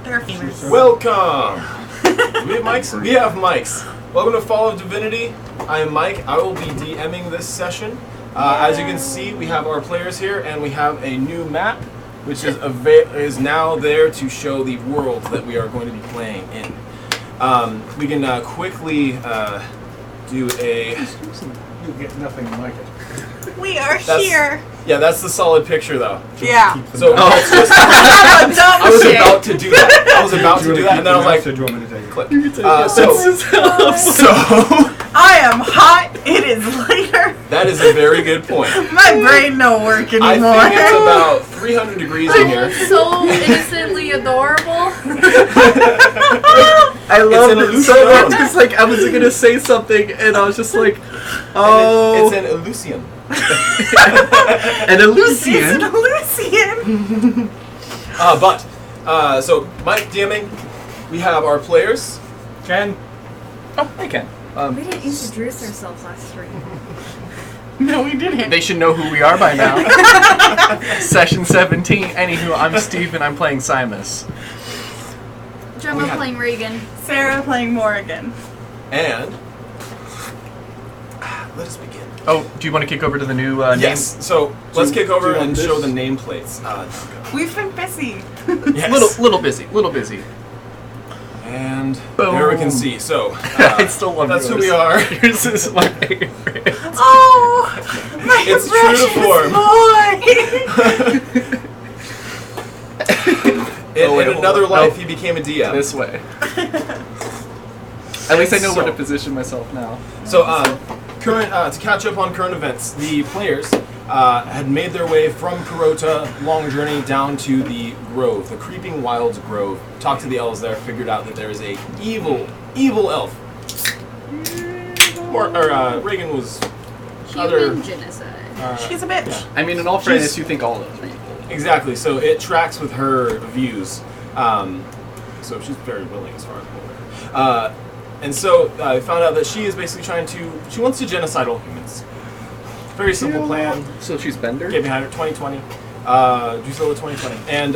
They're famous. Welcome! We have mics? We have mics. Welcome to Fall of Divinity. I am Mike. I will be DMing this session. As you can see, we have our players here, and we have a new map, which is now there to show the world that we are going to be playing in. We can quickly do a... You get nothing like it. We are here. Yeah, that's the solid picture, though. Yeah. So it's just... I was about to do that. I was about to do that, and then I was like, do you want me to take it? click. So I am hot. It is later. That is a very good point. My brain don't work anymore. I think it's about 300 degrees in here. So innocently adorable. I love an it so Elysium. much because like I was gonna say something and I was just like, oh, It's an Elysium. an Elysian. It's an Elysian. So Mike DMing, we have our players. Ken? Oh, I can. We didn't introduce ourselves last stream. No, we didn't. They should know who we are by now. Session 17. Anywho, I'm Steve and I'm playing Simus. Gemma playing Reagan. Sarah playing Morrigan. And let us begin. Oh, do you want to kick over to the new Yes. So let's kick over do you and want show this? the nameplates. We've been busy. Yes. Little busy. And Boom. there we can see. So I still love that's yours. who we are. Yours is my favorite. Oh, my It's true to form. boy. In another life, he became a DM. This way. At least I know where to position myself now. So, to catch up on current events, the players had made their way from Kurota, long journey down to the Grove, the Creeping Wilds Grove. Talked to the elves there, figured out that there is a evil elf. Reagan was Human genocide. She's a bitch. Yeah. I mean, in all fairness, you think all of them. Exactly. So it tracks with her views. So she's very willing as far as I'm aware. And so I found out that she is basically she wants to genocide all humans. Very simple plan. So she's Bender? Get behind her, 2020. Drusilla 2020. And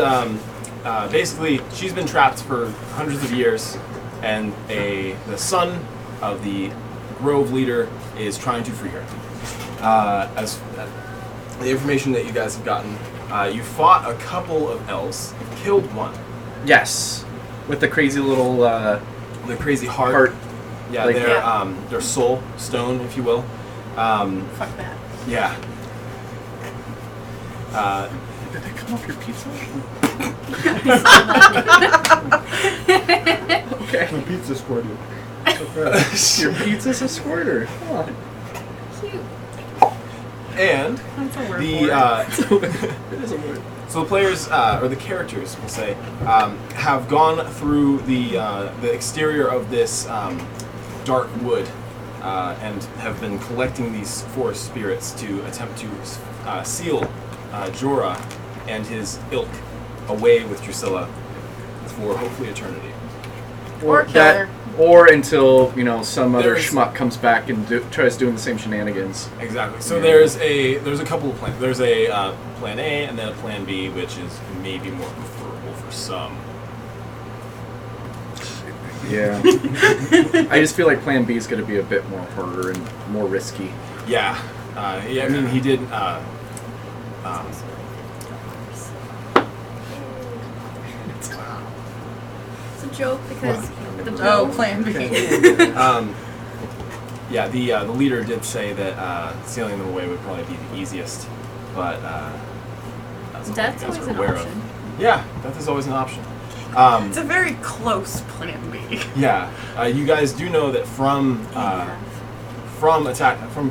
basically, she's been trapped for hundreds of years, and the son of the Grove leader is trying to free her. As the information that you guys have gotten, you fought a couple of elves, killed one. Yes. With the crazy little The crazy heart. Yeah, Like- their soul stone, if you will. Fuck that. Yeah. Did they come off your pizza? Okay. My pizza squirted. Your pizza's a squirter. Huh. Cute. And That's a word the for it. It is a word. so the players or the characters, we'll say, have gone through the exterior of this dark wood and have been collecting these forest spirits to attempt to seal Jorah and his ilk away with Drusilla for hopefully eternity. Or kill her. Or until some other There's- schmuck comes back and tries doing the same shenanigans. Exactly. So Yeah. there's a couple of plans. There's a plan A and then a plan B, which is maybe more preferable for some. Yeah. I just feel like Plan B is going to be a bit more harder and more risky. Yeah. I mean, he did. It's a joke because the Oh, bow. plan B. Yeah, the leader did say that sealing them away would probably be the easiest, but that's something Death's you guys always are an aware option. of. Yeah, death is always an option. It's a very close plan B. Yeah, you guys do know that from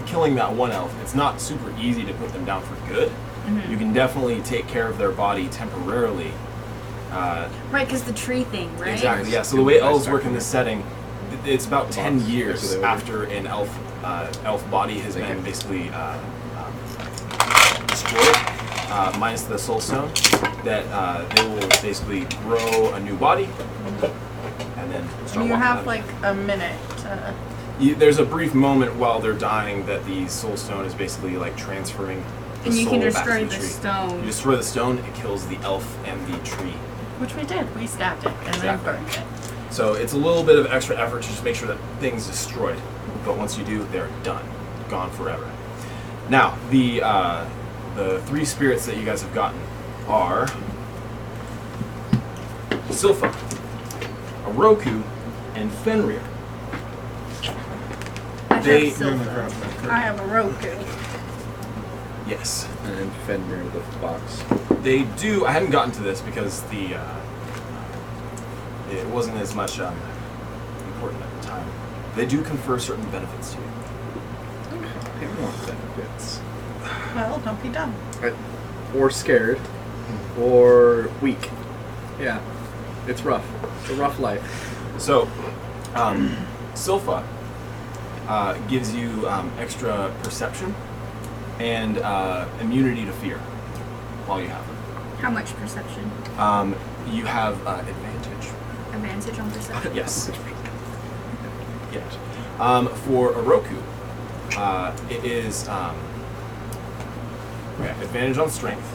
killing that one elf, it's not super easy to put them down for good. Mm-hmm. You can definitely take care of their body temporarily. Right, because the tree thing, right? Exactly. Yeah. So the way elves work in this setting, it's about 10 years after an elf body has been basically destroyed, minus the soul stone, that they will basically grow a new body and then start You walking have out. like a minute. There's a brief moment while they're dying that the soul stone is basically like transferring the And you can soul back to destroy the the tree. stone. You destroy the stone, it kills the elf and the tree. Which we did. We stabbed it and Exactly. then burned it. So it's a little bit of extra effort to just make sure that thing's destroyed. But once you do, they're done. Gone forever. Now, the 3 spirits that you guys have gotten are Silpha, Oroku, and Fenrir. I They- have silver. I have a Roku. Yes. And Fenrir the fox. They do. I hadn't gotten to this because it wasn't as much important at the time. They do confer certain benefits to you. I want benefits. Well, don't be dumb. Or scared. Or weak. Yeah. It's rough. It's a rough life. So, Silpha gives you extra perception and immunity to fear while you have it. How much perception? You have advantage. Advantage on perception? Yes. Yes. For Oroku, it is advantage on strength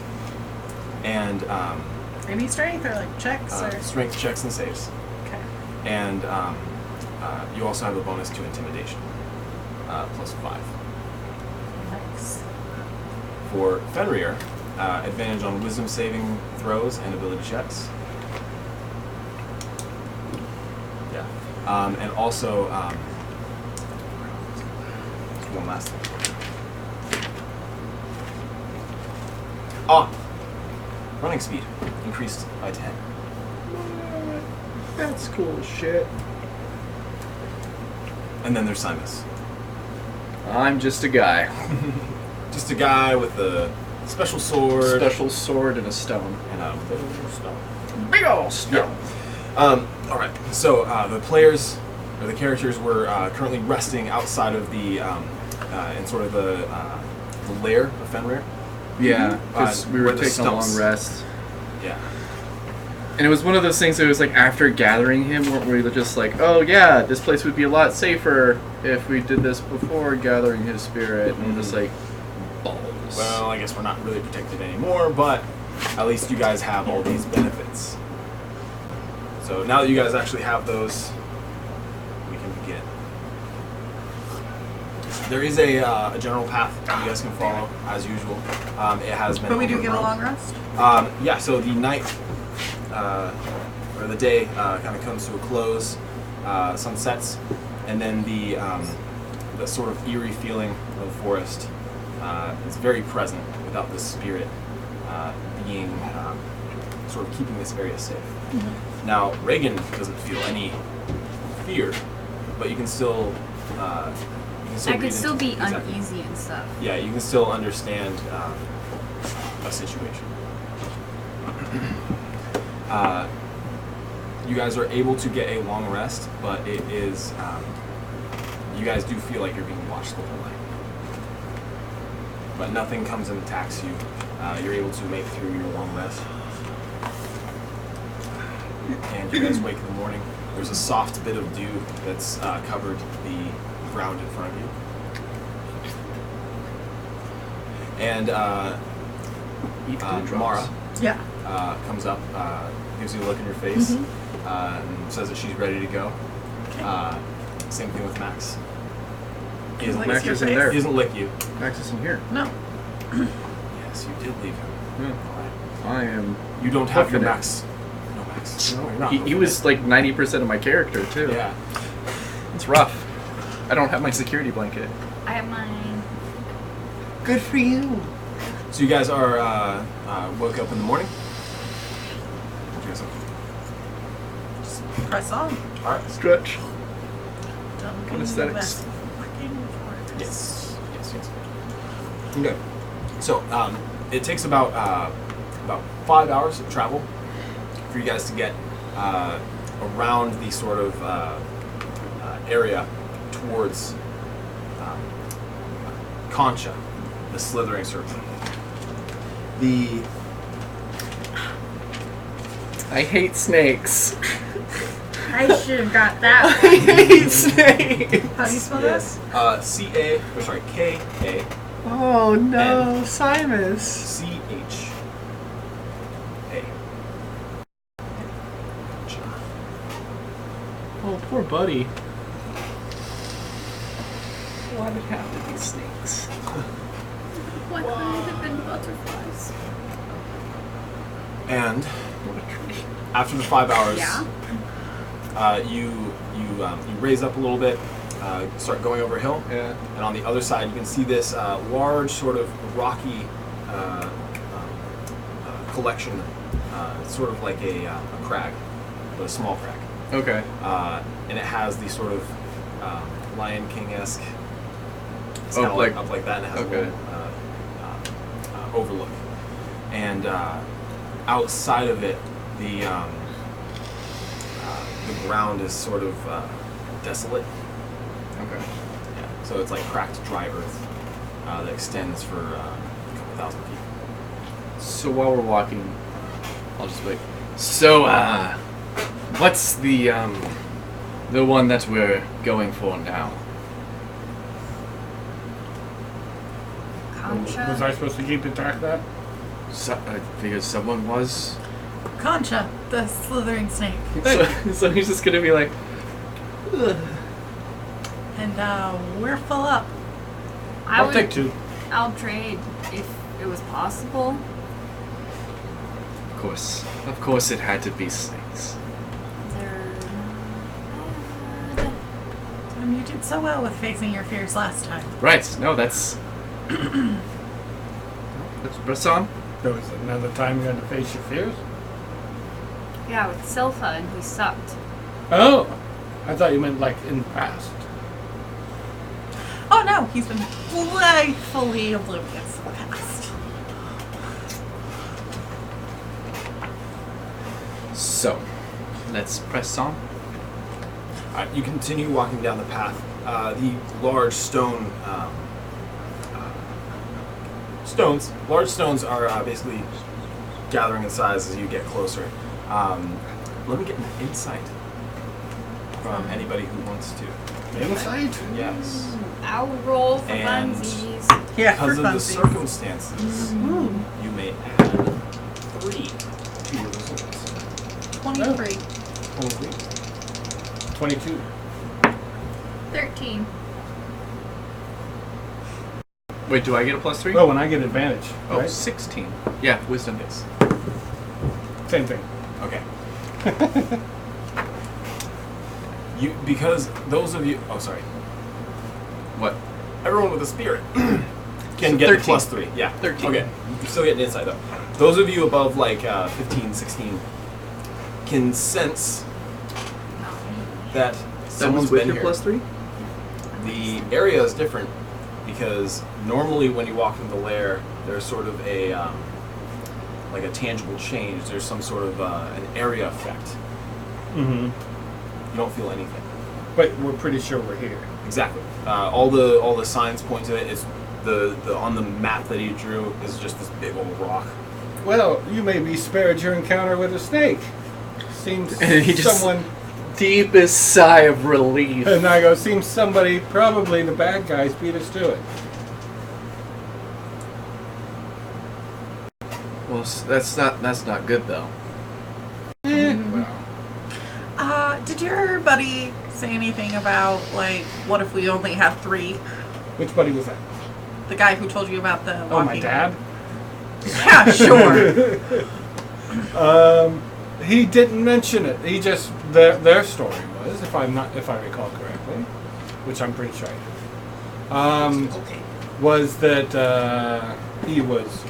and Any strength or like checks or? strength checks and saves. Okay. And you also have a bonus to intimidation, +5. Nice. For Fenrir, advantage on wisdom saving throws and ability checks. Yeah. And also, one last thing. Running speed increased by 10. That's cool as shit. And then there's Simus. I'm just a guy. Just a guy with a special sword. Special sword and a stone. And a little stone. Big ol' stone. Alright, so the players, or the characters, were currently resting outside of the, in sort of the lair of Fenrir. Yeah, because we were where the taking a long stumps- rest. Yeah. And it was one of those things that was like after gathering him, weren't we just like, oh yeah, this place would be a lot safer if we did this before gathering his spirit. And we're just like, balls. Well, I guess we're not really protected anymore, but at least you guys have all these benefits. So now that you guys actually have those, we can begin. There is a general path that you guys can follow, as usual. It has been But we do get a overgrown. long rest? Yeah, so the night, or the day, kind of comes to a close, sun sets, and then the sort of eerie feeling of the forest is very present without the spirit being sort of keeping this area safe. Mm-hmm. Now, Reagan doesn't feel any fear, but you can still. I could still be exactly. uneasy and stuff. Yeah, you can still understand a situation. You guys are able to get a long rest, but it is, you guys do feel like you're being watched the whole night. But nothing comes and attacks you. You're able to make through your long rest. And you guys wake in the morning. There's a soft bit of dew that's covered the ground in front of you. And Mara Yeah. comes up, gives you a look in your face, and says that she's ready to go. Same thing with Max. He doesn't, Licks Max your isn't face? there. he doesn't lick you. Max isn't here. No. Yes, you did leave him. Yeah. I am. You don't have your Hoofing it. Max. No, Max. No, you're not. He hoofing was it. like 90% of my character too. Yeah. It's rough. I don't have my security blanket. I have mine. Good for you. So you guys are woke up in the morning. What you guys up? Press on. All right. Stretch. Don't What aesthetics? Yes. Okay. So it takes about 5 hours of travel for you guys to get around the sort of area towards Concha, the slithering serpent. I hate snakes. I should have got that I one. hate snakes. How do you spell this? K-A Oh no, C-H-A. Simus. Oh, poor buddy. Why did it have to be snakes? Why couldn't it have been butterflies? And What a treat. after the 5 hours, Yeah. you raise up a little bit, start going over a hill, Yeah. and on the other side you can see this large sort of rocky collection, sort of like a crag, but a small crag. Okay. And it has the sort of Lion King-esque Oh, up like- like that, and it has okay. a little overlook. And outside of it, the ground is sort of desolate. Okay. Yeah. So it's like cracked, dry earth that extends for a couple thousand feet. So while we're walking, I'll just be like, so, what's the one that we're going for now? Was I Concha. supposed to keep in track of that? Because someone was. Concha, the slithering snake. So he's just gonna be like, ugh. And we're full up. I'll take 2. I'll trade if it was possible. Of course it had to be snakes. They're bad. And you did so well with facing your fears last time. Right, no, that's Brisson? There was another time you had to face your fears? Yeah, with Silpha, and he sucked. Oh! I thought you meant like in the past. Oh no, he's been playfully oblivious of the past. So, let's press on. You continue walking down the path. The large large stones are basically gathering in size as you get closer. Let me get an insight from anybody who wants to. Insight? Yes. I'll roll for And- funsies. Yeah, for Because of the funsies. circumstances, you may add 3 to your results. 23. Only 22. 13. Wait, do I get a +3? Oh, and I get advantage, Oh, right? 16. Yeah, wisdom is. Same thing. Okay. Because those of you. Oh, sorry. What? Everyone with a spirit can So get 13. the +3. Yeah. 13. Okay. You still get an insight though. Those of you above like 15, 16 can sense that someone's with been your here. +3? The area is different because normally when you walk into the lair, there's sort of a like a tangible change. There's some sort of an area effect. Mm-hmm. You don't feel anything. But we're pretty sure we're here. Exactly. All the signs point to it. It's the on the map that he drew is just this big old rock. Well, you may be spared your encounter with a snake. Seems And he just- someone... Deepest sigh of relief. And I go, seems somebody, probably the bad guys, beat us to it. Well, that's not good though. Well, Did your buddy say anything about, like, what if we only have 3? which buddy was that? The guy who told you about the walking... Oh, my dad? Yeah, sure. He didn't mention it. He just their story was, if I recall correctly, which I'm pretty sure I did, Okay. was that he was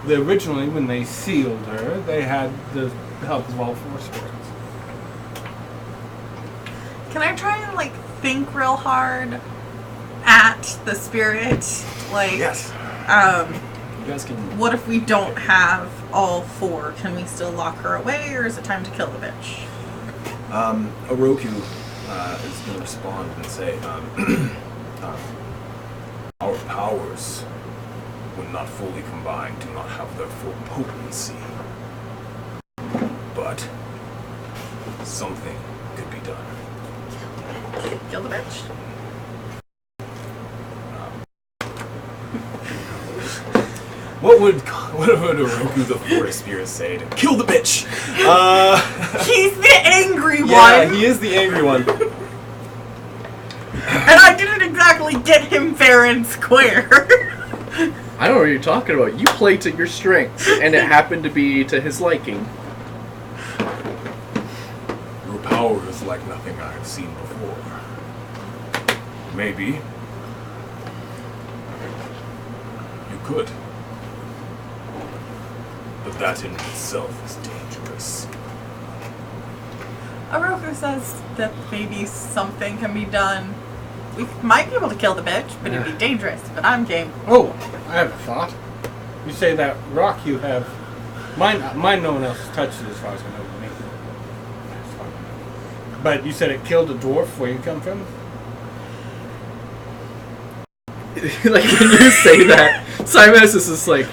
originally when they sealed her, they had the help of all 4 spirits. Can I try and, like, think real hard at the spirit? Like, Yes. You guys can. What if we don't have all 4? Can we still lock her away, or is it time to kill the bitch? Oroku is going to respond and say, our powers, when not fully combined, do not have their full potency. But something could be done. Kill the bitch? What What would Oroku the forest spirit say? To kill the bitch! He's the angry Yeah, one! he is the angry one. And I didn't exactly get him fair and square. I don't know what you're talking about. You played to your strengths, and it happened to be to his liking. Your power is like nothing I've seen before. Maybe. You could. But that in itself is dangerous. Oroku says that maybe something can be done. We might be able to kill the bitch, but it'd be dangerous. But I'm game. Oh, I have a thought. You say that rock you have. Mine no one else has touched it as far as I know. Me. But you said it killed a dwarf where you come from? Like, when you say that, Simus is just like,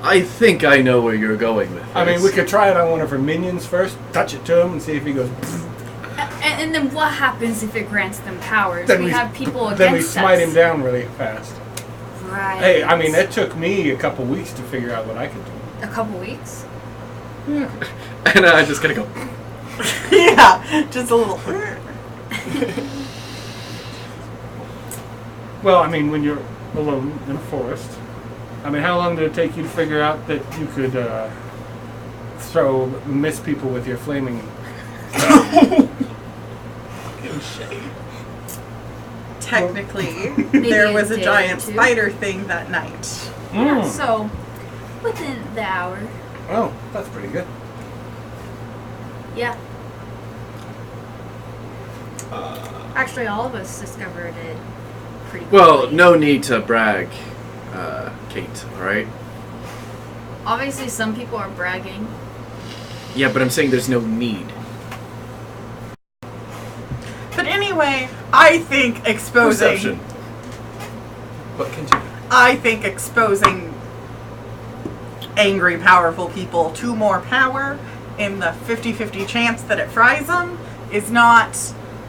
I think I know where you're going with this. I mean, we could try it on one of her minions first, touch it to him, and see if he goes. And then what happens if it grants them powers? Then we have people against us. Then we smite him down really fast. Right. Hey, I mean, it took me a couple weeks to figure out what I could do. A couple weeks? Yeah. And I just gotta go. Yeah, just a little. Well, I mean, when you're alone in a forest, I mean, how long did it take you to figure out that you could miss people with your flaming? Technically, Maybe there a was a day or giant two. spider thing that night. Yeah, Mm. so within the hour. Oh, that's pretty good. Yeah. Actually, all of us discovered it pretty Well, quickly. no need to brag, Kate, alright? Obviously, some people are bragging. Yeah, but I'm saying there's no need. But anyway, I think exposing. Perception. But continue. I think exposing angry, powerful people to more power in the 50-50 chance that it fries them is not.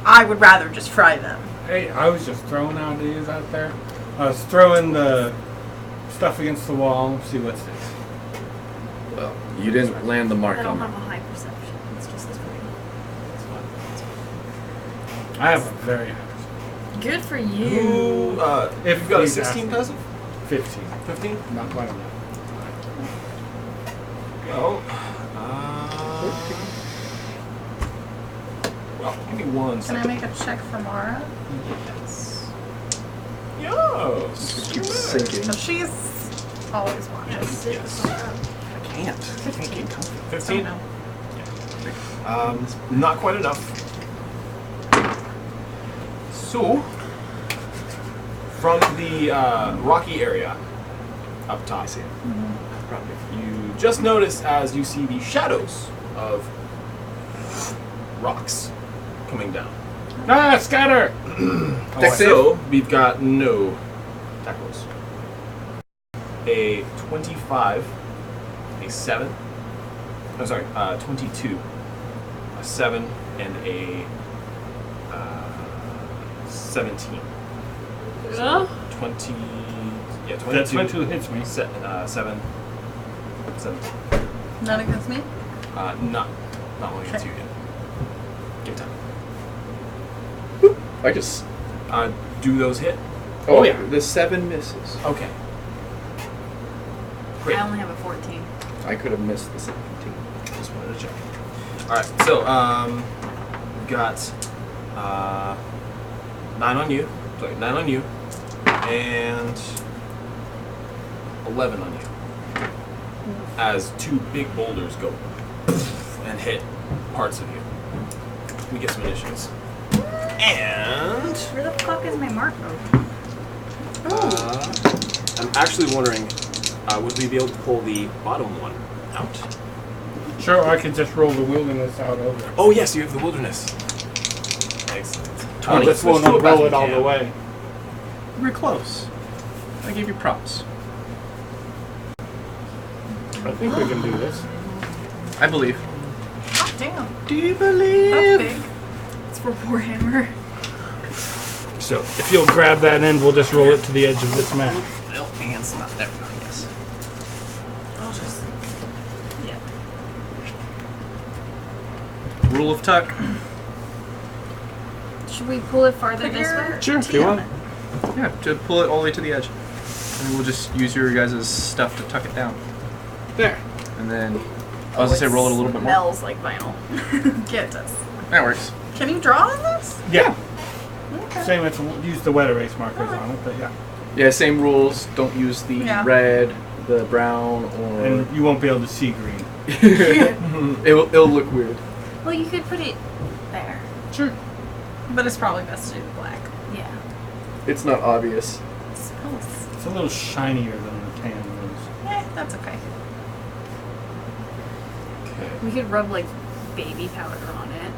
I would rather just fry them. Hey, I was just throwing ideas out there. I was throwing the stuff against the wall, see what sticks. Well, you didn't land the mark I on don't have them. a high perception. It's just as pretty. I have a very high perception. Good for Who, you. if you've got a he's 16 after- passive? 15. 15? Not quite enough. Well, well, give me 1 Can I second. make a check for Mara? Yes. Sinking. So she's always watching. Yes. I can't. 15? Oh, Not quite enough. So, from the rocky area up top, you just notice as you see the shadows of rocks coming down. Ah, scatter! Dex save? So, we've got no tackles. A 25, a 7, I'm sorry, 22, a 7, and a 17. Ugh. 20, yeah, 22. That 22 hits me. 7, 17. Not against me? Not one against you yet. Give time. I just... Do those hit? Oh, yeah. The 7 misses. Okay. Great. I only have a 14. I could have missed the 17. Just wanted to check. Alright, so, we've got 9 on you. Sorry, 9 on you. And 11 on you. As 2 big boulders go and hit parts of you. Let me get some initiatives. And Where the fuck is my marker? I'm actually wondering, would we be able to pull the bottom one out? Sure, I could just roll the wilderness out over. oh yes, you have the wilderness. Excellent. I just want to roll it all the way. We're close. I gave you props. I think we can do this. I believe. God damn. Do you That's believe? big. It's for Warhammer. So, if you'll grab that end, we'll just roll it to the edge of this map. Help me it's not. There we go. Yes. I'll just. Yeah. Rule of tuck. Should we pull it farther Put this your way? Sure, if tea you on want. it. Yeah, to pull it all the way to the edge, and we'll just use your guys' stuff to tuck it down, There. and then I was gonna say roll it a little bit more. Smells like vinyl. Get us. That works. Can you draw on this? Yeah. Okay. Same with use the wet erase markers on it, but yeah. Yeah, same rules. Don't use the Yeah. red, the brown, or And you won't be able to see green. it'll look weird. Well, you could put it there. Sure. But it's probably best to do the black. Yeah. It's not obvious. Suppose. It's a little shinier than the tan ones. That's okay. Okay. We could rub like baby powder on it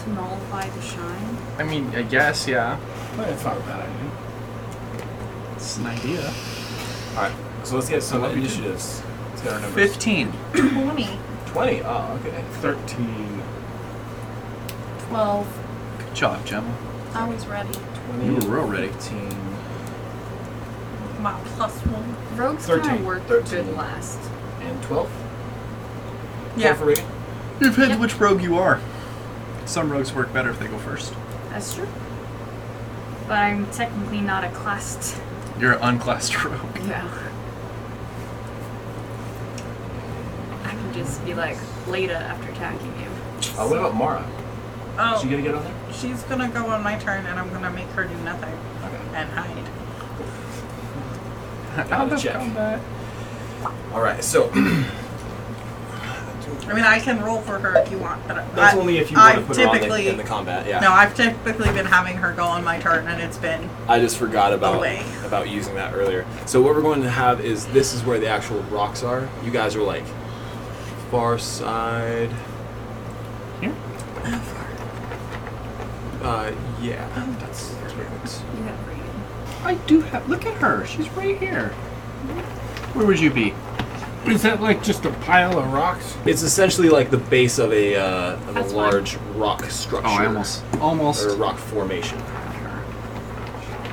to nullify the shine. I mean, I guess, yeah. But it's not a bad idea. It's an idea. All right. So let's get some What we do? initiatives. Let's get our numbers. 15. 20. 20. Oh, okay. 13. 12. Good job, Gemma. Always ready. 20. You were real ready. 18. My +1. Rogues kind 13. of work 13. good last. And 12. Yeah. 12 for Regan. Depends Yep. which rogue you are. Some rogues work better if they go first. That's true. But I'm technically not a classed. You're an unclassed rogue. Yeah. I can just be like Leda after attacking you. What about Mara? Oh, Is she gonna get on there? she's gonna go on my turn, and I'm gonna make her do nothing Okay. and hide. Out of check. combat. All right. So. I mean, I can roll for her if you want, but That's I, only if you want to I've put her on typically in the combat. Yeah. no, I've typically been having her go on my turn, and it's been I just forgot Away. about using that earlier. So what we're going to have is this is where the actual rocks are. You guys are like far side. Here? Yeah, that's perfect. You have Regan. I do have. Look at her. She's right here. Where would you be? Is that like just a pile of rocks? It's essentially like the base of a That's fine. large rock structure. Oh, I almost. Or a rock formation.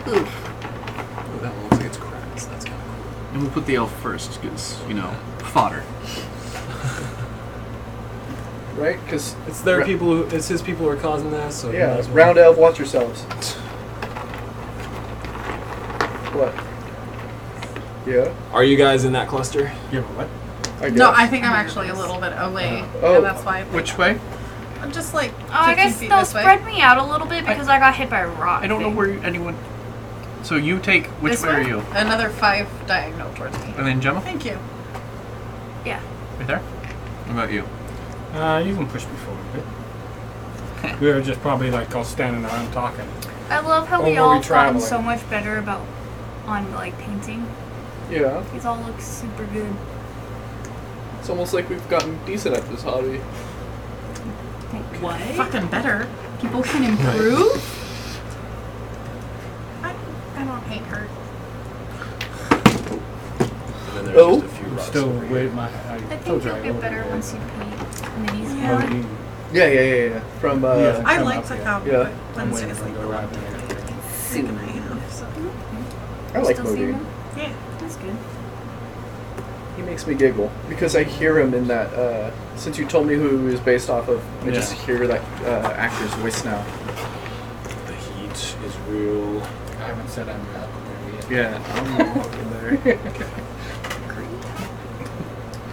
Oh, that one looks like it's cracked. So that's kind of cool. And we'll put the elf first, because, fodder. Right? Because It's their people. It's his people who are causing this. So yeah, round elf, watch yourselves. What? Yeah? Are you guys in that cluster? Yeah, but what? I guess. no. I think I'm actually a little bit away, Oh, and that's why which way? I'm just like. Oh, I 50 guess feet they'll this way. spread me out a little bit because I got hit by a rock. I don't know thing. where anyone... So you take... Which This way are you? Another 5 diagonal towards me. And then Gemma? Thank you. Yeah. Right there? What about you? You can push me forward a bit. We were just probably like all standing around talking. I love how Or we were we all gotten traveling? so much better about on like painting. Yeah. These all look super good. It's almost like we've gotten decent at this hobby. What? Fucking better. People can improve? I don't hate her. And then there's Oh. just a few rocks Still over here. wait my. I think you'll get better once you paint minis. Yeah. Yeah. From, Yeah. I Come like up the here. copy, Yeah. but I'm Wednesday waiting is for like them to arrive there. week and a half, so. I like Still seeing Modine. them? Yeah. That's good. He makes me giggle because I hear him in that. Since you told me who he was based off of, I just Yeah. hear that actor's voice now. The heat is real. I haven't said I'm out there yet. Yeah, I'm in there.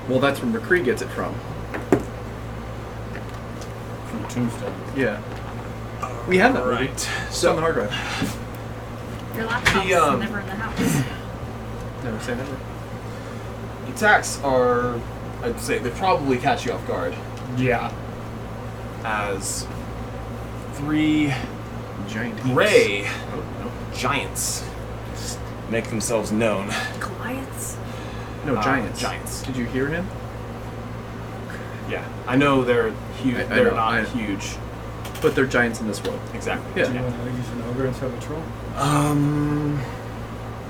Well, that's where McCree gets it from. From Tombstone. Yeah, we have that movie. Right. It's on the hard drive. Your laptop's never in the house. Never say never. The attacks are, I'd say, they probably catch you off guard Yeah. as 3 Giant gray Oh, giants make themselves known. Goliaths? no, giants. Giants. Did you hear him? Yeah, I know they're huge. I They're know, not I know. huge. But they're giants in this world. Exactly. Yeah. Do you want to use an ogre instead of a troll? Ooh,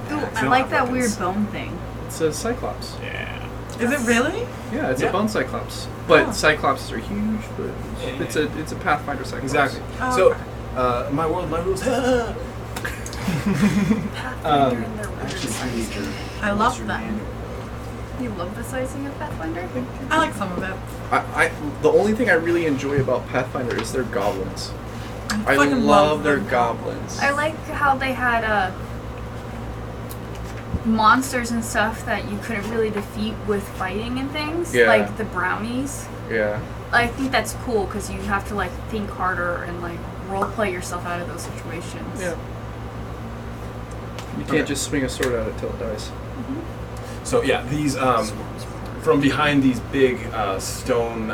they I don't like have that weapons. weird bone thing. It's a cyclops. Yeah. Is it really? Yeah, it's Yeah. a bone cyclops. But Oh. cyclopses are huge. But Yeah. it's a Pathfinder cyclops. Exactly. Oh, So, okay. my world, my rules. Pathfinder and their weird Actually, sizing. I love them. You love the sizing of Pathfinder? I like some of it. The only thing I really enjoy about Pathfinder is their goblins. I fucking love their them goblins. I like how they had monsters and stuff that you couldn't really defeat with fighting and things, Yeah. like the brownies. Yeah. I think that's cool because you have to like think harder and like role play yourself out of those situations. Yeah. You can't just swing a sword at it till it dies. So yeah, these from behind these big stone,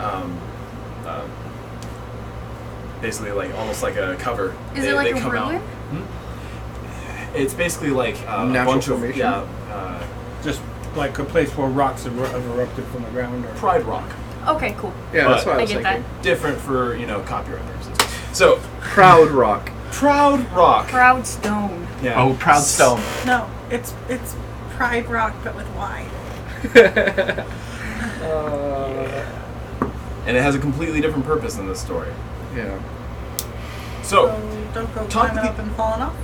basically like almost like a cover. Is it like a come ruin? out. It's basically like a Natural bunch of formation? Just like a place where rocks have erupted from the ground. Or Pride Rock, Okay, cool. Yeah, that's But- what I I was get thinking. different for copyright purposes. So Proud Rock. Proud Rock. Proud stone. Yeah. Oh, Proud Stone. No, it's Pride Rock, but with Y. And it has a completely different purpose in this story. Yeah. So, Don't go Talk climbing to up and falling off.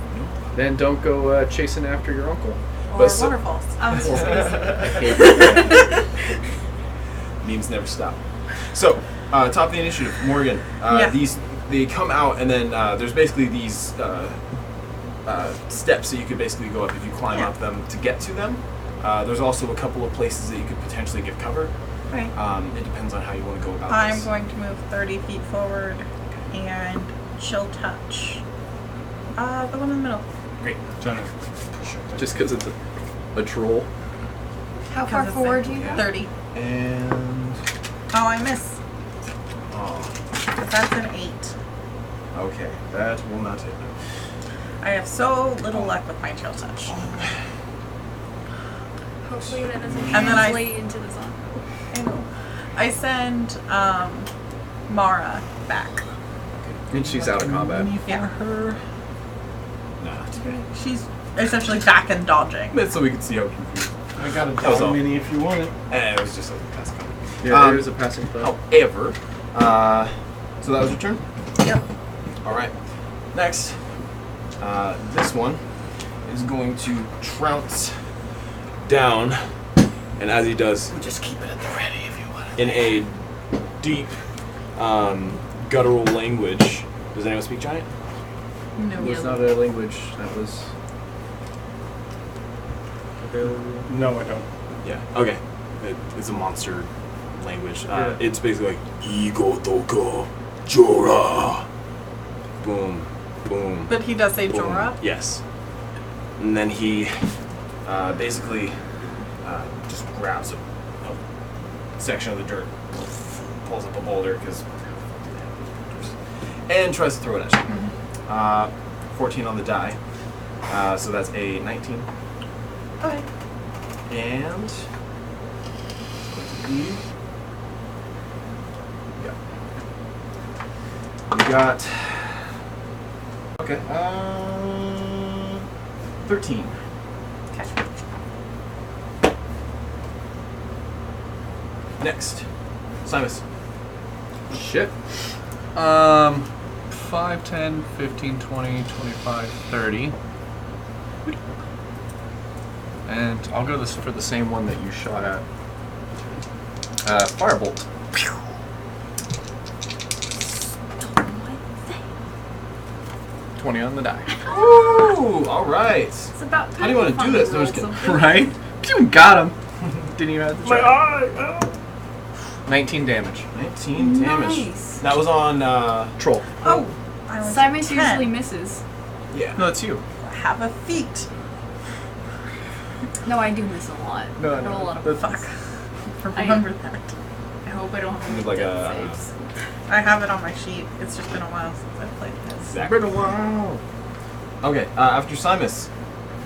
Then don't go chasing after your uncle. Or But so- waterfalls. I was just gonna say. memes never stop. So, top of the initiative, Morgan. Yeah. They come out, and then there's basically these steps that you could basically go up if you climb Yeah. up them to get to them. There's also a couple of places that you could potentially give cover. Right. It depends on how you want to go about I'm this. going to move 30 feet forward and chill touch. The one in the middle. Great. trying to Just because it's a troll. How far Because it's forward in do you go? 30. And Oh, I miss. oh, But that's an 8. okay, that will not hit. I have so little luck with my chill touch. Hopefully that doesn't And then I- translate into the song. I know. I send Mara back. And she's out of combat. Yeah. Her. Nah. She's essentially back and dodging. So we can see how confused. I got a That was all. dog mini if you want it. And it was just a pass comment. Yeah, there is a passing thought. However, so that was your turn? Yep. All right. Next, this one is going to trounce down, and as he does, Just keep it at the ready if you want. in a deep, guttural language. Does anyone speak giant? No. It was not a language that was available. No, I don't. Yeah. Okay. It's a monster language. Yeah. It's basically like Igo Doko Jora. Boom, boom. But he does say boom. Jorah. Yes. And then he basically just grabs a section of the dirt, pulls up a boulder and tries to throw it at you. 14 on the die. So that's a 19. Okay. And yeah, we got 13. Okay. Next, Simus. Shit. 5, 10, 15, 20, 25, 30. And I'll go for the same one that you shot at. Firebolt. 20 on the die. Ooh, all right. It's about time. How do you want to do this? No, I'm just Finally kidding. rolled Right? You got him. Didn't even have to try. eye. 19 damage. 19 damage. Nice. That was on. Troll. Oh, I only Simon took usually 10. misses. Yeah. No, it's you. I have a feat. No, I do miss a lot. No, I roll a lot of that's- Fuck. I- Remember that. I hope I don't have You any need like death a- saves. I have it on my sheet. It's just been a while since I've played this. Exactly. Been a while. Okay, after Simus,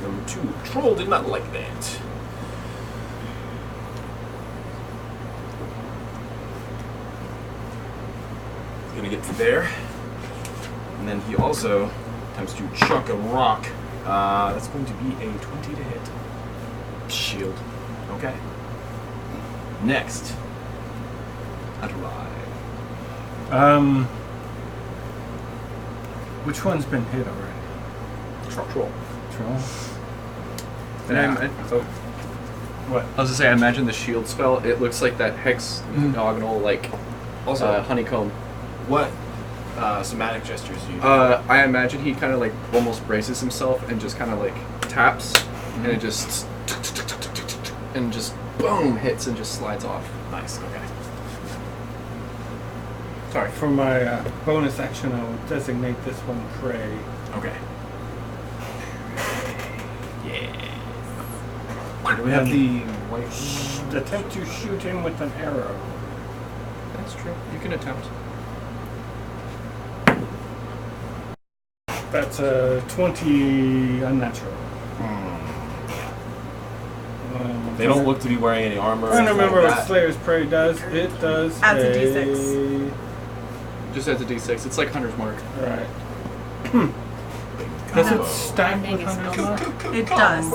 number 2. Troll did not like that. He's gonna get to there. And then he also attempts to chuck a rock. That's going to be a 20 to hit. Shield. Okay. Next. Adrai. Which one's been hit already? Troll. unnatural. And What? I was gonna say, I imagine the shield spell. It looks like that hexagonal, like Also, honeycomb. what somatic gestures do you do? I imagine he kind of like almost braces himself and just kind of like taps, and it just and just boom hits and just slides off. Nice. Okay. Sorry. For my bonus action, I will designate this one prey. Okay. Yeah. Do we have the white? Attempt to shoot him with an arrow. That's true. You can attempt. That's a 20 unnatural. They don't look to be wearing any armor. I don't remember like what that. Slayer's Prey does. It does Adds a D6. Just adds a d6. It's like Hunter's Mark. Right. Big Does combo. it stack Big with is Hunter's no Mark? It does.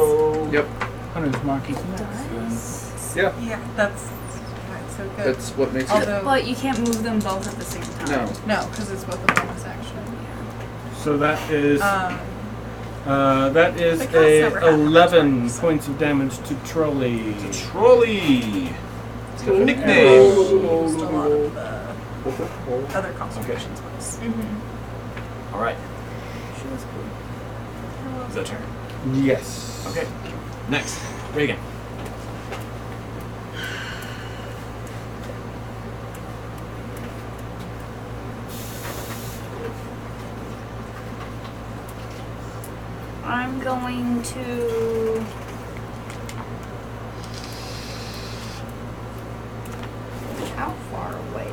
Yep. Hunter's Mark is nice. Yeah. Yeah, that's why it's so good. That's what makes it. Although, But you can't move them both at the same time. No. no, because it's both a bonus action. So that is The cast a never had 11 that. points of damage to Trolley. Trolley. It's got a She nickname. used a lot of the other concentrations ones. Mm-hmm. All right. She was cool. Is that turn? Yes. Okay. Next, Reagan. I'm going to. How far away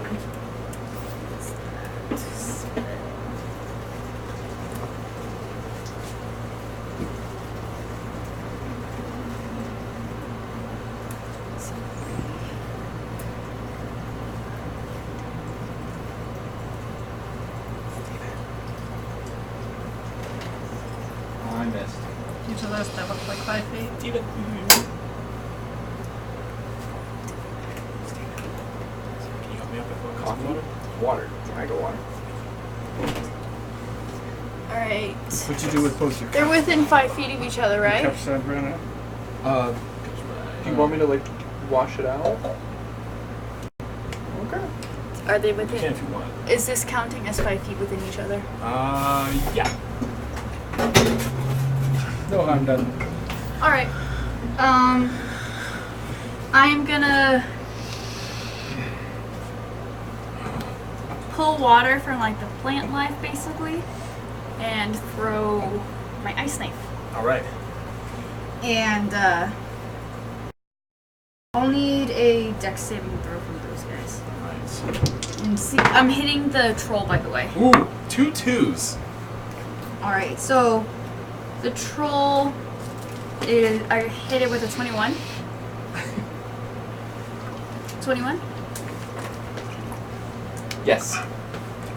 is that? Oh, I missed. Each of those that look like 5 feet. Even. Can you help me out with coffee water? Water. I go water. Alright. What you do with both your They're within 5 feet of each other, right? cups that ran out? Do you want me to like wash it out? Okay. Are they You can within? if you want. Is this counting as 5 feet within each other? Yeah. No harm done. Alright. I am gonna pull water from like the plant life basically and throw my ice knife. All right. And I'll need a dex saving throw from those guys. All And see, I'm hitting the troll by the way. right. Ooh, 2 2s. Alright, so the troll is, I hit it with a 21. 21? Yes.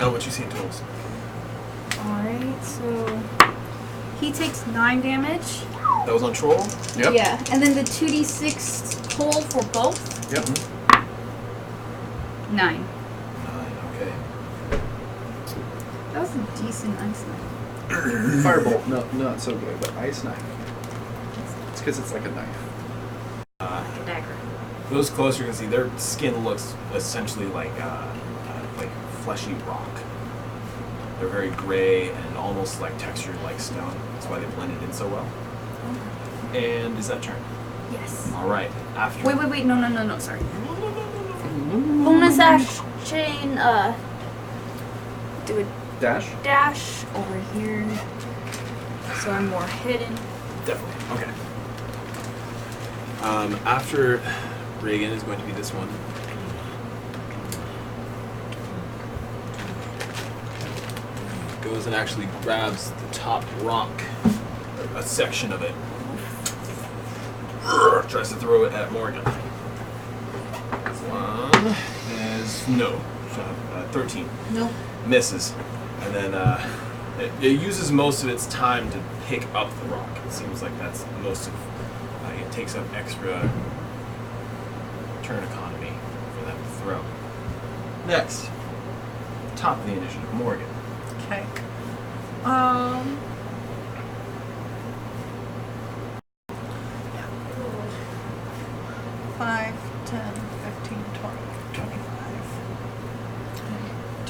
Oh, what you see in totals? Alright, so he takes 9 damage. That was on troll. Yep. Yeah, and then the 2d6 cold for both. Yep. 9. 9. Okay. That was a decent ice knife. Firebolt. No, not so good, but ice knife. It's because it's like a knife. Like a dagger. For those closer, you can see their skin looks essentially like fleshy rock. They're very gray and almost like textured like stone. That's why they blended in so well. And is that turn? Yes. All right. After. Wait, no, sorry. Bonus action, do a Dash. dash over here. So I'm more hidden. Definitely. Okay. After Reagan is going to be this one. Goes and actually grabs the top rock, a section of it. Tries to throw it at Morgan. This one is no, 13. Nope. Misses, and then it uses most of its time to pick up the rock. It seems like that's most of. It takes up extra turn economy for them to throw. Next, top of the initiative, Morgan. Okay.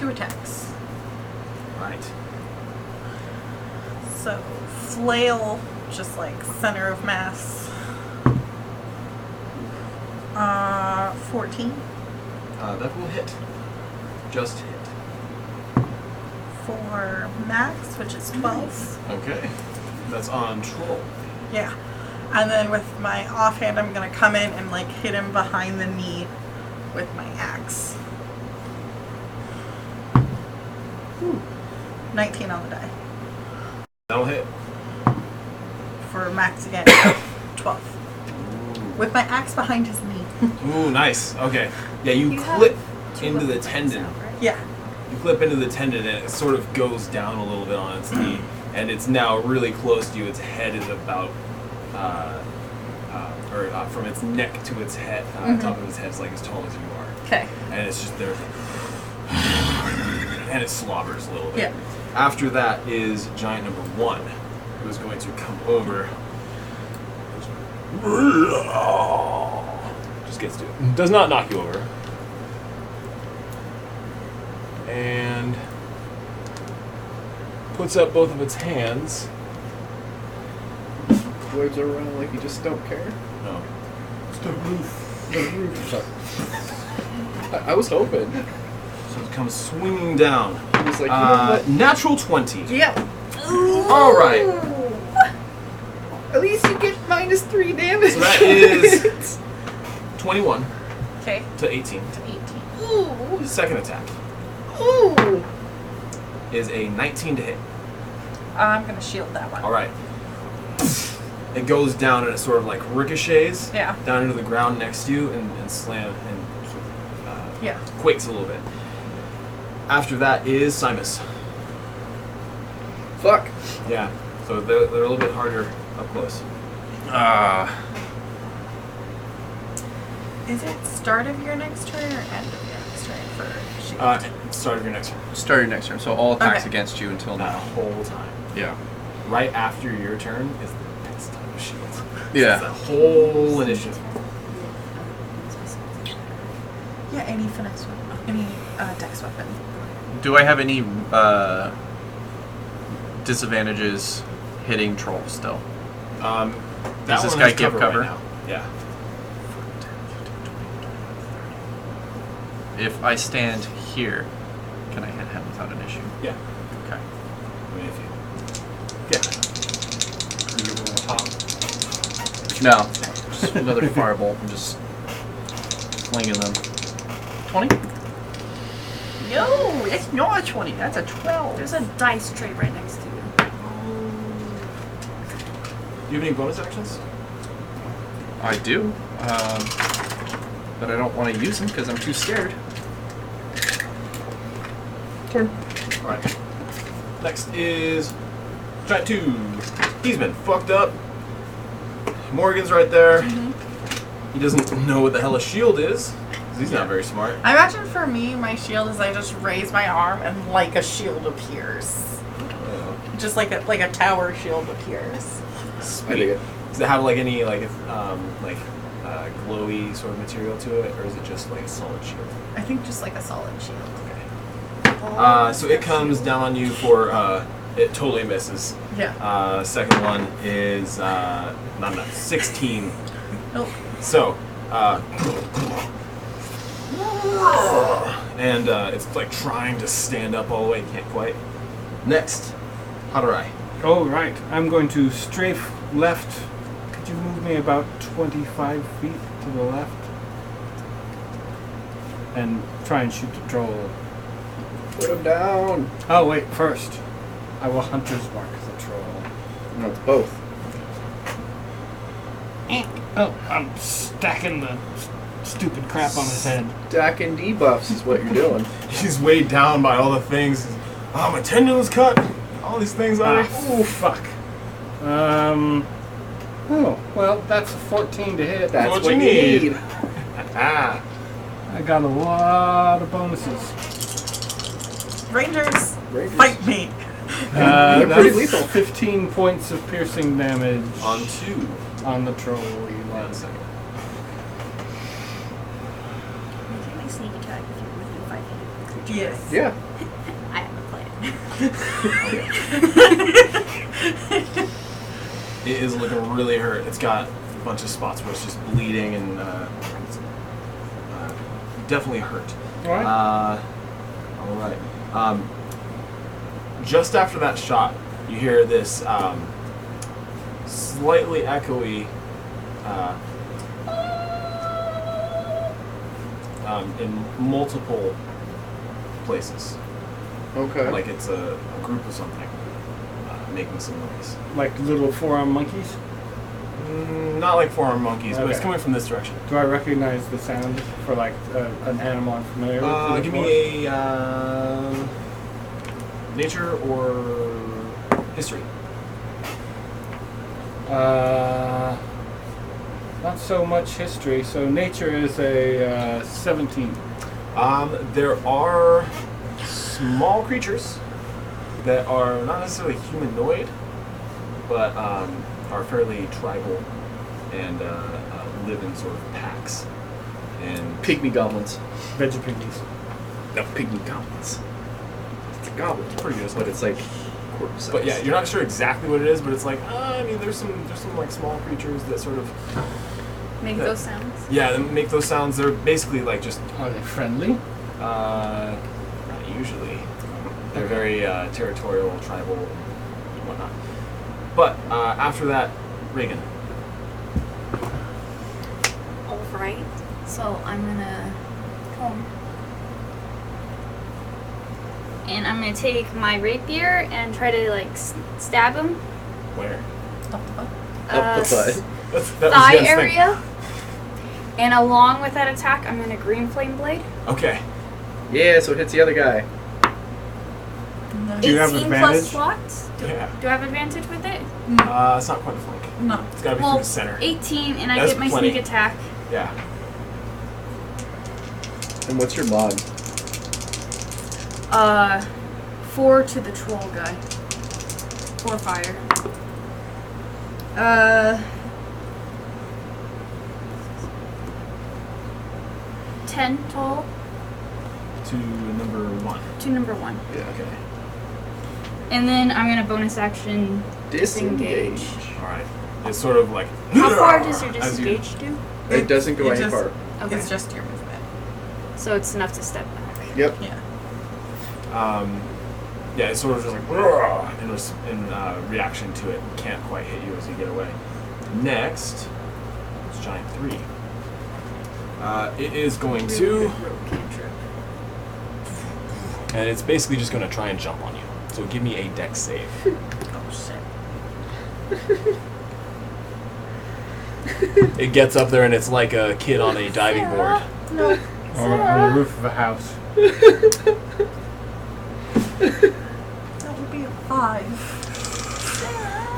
2 attacks. Right. So, flail, just like center of mass. 14 That will hit. Just hit. for max, which is 12. Okay. That's on Troll. Yeah. And then with my offhand, I'm going to come in and like hit him behind the knee with my axe. 19 on the die. That'll hit. For max again, 12. With my axe behind his knee. Ooh, nice. Okay. Yeah, you You have clip 2 into the weapons tendon. now, right? Yeah. You clip into the tendon and it sort of goes down a little bit on its knee, and it's now really close to you. Its head is about, from its neck to its head, top of its head is like as tall as you are, Okay. and it's just there, and it slobbers a little bit. Yeah. After that is giant number 1, who is going to come over. Just gets to it. Does not knock you over. And puts up both of its hands. Waves around like you just don't care. No. It's the roof. The roof. Sorry. I was hoping. So it comes swinging down. He was like, you know what? Natural 20. Yep. All right. At least you get -3 damage. So that is 21 Okay. to 18. 18. Ooh. Second attack Ooh. is a 19 to hit. I'm going to shield that one. All right. It goes down and it sort of like ricochets Yeah. down into the ground next to you and slam and Yeah. quakes a little bit. After that is Simus. Fuck. Yeah. So they're a little bit harder up close. Is it start of your next turn or end of your next turn for shield? Start of your next turn. Start your next turn. So all attacks Okay. against you until That now. whole time. Yeah. Right after your turn is the next time of shield. Yeah. It's that whole initiative. Yeah, any finesse weapon. Any dex weapon. Do I have any disadvantages hitting trolls still? That Does this one guy has give cover? Right now. Yeah. If I stand here, can I hit him without an issue? Yeah. Okay. I mean, if you. Yeah. No. Just another firebolt. I'm just flinging them. 20? No, that's not a 20. That's a 12. There's a dice tray right next to you. Do you have any bonus actions? I do. But I don't want to use them because I'm too scared. Turn. Alright. Next is Giant 2. He's been fucked up. Morgan's right there. He doesn't know what the hell a shield is. 'Cause he's not very smart. I imagine for me, my shield is I just raise my arm and like a shield appears. Just like a tower shield appears. I dig it. Does it have like any glowy sort of material to it, or is it just like a solid shield? I think just like a solid shield. Okay. So it comes down on you for it totally misses. Yeah. Second one is not enough. 16. Nope. So and it's like trying to stand up all the way, can't quite. Next, Hadorai. Oh, right. I'm going to strafe left. Could you move me about 25 feet to the left? And try and shoot the troll. Put him down. Oh, wait, first. I will hunter's mark the troll. No, it's both. Oh, I'm stacking the stupid crap on his head. Stacking debuffs is what you're doing. He's weighed down by all the things. Oh, my tendon was cut. All these things are. Oh, fuck. Oh, well, that's a 14 to hit. That's what what you you need. need. Ah. I got a lot of bonuses. Rangers, Rangers. fight me. They're pretty That's lethal. 15 points of piercing damage On 2. on the troll. You One like. second. You can make sneak attack if you're within 5 feet. Yes. Yeah. I have a plan. It is looking really hurt. It's got a bunch of spots where it's just bleeding and it's, definitely hurt. All right. All right. Just after that shot, you hear this slightly echoey in multiple places. Okay. Like it's a group of something making some noise. Like little four-armed monkeys. Not like four-armed monkeys, but it's Okay. coming from this direction. Do I recognize the sound for like an animal I'm familiar with? Give me a nature or history. Not so much history. So nature is a 17. There are small creatures that are not necessarily humanoid, but are fairly tribal and live in sort of packs. And Pygmy goblins. Vegapiggies. No, pygmy goblins. It's a goblin. it's pretty good. But it's like quarter size. But yeah, you're not sure exactly what it is, but it's like I mean, there's some like small creatures that sort of Make those sounds. they make those sounds. They're basically like just Are they friendly? not usually. They're very territorial, tribal, and whatnot. But after that, Reagan. Alright. So I'm gonna come. And I'm gonna take my rapier and try to like stab him. Where? Up the butt. That was Thigh Jen's thing. area. And along with that attack, I'm gonna green flame blade. Okay. Yeah, so it hits the other guy. Do you have 18 advantage? plus slots. Yeah. Do I have advantage with it? It's not quite a flank. No. It's gotta be Well, through the center. 18, and I That's get my plenty. sneak attack. Yeah. And what's your mod? 4 to the troll guy. 4 fire. 10 total To number 1. to number 1. Yeah. Okay. And then I'm gonna bonus action Disengage. disengage. Alright. It's sort of like. How far does your as you- disengage do? It doesn't go It any just- far. Okay. It's just your movement. So it's enough to step back. Yep. Yeah. Yeah, it's sort of just like in reaction to it. Can't quite hit you as you get away. Next, it's Giant 3. It is going to, and it's basically just going to try and jump on you. So give me a dex save. Oh shit. It gets up there and it's like a kid on a diving board. No. Or on the roof of a house? That would be a 5.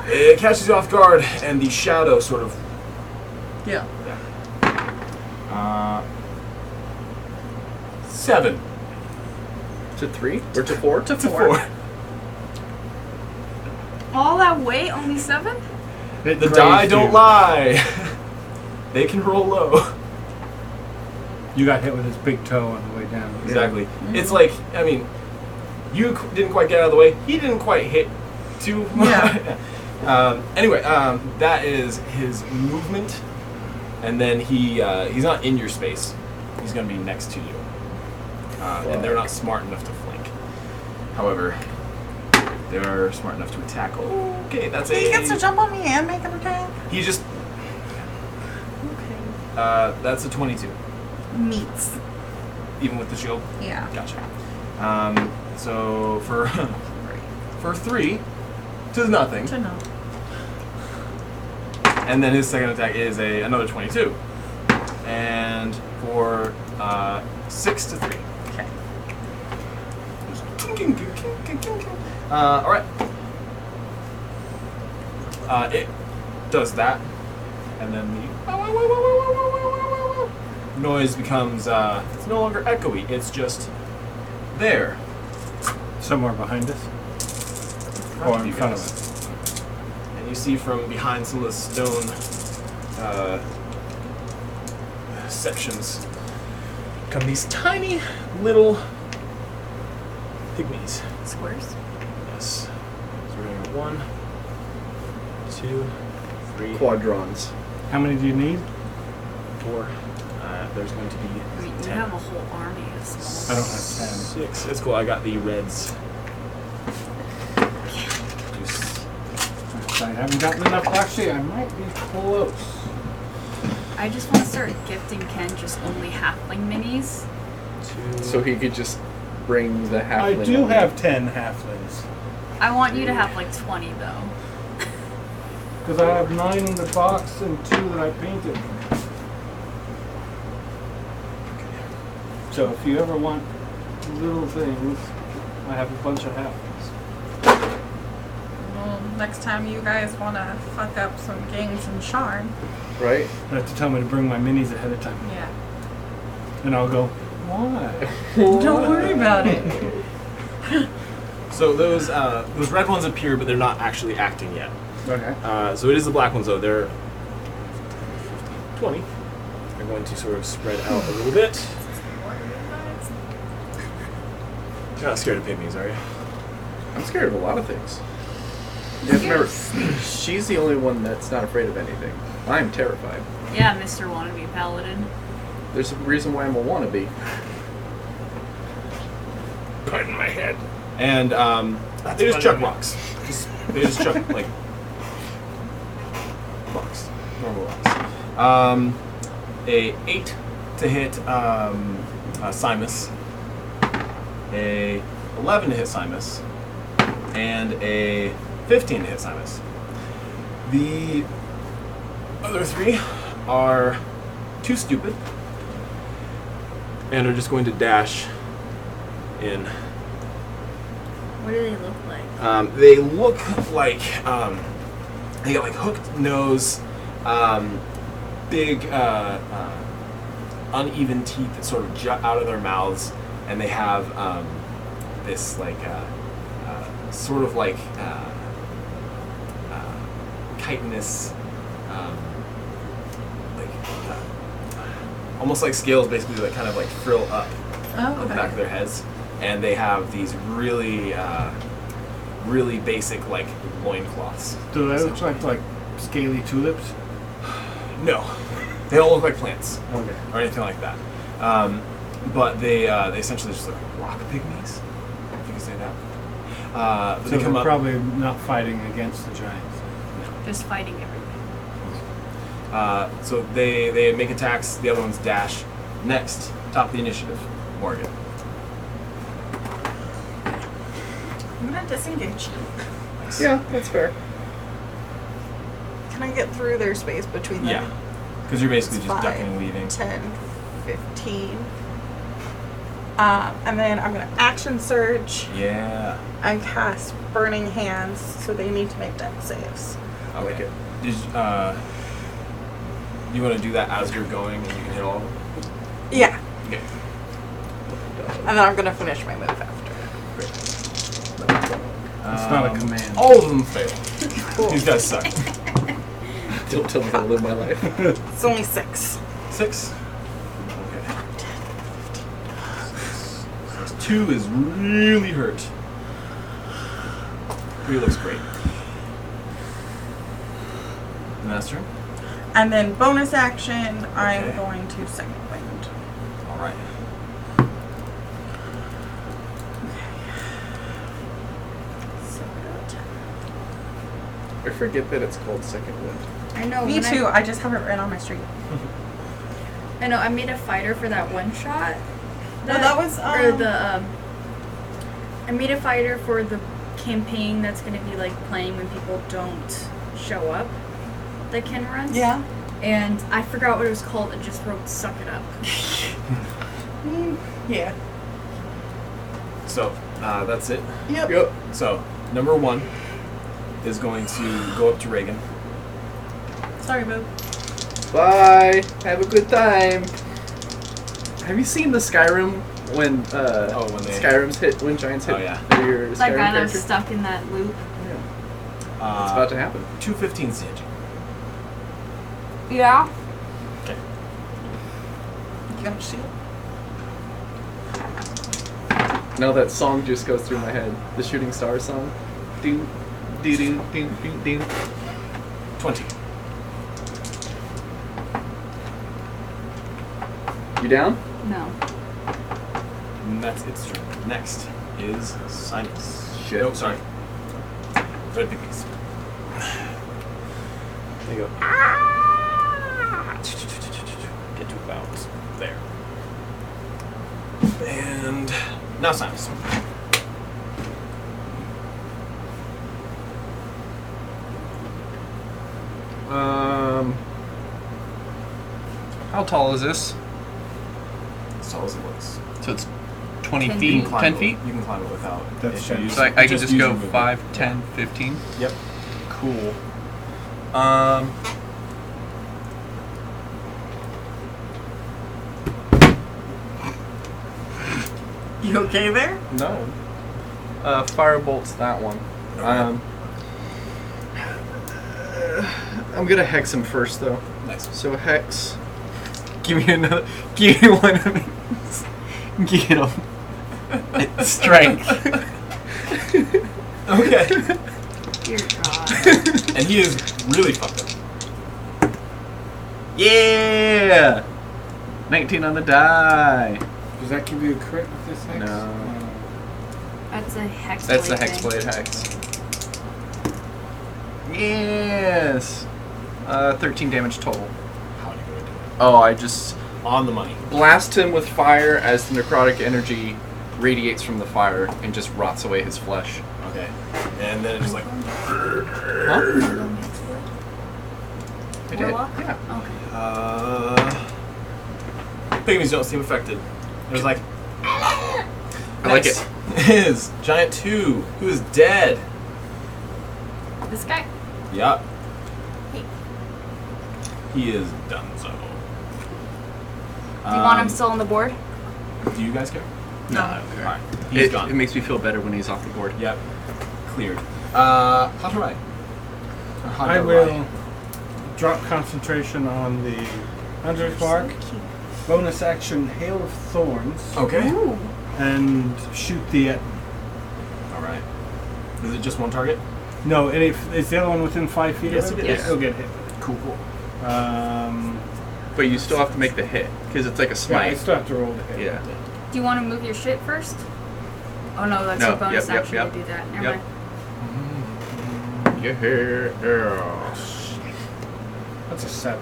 It catches you off guard, and the shadow sort of. Yeah. 7 To 3? Or to 4? To to 4. 4. All that weight, only 7? It The grazed die don't you. lie. They can roll low. You got hit with his big toe on the way down. Exactly. It's like, I mean, you didn't quite get out of the way. He didn't quite hit too much. Yeah. Anyway, that is his movement, and then he's not in your space. He's going to be next to you, and they're not smart enough to flank. However, they are smart enough to attack. Okay, that's He gets to jump on me and make an attack? He just. Okay. That's a 22, Meets. even with the shield. Yeah. Gotcha. So for 3 to nothing, To know. and then his second attack is another 22, and for 6 to 3. Okay. All right. It does that, and then the noise becomes it's no longer echoey. It's just there. Somewhere behind us? Or in front of us? And you see from behind some of the stone sections come these tiny little pygmies. Squares. Yes. So we're going to 1, 2, 3, Quadrons. How many do you need? 4. There's going to be I mean, you 10. have a whole army of small. I don't have 10. 6. It's cool. I got the reds. I haven't gotten enough. Actually, I might be close. I just want to start gifting Ken just only halfling minis. 2. So he could just bring the halfling. I do over. have 10 halflings. I want you to have like 20 though. Because I have 9 in the box and 2 that I painted. So if you ever want little things, I have a bunch of halflings. Well, next time you guys want to fuck up some gangs in Sharn. Right? You have to tell me to bring my minis ahead of time. Yeah. And I'll go, why? Don't worry about it. So those red ones appear, but they're not actually acting yet. Okay. So it is the black ones, though. They're 20. They're going to sort of spread out a little bit. You're not scared of pygmies, are you? I'm scared of a lot of things. Remember, she's the only one that's not afraid of anything. I'm terrified. Yeah, Mr. Wannabe Paladin. There's a reason why I'm a wannabe. Pardon my head. And they just chuck rocks. They just chuck, like, rocks. Normal rocks. A 8 to hit Simus. A 11 to hit Simus. And a 15 to hit Simus. The other 3 are too stupid and are just going to dash in. What do they look like? They look like they got like hooked nose, big uneven teeth that sort of jut out of their mouths, and they have this like sort of like chitinous, like almost like scales, basically, that kind of like frill up Oh, the back of their heads, and they have these really, really basic like loincloths. Do they look like scaly tulips? No, they don't look like plants Okay. or anything like that. But they essentially just look like rock pygmies, if you can say that. But So they come they're up. probably not fighting against the giants. Just fighting everything. So they make attacks. The other ones dash. Next, top of the initiative, Morgan. I'm gonna disengage. Yeah, that's fair. Can I get through their space between them? Yeah, because you're basically It's just 5, ducking and weaving. 10, 15. And then I'm gonna action surge Yeah. and cast Burning Hands, so they need to make dex saves. I like it. Did you want to do that as you're going, and you can hit all of them? Yeah. Okay. And then I'm gonna finish my move after. Great. It's not a command. All of them fail. Cool. These guys suck. Don't tell me how to live my life. It's only 6. 6. Okay. 2 is really hurt. 3 looks great. Master. And then bonus action, I'm Okay. going to Second Wind. All right. So I forget that it's called Second Wind. I know. me when too. I just have it written on my street. I know. I made a fighter for that one shot. No, that was or the I made a fighter for the campaign that's going to be like playing when people don't show up. That Ken runs. Yeah. And I forgot what it was called. It just wrote "suck it up." Yeah. So that's it. Yep. Yep. So number 1 is going to go up to Reagan. Sorry, boo. Bye. Have a good time. Have you seen the Skyrim when when they- Skyrim's hit when giants hit Oh, yeah. your That Skyrim guy that was character? stuck in that loop. Yeah. It's about to happen. 215 Sage. Yeah. Okay. You got a shield? Now that song just goes through my head. The Shooting Star song. Ding, ding, ding, ding, ding, ding. 20. You down? No. And that's its turn. Next is Sinus. Shit. Oh, sorry. Red piggies. There you go. Get to about there. And now Sinus. How tall is this? As tall as it looks. So it's 20 10 feet? You can climb 10 it. feet? You can climb it without That's issues. So I can just use go your movement. 5, 10, 15? Yep. Cool. You okay there? No. Firebolt's that one. I'm gonna hex him first, though. Nice. So hex. Give me another. Give me one of these. Get him. Strength. Okay. Dear God. And he is really fucked up. Yeah. 19 on the die. Does that give you a crit with this hex? No. That's a hex. That's the blade Hexblade thing. hex. Yes. 13 damage total. How are you going to do it? Oh, I just On the money. blast him with fire as the necrotic energy radiates from the fire and just rots away his flesh. Okay. And then it's just like. Huh? I did. Warlock? Yeah. Okay. Pygmies don't seem affected. There's like. I like it. Is Giant 2, who is dead. This guy? Yup. Hey. He is done so. Do you want him still on the board? Do you guys care? No. Alright. He's It gone. makes me feel better when he's off the board. Yep. Cleared. Hatarai. I will drop concentration on the Hunter's Mark. Bonus action, Hail of Thorns. Okay. Ooh. And shoot the Etten. Alright. Is it just one target? No, is the other one within 5 feet Yes, of it it? is. It'll get hit. Cool. But you still have to make the hit because it's like a Yeah, I smite. still have to roll the hit. Yeah. Do you want to move your shit first? Oh no, that's No, your bonus yep, action yep. to do that. Never Yep. mind. Yeah. That's a 7.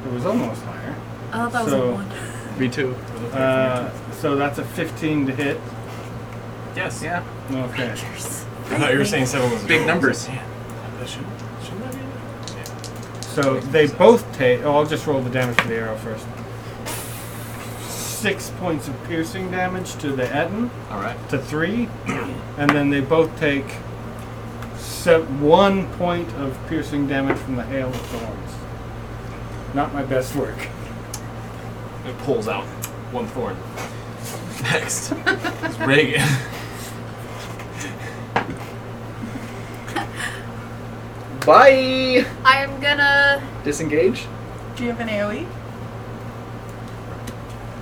It was almost higher. Oh, that was So- a 1. Me too. So that's a 15 to hit. Yes. Yeah. Okay. I thought you were saying 7 was Big good. numbers. Man, that shouldn't that be enough? Yeah. So they both take. Oh, I'll just roll the damage for the arrow first. 6 points of piercing damage to the Etten, Alright. to 3, and then they both take 1 point of piercing damage from the Hail of Thorns. Not my best work. It pulls out one thorn. Next is Reagan. Bye. I am gonna. Disengage. Do you have an AoE?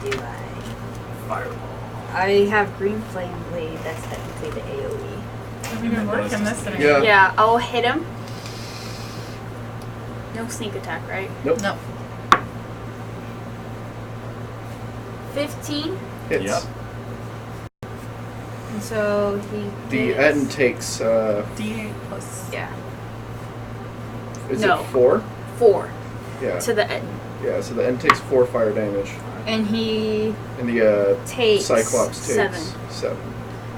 Do I? Fireball. I have Green Flame Blade. That's technically the AoE. Have you been working this thing? Yeah. Yeah, I'll hit him. No sneak attack, right? Nope. No. 15. Hits. Yep. And so he. The gets- Etten takes. D8 plus. Yeah. Is No. it 4? 4 Yeah. to the Etten. Yeah. So the Etten takes 4 fire damage, And he and the takes Cyclops takes 7.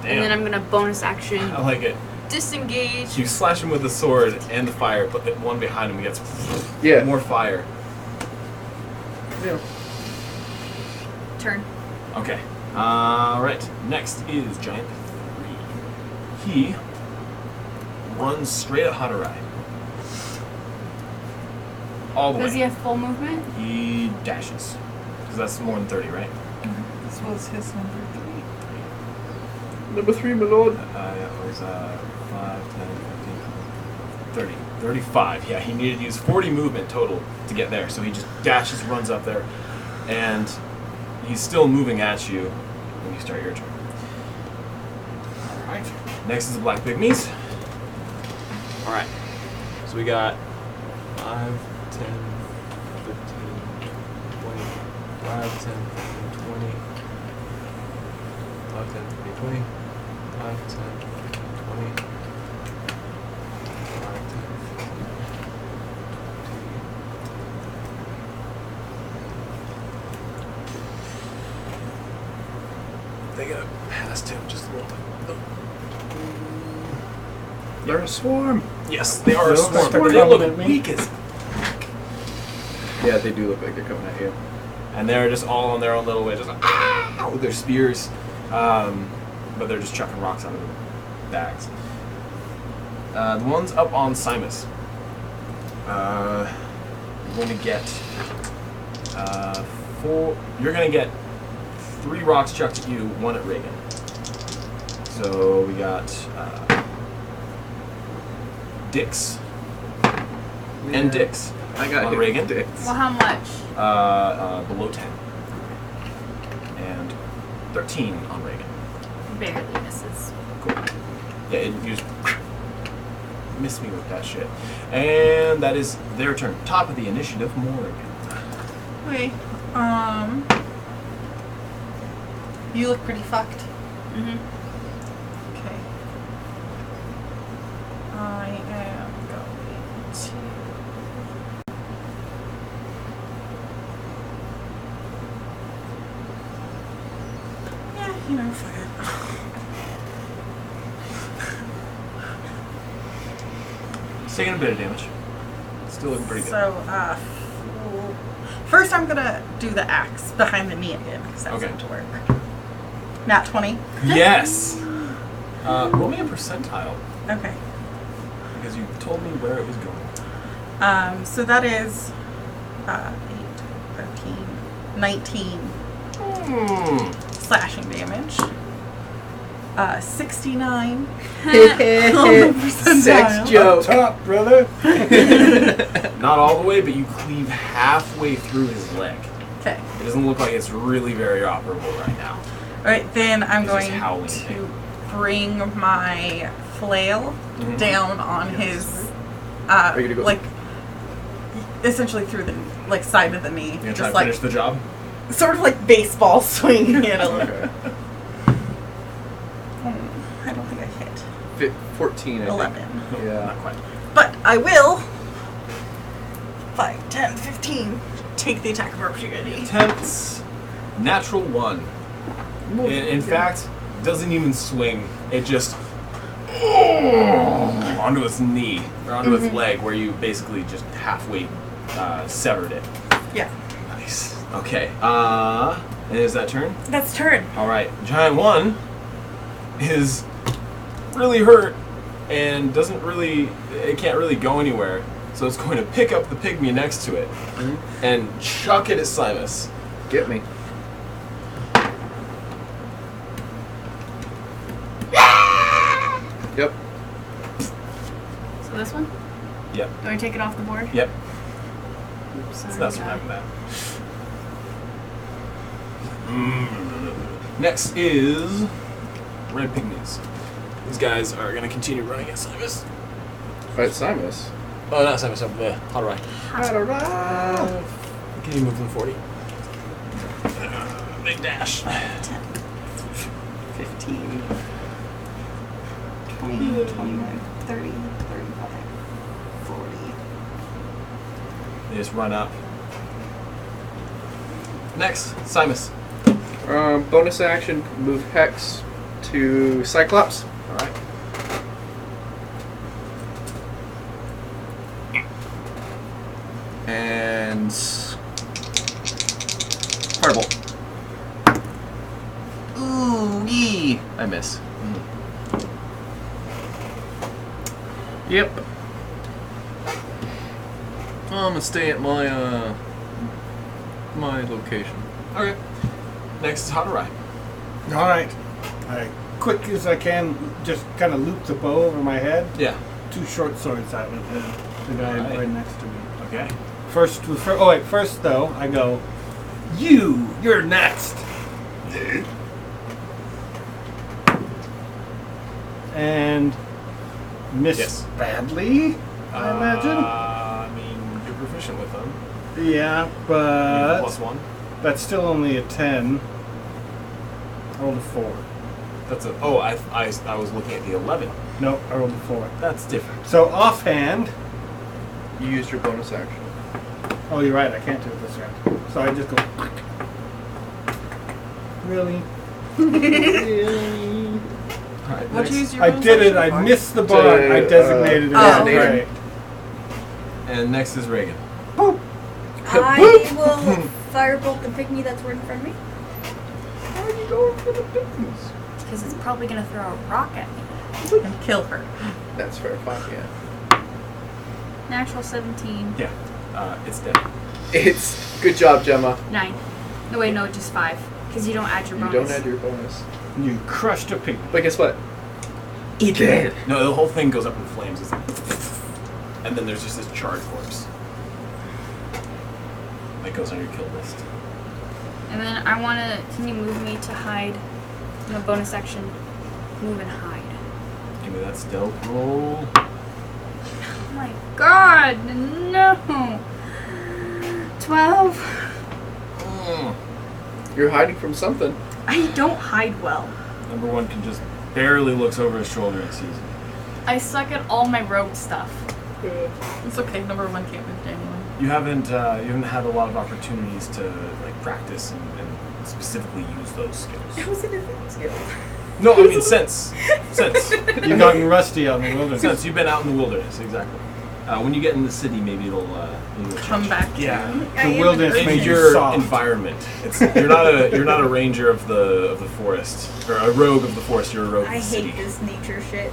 Damn. And then I'm gonna bonus action I like it. disengage. You slash him with the sword and the fire, but the one behind him gets Yeah. more fire. Yeah. Turn. Okay. Alright. Next is Giant 3. He runs straight at Hatarai. All the Does way. he have full movement? He dashes. Because that's more than 30, right? This was his number 3. Number 3, my lord. That was 5, 10, 15, 30. 35. Yeah, he needed to use 40 movement total to get there. So he just dashes, runs up there, and he's still moving at you when you start your turn. Next is the Black Pygmies. Alright. So we got 5, 10, 15, 20, 5, 10, 15, 20, 5, 10, 15, 20, 5, 10, 15, 20, 5, 10, 15, 20. They got past him just a little bit. They're a swarm. Yes, they are a They look swarm, like but they're they coming look at me. weak as. Yeah, they do look like they're coming at you. And they're just all on their own little way, just like, ah, with their spears. But they're just chucking rocks out of the bags. The ones up on Simus. You're going to get 4. You're going to get 3 rocks chucked at you, 1 at Reagan. So we got Dix and Dix I got on hit Reagan. with dicks. Well, how much? Below 10. And 13 on Reagan. Barely misses. Cool. Yeah, you just missed me with that shit. And that is their turn. Top of the initiative, Morgan. Okay. You look pretty fucked. Mm-hmm. Okay. I am going to. Yeah, fuck it. It's taking a bit of damage. Still looking pretty good. So, first I'm gonna do the axe behind the knee again, because that's Okay. going to work. Nat 20. Yes! Roll me a percentile, Okay. because you told me where it was going. So that is 8, 13, 19 slashing damage. 69. Sex joke. Top, brother. Not all the way, but you cleave halfway through his leg. Okay. It doesn't look like it's really very operable right now. Alright, then I'm He's just going howling to pain. bring my flail Mhm. down on his, Are you gonna go- like, essentially through the, like, side of the knee. You gonna try Just to like, finish the job? sort of like baseball swinging it a little. Okay. I don't think I hit. 14, I think. 11. Yeah. Not quite. But I will, 5, 10, 15, take the attack of opportunity. Attempts. Natural 1. In fact, doesn't even swing. It just onto its knee or onto its leg, where you basically just halfway severed it. Yeah. Nice. Okay. And is that turn? That's turn. All right. Giant 1 is really hurt and doesn't really. It can't really go anywhere. So it's going to pick up the pygmy next to it and chuck it at Simus. Get me. Yep. So this one? Yep. Do I take it off the board? Yep. Oops, It's sorry, not guy. surviving that. Next is Red Pygmies. These guys are going to continue running at Simus. Fight Simus. Oh, not Simus, up there. Hadarai. Can you move them 40? Big dash. 10, 15, 20, 29, 30, 35, 40. They just run up. Next, Simus. Bonus action, move Hex to Cyclops. All right. And Firebolt. Ooh, yee. I miss. Yep. I'm gonna stay at my my location. Okay. Next is Hadarai. All right. Quick as I can, just kind of loop the bow over my head. Yeah. 2 short swords out with the guy Alright. right next to me. Okay. First though, I go, you're next. and miss Yes. badly, I imagine. I mean, you're proficient with them. Yeah, You have but +1. that's still only a 10. I rolled a 4. That's a. Oh, I was looking at the 11. No, I rolled a 4. That's different. So offhand, You used your bonus action. oh, you're right, I can't do it this round. So I just go. Really? Really? All right. What'd you next. use your I bonus did it. action I for? missed the bar. I designated it Oh. as Designated. prey. And next is Reagan. I will firebolt the pygmy that's right in front of me. How are you going for the business? Because it's probably going to throw a rock at me. And kill her. That's fair. Fine, yeah. Natural 17. Yeah. It's dead. It's good job, Gemma. 9. No, wait, no, just 5. Because you don't add your You bonus. don't add your bonus. You crushed a pig. But guess what? Eat it. No, the whole thing goes up in flames. It's like, and then there's just this charred corpse that goes on your kill list. And then I want to... Can you move me to hide? No, bonus action. Move and hide. Give me that stealth roll. Oh my god, no! 12. You're hiding from something. I don't hide well. Number 1 can just barely looks over his shoulder and sees it. I suck at all my rogue stuff. It's okay. Number 1 can't move to anyone. You haven't had a lot of opportunities to like practice and specifically use those skills. was a different skill. No, I mean since You've gotten rusty on the wilderness. since you've been out in the wilderness, exactly. When you get in the city, maybe it'll Come change. back. Yeah. The wilderness In made you your soft. environment, you're not a ranger of the forest or a rogue of the forest. You're a rogue of I the city. hate this nature shit.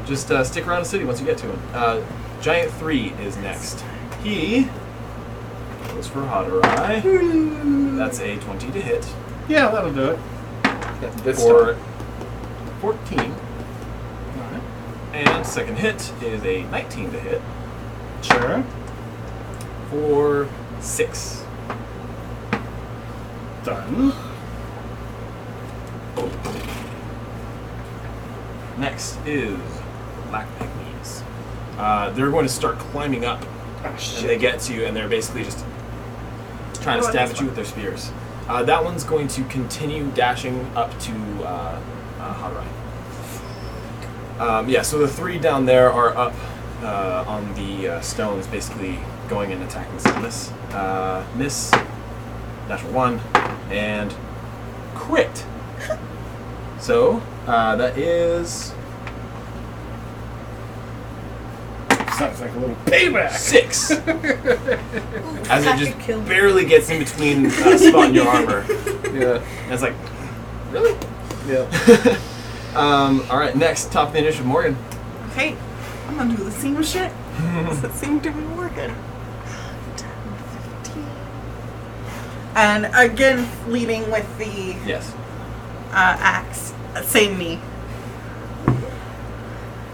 Just stick around the city once you get to him. Giant 3 is next. He goes for Hadorai. That's a 20 to hit Yeah, that'll do it. This for time. 14. Alright. And second hit is a 19 to hit Sure. for 6. Done. Next is Black Pygmies. They're going to start climbing up. Oh, And shit. they get to you, and they're basically just trying to Oh, stab this at you with their spears. That one's going to continue dashing up to Hadorai. Yeah, so the 3 down there are up on the stones, basically going and attacking Samus. Miss, natural 1, and crit. So, that is Sounds like a little payback. 6. As it That just could kill me. barely gets in between spot in your armor. Yeah. And it's like, really? Yeah. Alright, next, top of the initiative, Morgan. Okay, I'm gonna do the same shit. Does it seem to be working? 10, 15. And again, leading with the Yes. axe. Same me.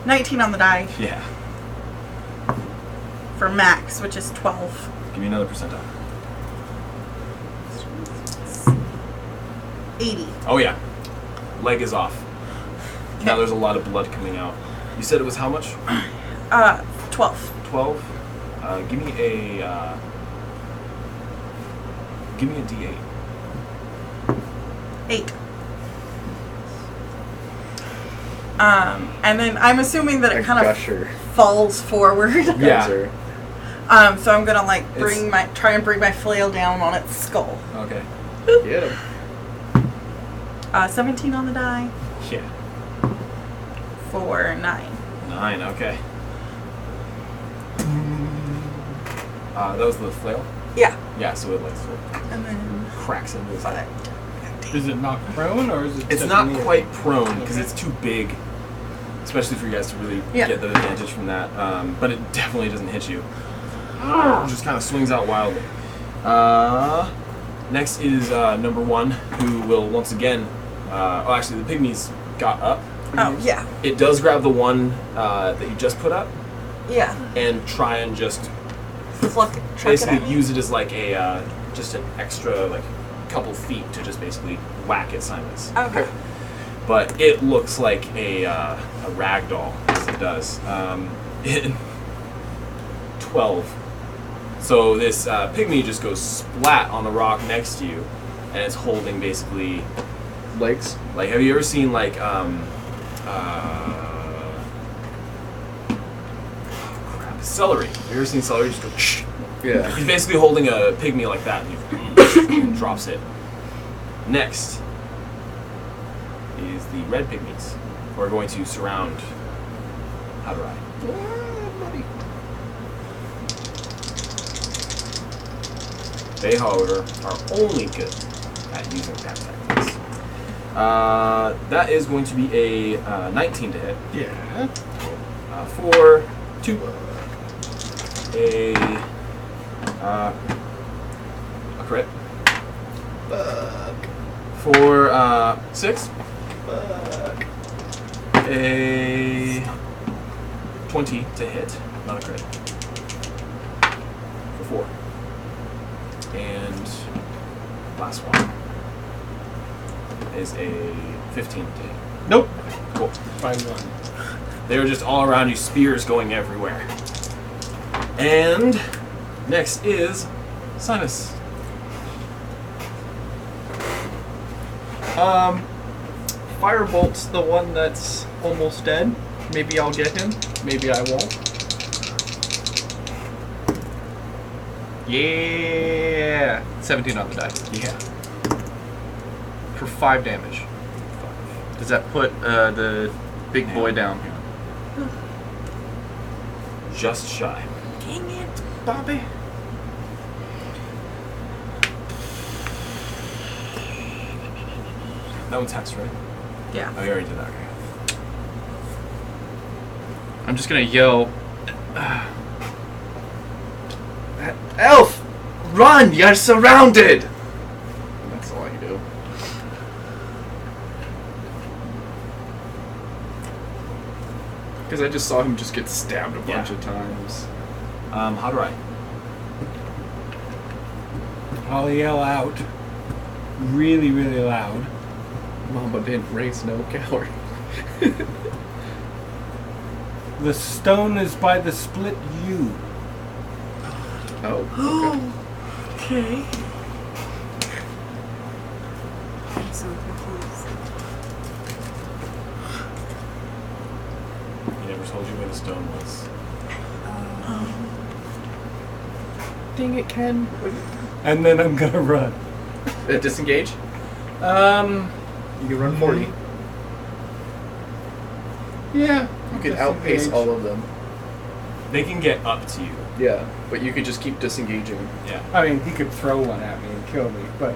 19 on the die Yeah. for max, which is 12. Give me another percentile. 80. Oh, yeah. Leg is off. Now there's a lot of blood coming out. You said it was how much? 12. 12? Give me a D8. 8. And then I'm assuming that it A kind of gusher. falls forward. Yeah. Gusher. So I'm gonna like It's- try and bring my flail down on its skull. Okay. Get him. 17 on the die Yeah. for 9. 9, okay. That was the flail? Yeah. Yeah, so it like sort of And then cracks into his head. 5. Is it knocked prone or is it? It's just not near? quite prone because it's too big, especially for you guys to really Yeah. get the advantage from that. But it definitely doesn't hit you. It just kind of swings out wildly. Next is number 1, who will once again. Actually, the pygmies got up. Oh, yeah. It does grab the one that you just put up Yeah. and try and just Chuck it basically at me. use it as like a just an extra like couple feet to just basically whack at Silas. Okay. but it looks like a rag doll, as it does. 12. So this pygmy just goes splat on the rock next to you, and it's holding basically Legs. like. Have you ever seen like celery? Have you ever seen celery just go? Shh. Yeah. He's basically holding a pygmy like that, and he drops it. Next is the red pygmies, who are going to surround Hadorai. They, however, are only good at using attack tactics. That is going to be a 19 to hit. Yeah. For 2. A crit. For 6. A 20 to hit, not a crit. For 4. And last one is a 15 to hit. Nope. Cool. By 1. They're just all around you, spears going everywhere. And next is Sinus. Firebolt's the one that's almost dead. Maybe I'll get him. Maybe I won't. Yeah. 17 on the die. Yeah. For 5 damage. Does that put the big boy down? Just shy. Dang it. Bobby. That one's hex, right? Yeah. Oh, you already did that. Okay. I'm just gonna yell, Elf! Run! You're surrounded! That's all I can do. Because I just saw him just get stabbed a bunch of times. Hadorai. I'll yell out really, really loud. Mama didn't raise no coward. The stone is by the split U. Oh, Okay. I'm so confused. He never told you where the stone was. dang it, Ken. And then I'm gonna run. Disengage? You can run 40. Yeah. You can outpace all of them. They can get up to you. Yeah, but you could just keep disengaging. Yeah. I mean, he could throw one at me and kill me, but...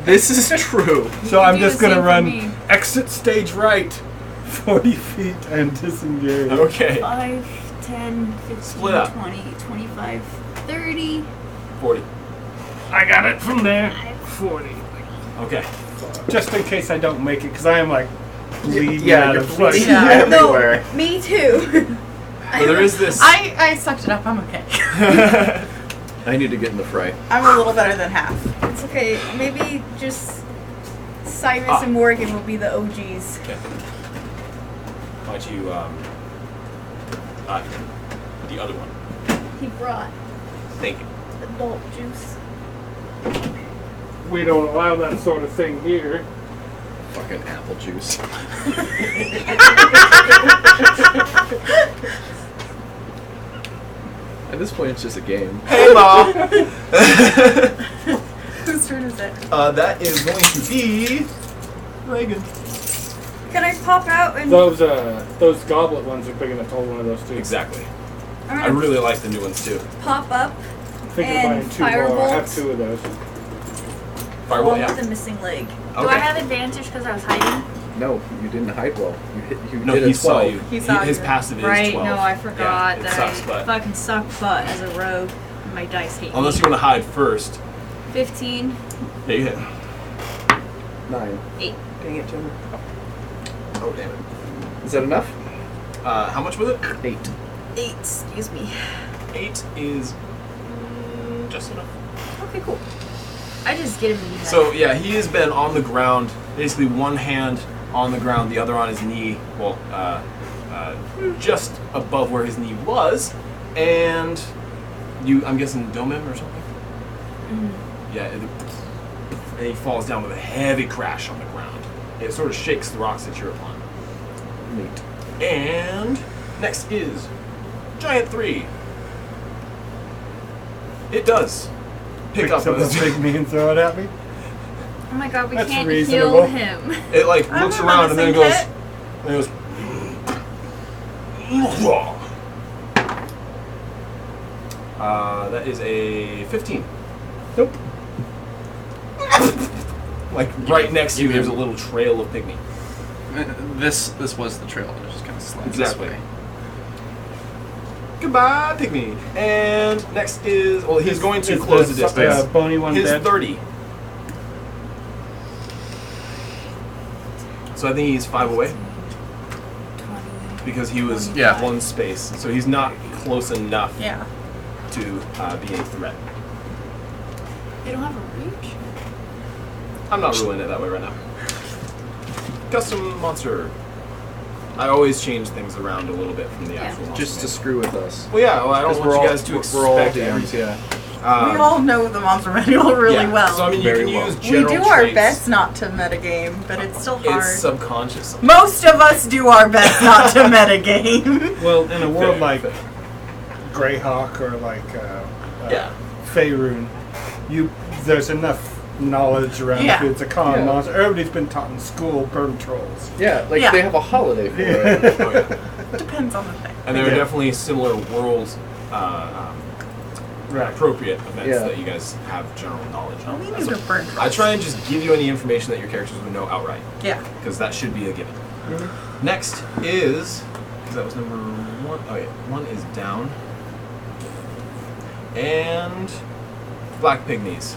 This is true. So I'm do just the gonna same for run me. exit stage right, 40 feet, and disengage. Okay. 5, 10, 15, Split up. 20, 25, 30. 40. I got it from there. 40. Okay. Just in case I don't make it, because I am like bleeding Yeah, out you're of bleeding Yeah. everywhere. Me too. So there is this. I sucked it up. I'm okay. I need to get in the fray. I'm a little better than half. It's okay. Maybe just Cyrus and Morgan will be the OGs. Okay. Why don't you, the other one. He brought Thank you. adult juice. We don't allow that sort of thing here. Fucking apple juice. At this point, it's just a game. Hey, Ma! Whose turn is it? That is going to be Reagan. Can I pop out and Those goblet ones are big enough to hold one of those too. Exactly. I'm I gonna really like the new ones too. pop up I'm thinking and of buying 2 more. I have firebolt 2 of those. Fireball, one yeah. with a missing leg. Do I have advantage because I was hiding? No, you didn't hide well. You No, did a he saw 12. you. He saw His you. passive is Right, 12. no, I forgot Yeah, it that sucks, I but fucking suck butt as a rogue. My dice hate unless me. you want to hide first. 15, Yeah, you hit. 9. 8. Dang it, Jim. Oh, damn it. Is that enough? How much was it? 8. 8, excuse me. 8 is just enough. Okay, cool. I just get him in the So yeah, he has been on the ground, basically one hand on the ground, the other on his knee, well, just above where his knee was, and I'm guessing dome him or something? Yeah, and he falls down with a heavy crash on the ground. It sort of shakes the rocks that you're upon. Neat. And next is Giant 3. It does pick up the a pygmy and throw it at me. Oh my god, we That's can't reasonable. heal him. It like I'm looks a around and then it menacing goes. hit. And it goes. That is a 15. Nope. Like right next to you, there's a little trail of pygmy. This was the trail. It just kind of slides Exactly. this way. Goodbye, pygmy. And next is he's going to close the distance. Bony one His dead. 30. So I think he's 5 away. Because he was Yeah. one space. So he's not close enough Yeah. to be a threat. They don't have a reach? I'm not ruling it that way right now. Custom monster. I always change things around a little bit from the actual monster. Just to screw with us. Well, yeah, well, I don't Because want you guys to expect we're all DMs, everything. yeah. We all know the monster manual really yeah. well. So I mean, you Very can well. use We general do our traits. best not to metagame, but it's still hard. It's subconscious. Most of us do our best not to metagame. Well, in a world Fair, like fair. Greyhawk or like Yeah. Faerun, there's enough knowledge around Yeah. it. It's a common Yeah. monster. Everybody's been taught in school, burn trolls. Yeah, like Yeah. they have a holiday for it. Oh, yeah. Depends on the thing. And there are Yeah. definitely similar world Right. appropriate events Yeah. that you guys have general knowledge Well, of. we That's need to what- burn I try and just give you any information that your characters would know outright, Yeah. because that should be a given. Next is, because that was number 1. Oh yeah, 1 is down. And black pygmies.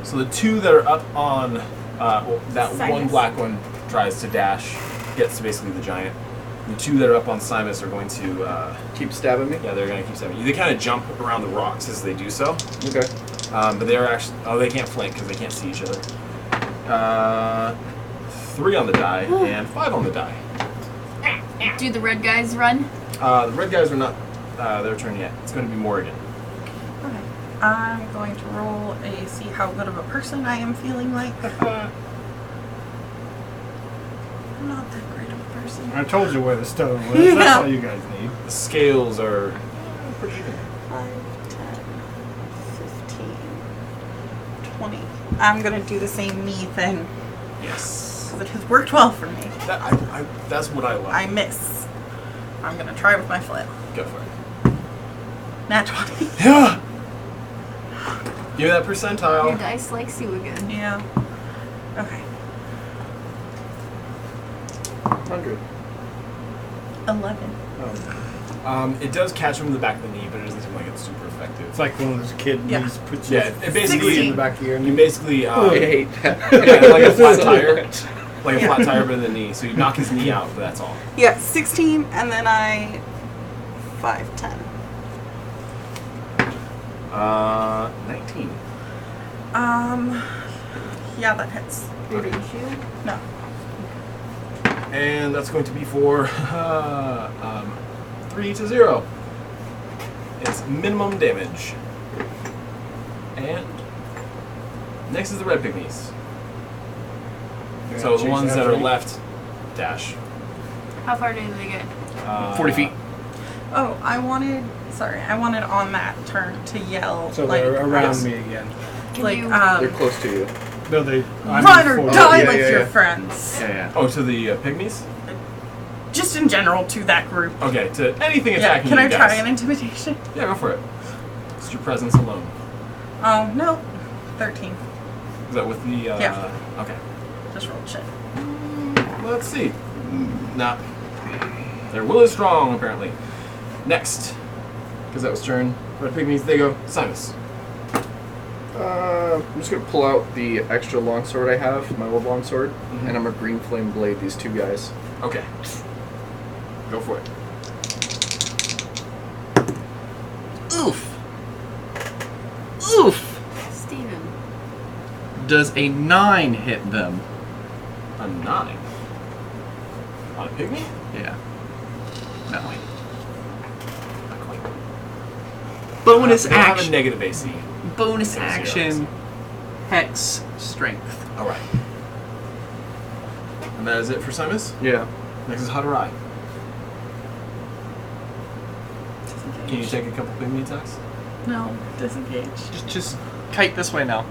So the 2 that are up on that one Simus. black one tries to dash, gets to basically the giant. The 2 that are up on Simus are going to, Keep stabbing me. yeah, they're going to keep stabbing you. They kind of jump around the rocks as they do so. Okay. But they're actually, they can't flank because they can't see each other. 3 on the die and 5 on the die. Do the red guys run? The red guys are not their turn yet. It's going to be Morrigan. Okay. I'm going to roll see how good of a person I am feeling like. I'm not that great of a person. I told you where the stone was. Yeah. That's all you guys need. The scales are pretty even. 5, 10, 15, 20. I'm going to do the same knee thing. Yes. Because it has worked well for me. That's what I like. I miss. I'm going to try with my flip. Go for it. Nat 20. Yeah. Give me that Your percentile. dice likes you again. Yeah. Okay. 100. 11. It does catch him in the back of the knee, but it doesn't seem like it's super effective. It's like one of those kid Yeah. knees puts you Yeah, it basically 16. in the back of your you knee. basically I hate that. yeah, like a flat So tire, much. like a Yeah. flat tire, but in the knee. So you knock his knee out, but that's all. Yeah, 16, and then 5, 10. 19. Yeah, that hits. Did you shoot? No. And that's going to be for 3 to 0. It's minimum damage. And next is the red pygmies. Yeah, So the chase ones that after are me. left dash. How far did they get? 40 feet. Oh, I wanted on that turn to yell. So like, they're around yes. me again. Can Like, you- They're close to you. No, I'm run or 40. die yeah, with yeah, your yeah. friends. Yeah, yeah. Oh, to the pygmies? Just in general to that group. Okay, to anything Yeah, attacking can you I guys. try an intimidation? Yeah, go for it. It's your presence alone. Oh, no. 13. Is that with the, Yeah. Okay. Just rolled shit. Let's see. Nah. Their will is strong, apparently. Next. Because that was turn. Red pygmies, they go. Simus. I'm just gonna pull out the extra longsword I have, my old longsword, Mhm. and I'm gonna green flame blade these 2 guys. Okay. Go for it. Oof. Oof. Steven. Does a 9 hit them? A 9. On a pygmy? Yeah. No. Not quite. Bonus They don't have a action. negative AC. Bonus Zero, zero. action. Hex strength. Alright. And that is it for Simus? Yeah. Next is Hadorai. Can you take a couple pygmy attacks? No, disengage. Just kite this way now.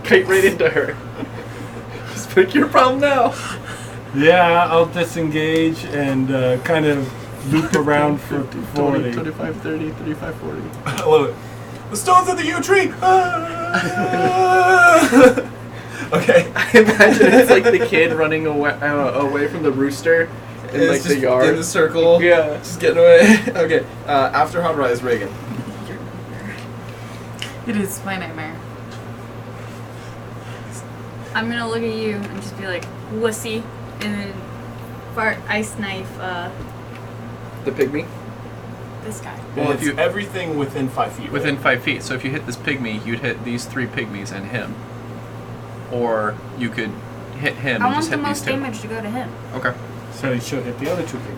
Kite right into her. Just pick your problem now. Yeah, I'll disengage and kind of loop around for 20, 40. 25, 30, 35, 40. I love it. The stones of the yew tree! Okay. I imagine it's like the kid running away from the rooster in like It's the just yard. in the circle. Yeah. Just getting away. Okay. After Hadorai is Reagan. It is my nightmare. I'm gonna look at you and just be like, wussy, and then fart ice knife The pygmy? this guy. Well, Well, if it's you- everything within 5 feet. Within right? 5 feet. So if you hit this pygmy, you'd hit these 3 pygmies and him. Or you could hit him I and want just the hit most these 2. damage to go to him. Okay. So he should hit the other two pygmies.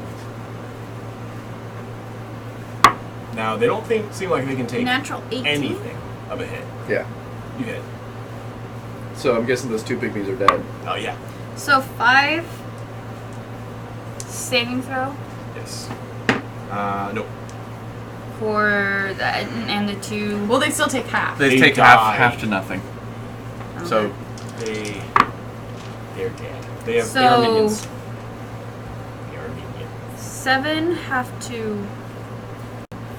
Now, they don't seem like they can take Natural 18. anything of a hit. Yeah. You hit. So I'm guessing those 2 pygmies are dead. Oh, yeah. So 5 saving throw Yes. Nope. for that, and the 2. Will they still take half? They They take die. half to nothing. So They're dead. They have So- air minions. Air minions. 7 have to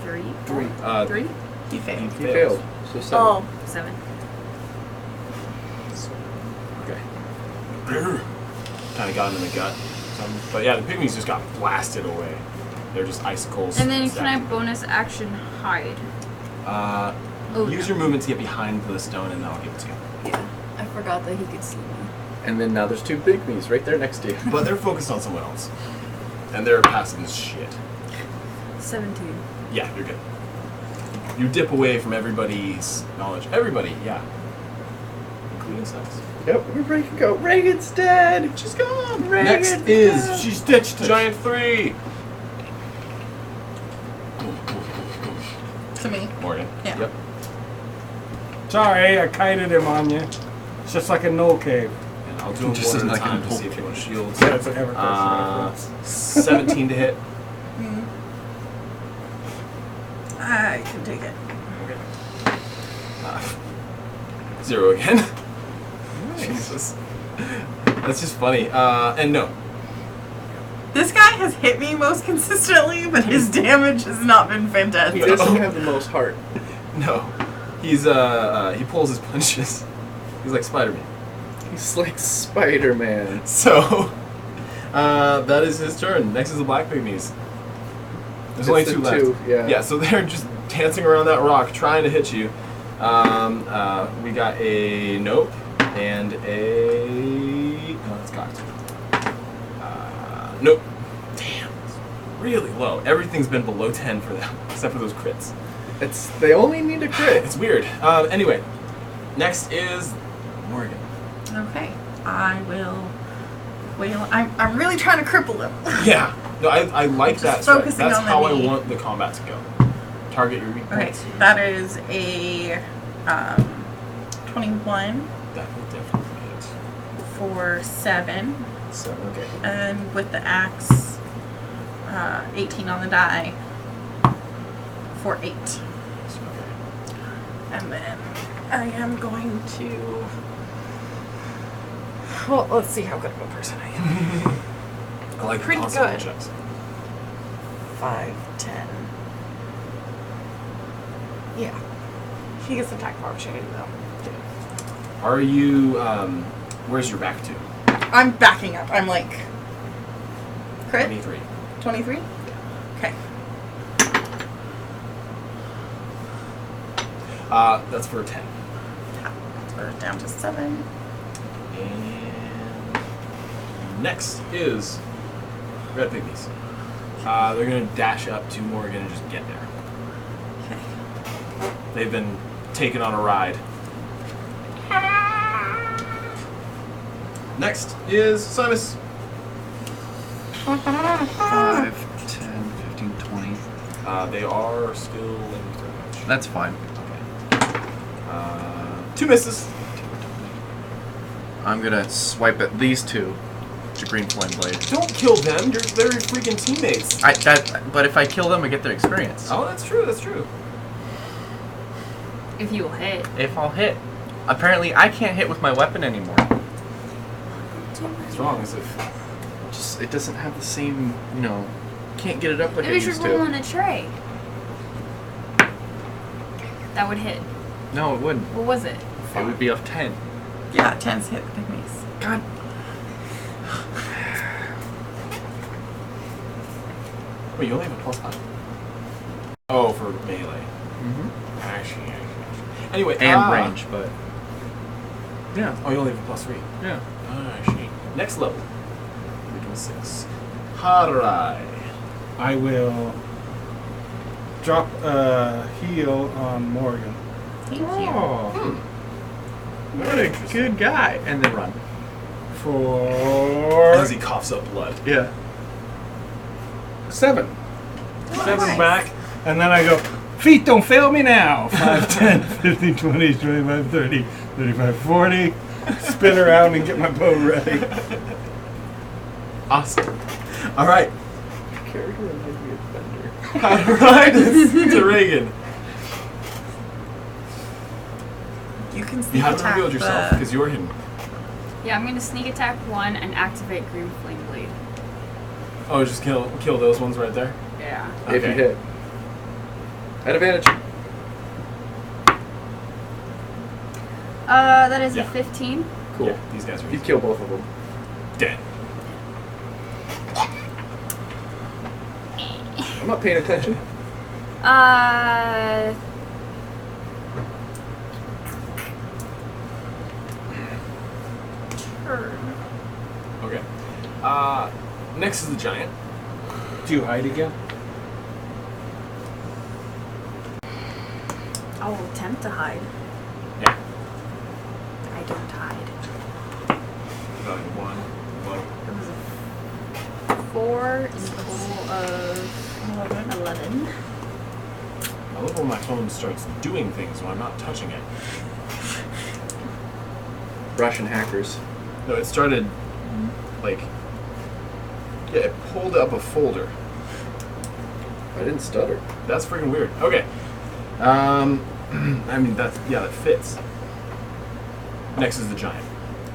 3. 3. 3? He failed. He failed. So 7. Oh, 7. Okay. Kind of got him in the gut. But yeah, the pygmies just got blasted away. They're just icicles. And then can I stacked. bonus action hide? Use no. your movement to get behind the stone, and I'll give it to you. Yeah, I forgot that he could see me. And then now there's 2 pygmies right there next to you. But they're focused on someone else, and they're passive as shit. 17. Yeah, you're good. You dip away from everybody's knowledge. Everybody, yeah. Including Sex. Yep, everybody can go. Reagan's dead! She's gone! Reagan Next is She's ditched it. Giant 3! to me. Morgan. Yeah. Yep. Sorry, I kited him on you. It's just like a knoll cave. And I'll do them Just one at a like a time to whole see if you want shields. That's an ever-present reference. 17 to hit. I can take it. Okay. 0 again. Jesus. That's just funny. And no. This guy has hit me most consistently, but his damage has not been He fantastic. doesn't have the most heart. No. He's, he pulls his punches. He's like Spider-Man. He's like Spider-Man. So, that is his turn. Next is the Black Pygmies. There's only It's the 2 left. 2, yeah. Yeah, so they're just dancing around that rock, trying to hit you. We got a nope and a. No, that's cocked. Nope. Damn. It's really low. Everything's been below 10 for them, except for those crits. They only need a crit. It's weird. Anyway, next is Morgan. Okay. I will. Well, I'm really trying to cripple him. Yeah. No, I like Just that. Strat. focusing That's on the how I knee. want the combat to go. Target your weak Okay, points. that is a 21 That will definitely hit. for 7, 7. Okay. and with the axe, 18 on the die for 8. Okay. And then I am going to. Well, let's see how good of a person I am. I like Pretty possible good. checks. 5, 10. Yeah. He gets attack of opportunity though. Are you? Where's your back to? I'm backing up. I'm like. Crit? 23. 23? Okay. That's for a 10. Let's put it down to 7. And next is Red Pygmies. They're gonna dash up to Morgan and just get there. Okay. They've been taken on a ride. Next is Simus. 5, 10, 15, 20. They are skill and damage. That's fine. Okay. 2 misses. I'm gonna swipe at these two. The green flame blade. Don't kill them. They're your freaking teammates. But if I kill them, I get their experience. Oh, that's true. That's true. If you will hit. If I'll hit. Apparently, I can't hit with my weapon anymore. What's wrong? Is it? Just it doesn't have the same, can't get it up like I Maybe you used should roll to. on a tray. That would hit. No, it wouldn't. What was it? It would be of 10. Yeah, 10's hit the pygmies. God. Wait, you only have a +5. Oh, for melee. Mm-hmm. Actually. Anyway, And range, but yeah. Oh, you only have a +3. Yeah. Actually. Next level. We're doing 6. Harai. I will drop a heal on Morgan. Thank you. Oh. What a good guy. And then run. For As he coughs up blood. Yeah. 7. Oh, 7 nice. back, and then I go, feet don't fail me now. 5, 10, 15, 20, 25, 30, 35, 40. Spin around and get my bow ready. Awesome. All right. Character reminds me of Bender. All right. It's to Reagan. You can sneak You haven't attack revealed yourself the- because you're hidden. Yeah, I'm gonna sneak attack 1 and activate Green Flame Blade. Oh, just kill those ones right there. Yeah. If you Okay. hit. At advantage. That is Yeah. a 15. Cool. Yeah, these guys are You easy. kill both of them. Dead. I'm not paying attention. Turn. Okay. Next is the giant. Do you hide again? I'll attempt to hide. Yeah. I don't hide. One. It was a 4 and a total of 11. I love when my phone starts doing things when I'm not touching it. Russian hackers. No, it started like it pulled up a folder. I didn't stutter. That's freaking weird. Okay. I mean that fits. Next is the giant.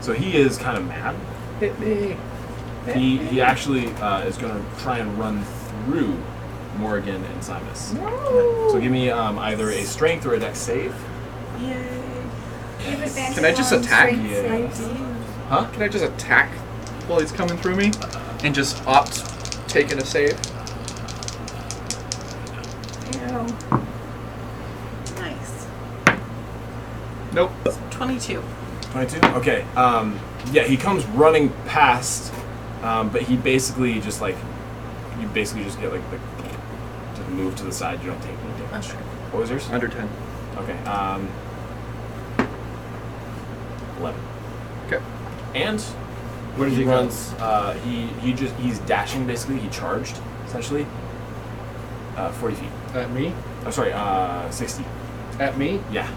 So he is kind of mad. Hit me. He actually is going to try and run through Morgan and Simus. No. So give me either a strength or a dex save. Yay. Can I just attack? Yeah. Huh? Can I just attack while he's coming through me? And just opt taking a save? Nice. Nope. 22. 22? Okay. Yeah, he comes running past, but he basically just like, you basically just get like to move to the side. You don't take any damage. Okay. What was yours? Under 10. Okay. 11. Okay. And Where does he he runs. He's dashing basically. He charged essentially. 40 feet. go? At me? I'm sorry. 60. At me? Yeah.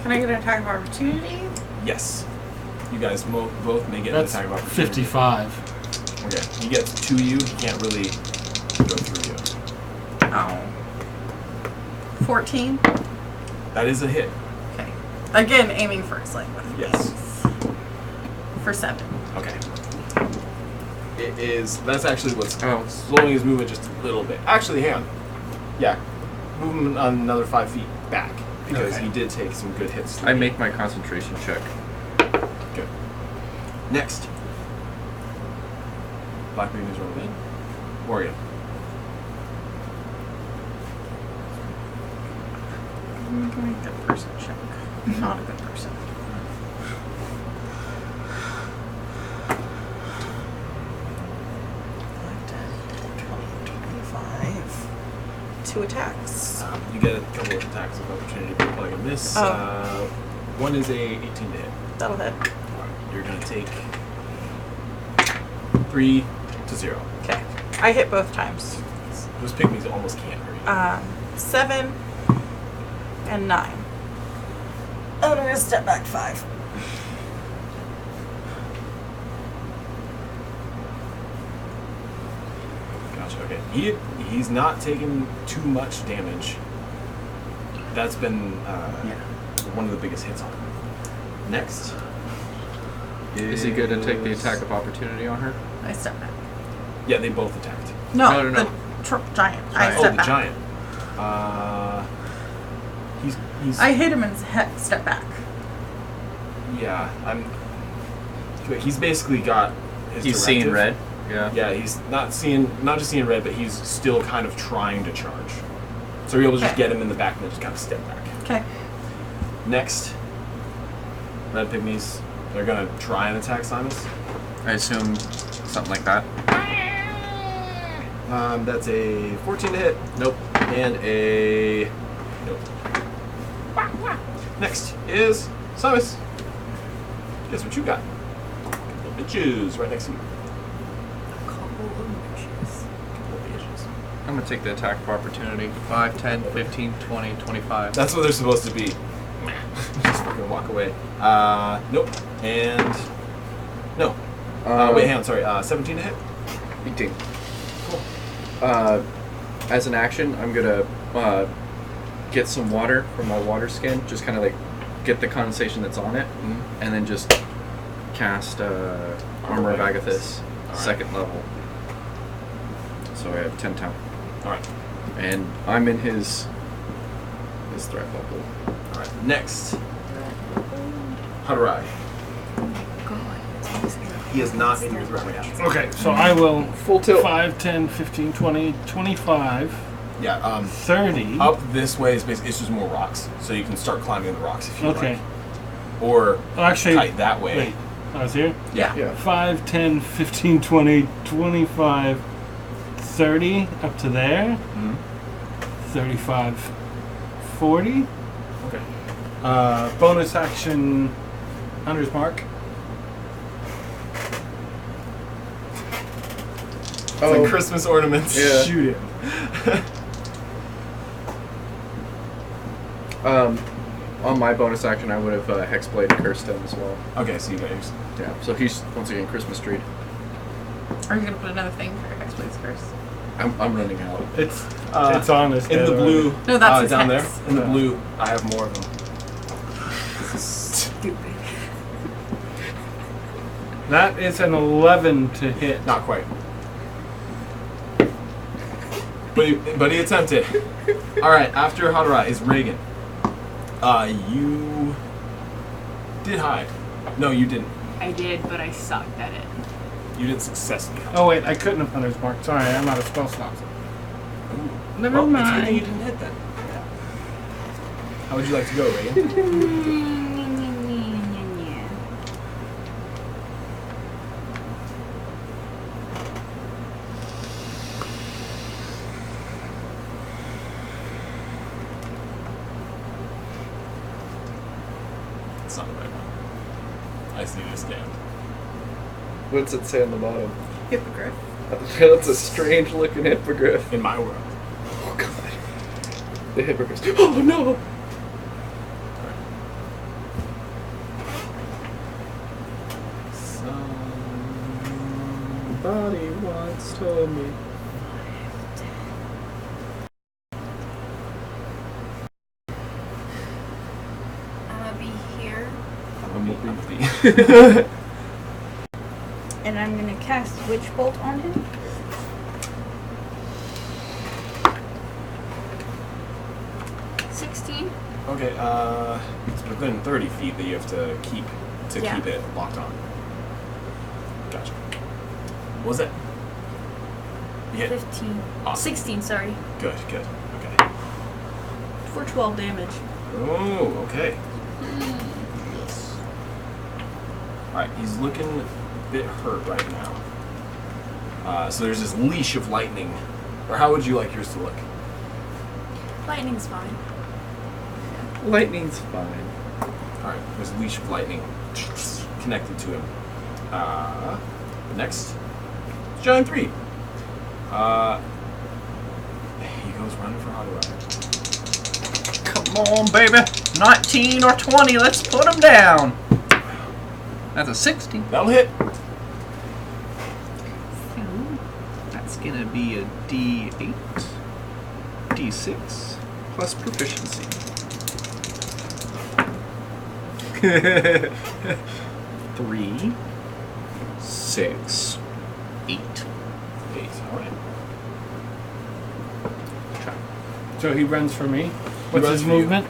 Can I get an attack of opportunity? Yes. You guys both may get That's an attack of opportunity. 55. Okay. He gets to you. He can't really go through you. Oh. 14? That is a hit. Okay. Again, aiming first, like with Yes. aims. For 7. Okay. It is. That's actually what's Oh. slowing his movement just a little bit. Actually, hang on. Yeah. Move him another 5 feet back because Okay. he did take some good hits. I make my concentration check. Good. Next. Black Bean is rolled in. Morgan. I'm doing a good person check. Not a good person. Two attacks. You get a couple of attacks of opportunity, but like a miss. Oh. One is a 18 to hit. That'll hit. You're gonna take 3 to 0. Okay. I hit both times. Those pygmies almost can't hurt you. 7 and 9. And I'm gonna step back 5. Gotcha. Okay. He's not taken too much damage. That's been one of the biggest hits on him. Next. Is he good to take the attack of opportunity on her? I step back. Yeah, they both attacked. No, No. the giant. I Oh, step the back. giant. He's. I hit him and step back. Yeah, he's basically got his He's seeing directive. red. Yeah. Yeah, he's not just seeing red, but he's still kind of trying to charge. So you're able to just Okay. get him in the back and then just kind of step back. Okay. Next, red pygmies. They're gonna try and attack Simus. I assume something like that. That's a 14 to hit. Nope. And a nope. Next is Simus. Guess what you got? Little bitches right next to you. Couple of bitches. I'm going to take the attack of opportunity. 5, 10, 15, 20, 25. That's what they're supposed to be. Just fucking walk away. Nope. And no. Wait, hang on. Sorry. 17 to hit. 18. Cool. As an action, I'm gonna get some water from my water skin, just kind of like get the condensation that's on it, and then just cast Armor of Agathis, Alright. 2nd level. So I have 10 count. Alright. And I'm in his threat level. Alright. Next. Harurai. He is not in your threat range. Okay, so I will Full tilt. 5, 10, 15, 20, 25, Yeah. 30. Up this way is basically it's just more rocks, so you can start climbing the rocks if you Okay. like. Or Oh, actually, kite that way. wait. I was here? Yeah. Yeah. 5, 10, 15, 20, 25, 30, up to there. 35, 40. Okay. Bonus action, Hunter's Mark. It's like Christmas ornaments. Yeah. Shoot it. On my bonus action, I would have Hexblade cursed him as well. Okay, so you got yours. Yeah. So he's once again Christmas treed. Are you gonna put another thing for your Hexblade's curse? I'm running out. It's honest. In the blue. No, that's his down hex. there. In the blue, I have more of them. Stupid. That is an 11 to hit. Not quite. But he attempted. All right. After Harurai is Reagan. You did hide. No, you didn't. I did, but I sucked at it. You didn't successfully hide. Oh wait, I couldn't have Hunter's Mark. Sorry, I'm out of spell slots. Never Well, mind. It's a good thing you didn't hit then. How would you like to go, Reagan? It's not the right one. I see this stand. What's it say on the bottom? Hippogriff. That's a strange looking hippogriff. In my world. Oh god. The hippogriff. Oh no! Somebody once told me. I'm gonna be here, and I'm gonna cast Witch Bolt on him. Okay, it's within 30 feet that you have to keep Yeah. keep it locked on. Gotcha. What was it? You hit. 15. Awesome. 16, sorry. Good, good. Okay. For 12 damage. Oh, okay. Yes. Alright, he's looking a bit hurt right now. So there's this leash of lightning. Or how would you like yours to look? Lightning's fine. Lightning's fine. Alright, there's a leash of lightning connected to him. Next Giant 3. He goes running for Hot Rod. Come on, baby. 19 or 20. Let's put him down. That's a 60. That'll hit. So that's gonna be a D8, D6 plus proficiency. 3, 6, 8. 8. All right. So he runs for me. What's runs his for you. movement?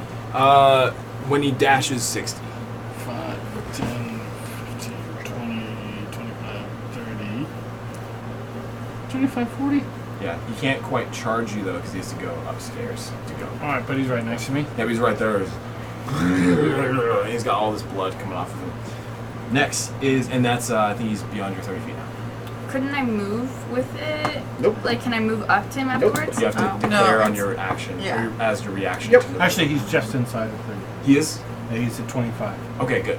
When he dashes 60. 5, 10, 15, 20, 25, 30, 25, 40. Yeah, he can't quite charge you though because he has to go upstairs to go. All right, but he's right next to me. Yeah, he's right there. He's got all this blood coming off of him. Next is, and that's I think he's beyond your 30 feet now. Couldn't I move with it? Nope. Like, can I move up to him Nope. afterwards? You have to Oh. declare No, on it's- your action yeah. or as your reaction. Yep. To the Actually, he's just inside of 30. he is. Yeah, he's at 25. Okay, good.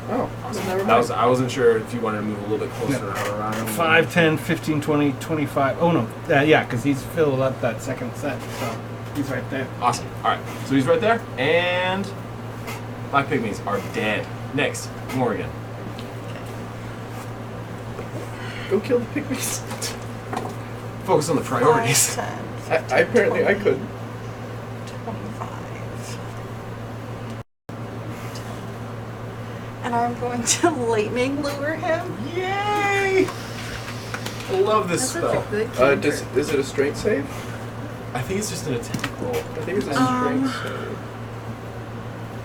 Oh, Awesome. never That was, mind. I wasn't sure if you wanted to move a little bit closer around. 5, 10, 15, 20, 25. Oh, no. Yeah, because he's filled up that second set. So he's right there. Awesome. All right, so he's right there, and black pygmies are dead. Next, Morgan. Go kill the pygmies. Focus on the priorities. 5, 10, I apparently I 20, couldn't. 25. And I'm going to lightning lure him. Yay! I love this That's such spell. a good cantrip. Is it a strength save? I think it's just an attack roll. I think it's a Um, strength save.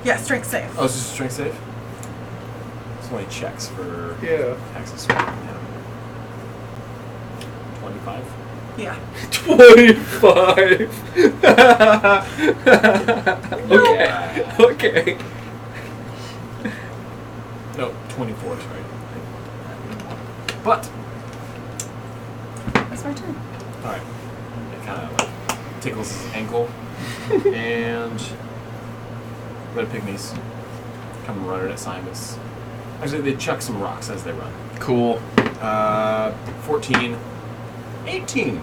Yeah, strength save. Oh, it's just a strength save? It's only checks for Yeah. Texas. Yeah. 25? Yeah. 25. Okay. Okay. No, 24, sorry. But, That's my turn. alright. It kind of like tickles his ankle. And red pygmies come running at Simus. Actually, they chuck some rocks as they run. Cool. 14. 18.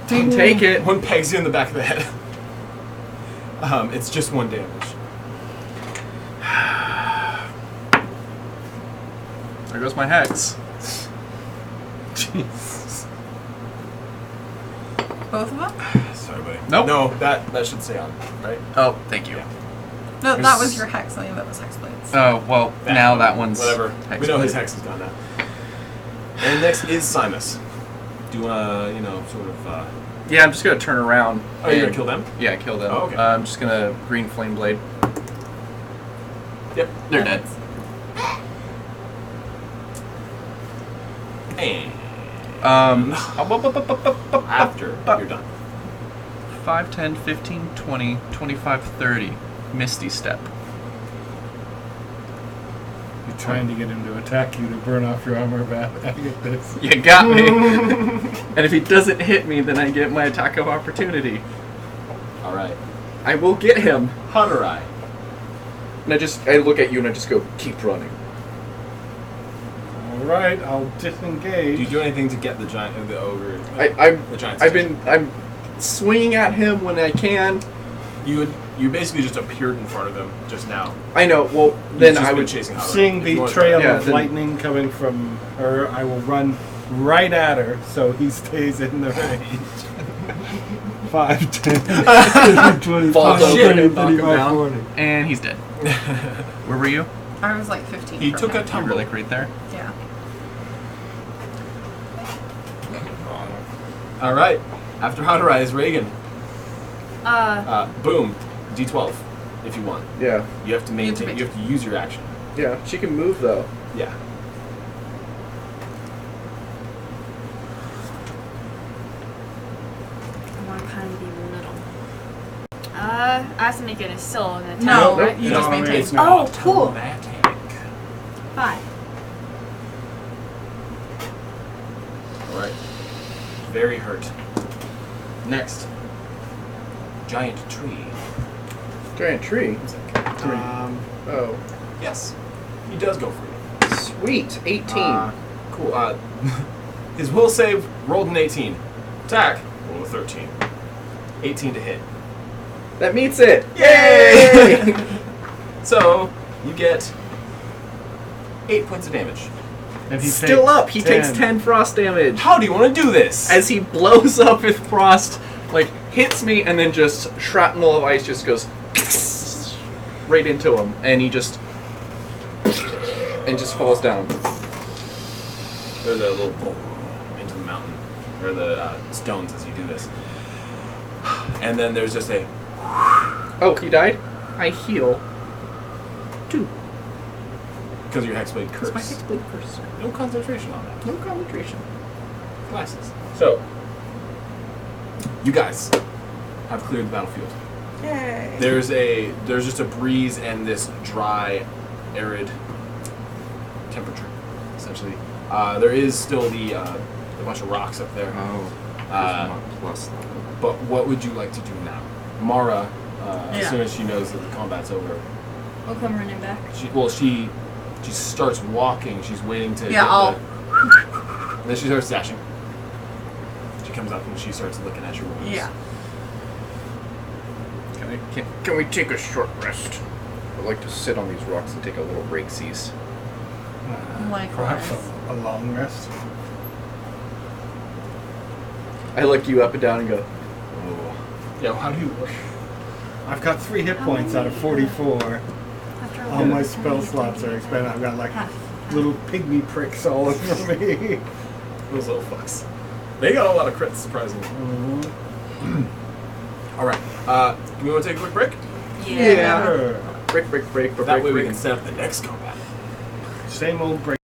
Take it. One pegs you in the back of the head. It's just 1 damage. There goes my hex. Jesus. Both of them? Sorry, buddy. Nope. No, that should stay on, right? Oh, thank you. Yeah. No, that There's- was your hex. I think that was hex blades. Oh, well, now that one's... Whatever. hex We know his blade. hex is gone now. And next is Simus. Do you want to, sort of... Yeah, I'm just going to turn around. Oh, you're going and- to kill them? Yeah, kill them. Oh, okay. I'm just going to green flame blade. Yep. They're dead. And After after you're done. 5, 10, 15, 20, 25, 30. Misty Step. You're trying to get him to attack you to burn off your armor back. I get this. You got me. And if he doesn't hit me, then I get my attack of opportunity. Alright. I will get him. Hanurai. And I look at you and I just go, keep running. All right, I'll Do disengage. you do anything to get the giant, the ogre? The giant. I'm swinging at him when I can. You basically just appeared in front of him just now. I know. Well, You've then just I been would. chasing Hanurai. Seeing If the you want trail to- Yeah, of then- lightning coming from her, I will run right at her so he stays in the range. 5, 10, 15, 20, Falls 25, over 30, and knock him 35, down. 40. And he's dead. Where were you? I was like 15. He from took a him. You tumble. were like right there. Yeah. Alright. After Hanurai is Reagan. Uh, Boom. D12. If you want. Yeah. You have to maintain. You have to use your action. Yeah. She can move though. Yeah. I want to kind of be little. I have to make it still an attack, No, right? you just maintain. It's Oh, cool. automatic. 5. Alright. Very hurt. Next. Giant tree. Giant tree. Oh. Yes. He does go for you. Sweet. 18. Cool. His will save rolled an 18. Attack rolled a 13. 18 to hit. That meets it. Yay! So you get 8 points of damage. And he Still takes up. He takes 10 frost damage. How do you want to do this? As he blows up with frost, like, hits me, and then just shrapnel of ice just goes right into him, and he just falls down. There's a little boom into the mountain, or the stones as you do this. And then there's just a... Oh, he died? I heal 2. Because of your Hexblade curse. It's my Hexblade curse. No concentration on that. No concentration. Glasses. So, you guys have cleared the battlefield. Yay. There's just a breeze and this dry, arid temperature, essentially. There is still the bunch of rocks up there. Oh. Plus. But what would you like to do now? Mara, as Yeah. soon as she knows that the combat's over, I'll come running back. she starts walking. She's waiting to. Yeah, I'll. And then she starts dashing. She comes up and she starts looking at your wounds. Yeah. Can we take a short rest? I'd like to sit on these rocks and take a little break-seas. Perhaps a long rest. I look you up and down and go, Yeah. How do you look? I've got 3 hit points out of 44. After All my spell slots are expanded. I've got like little pygmy pricks all over me. Those little fucks. They got a lot of crits, surprisingly. All right. Do we want to take a quick break? Yeah. Sure. break, That way we can set up the next combat. Same old break.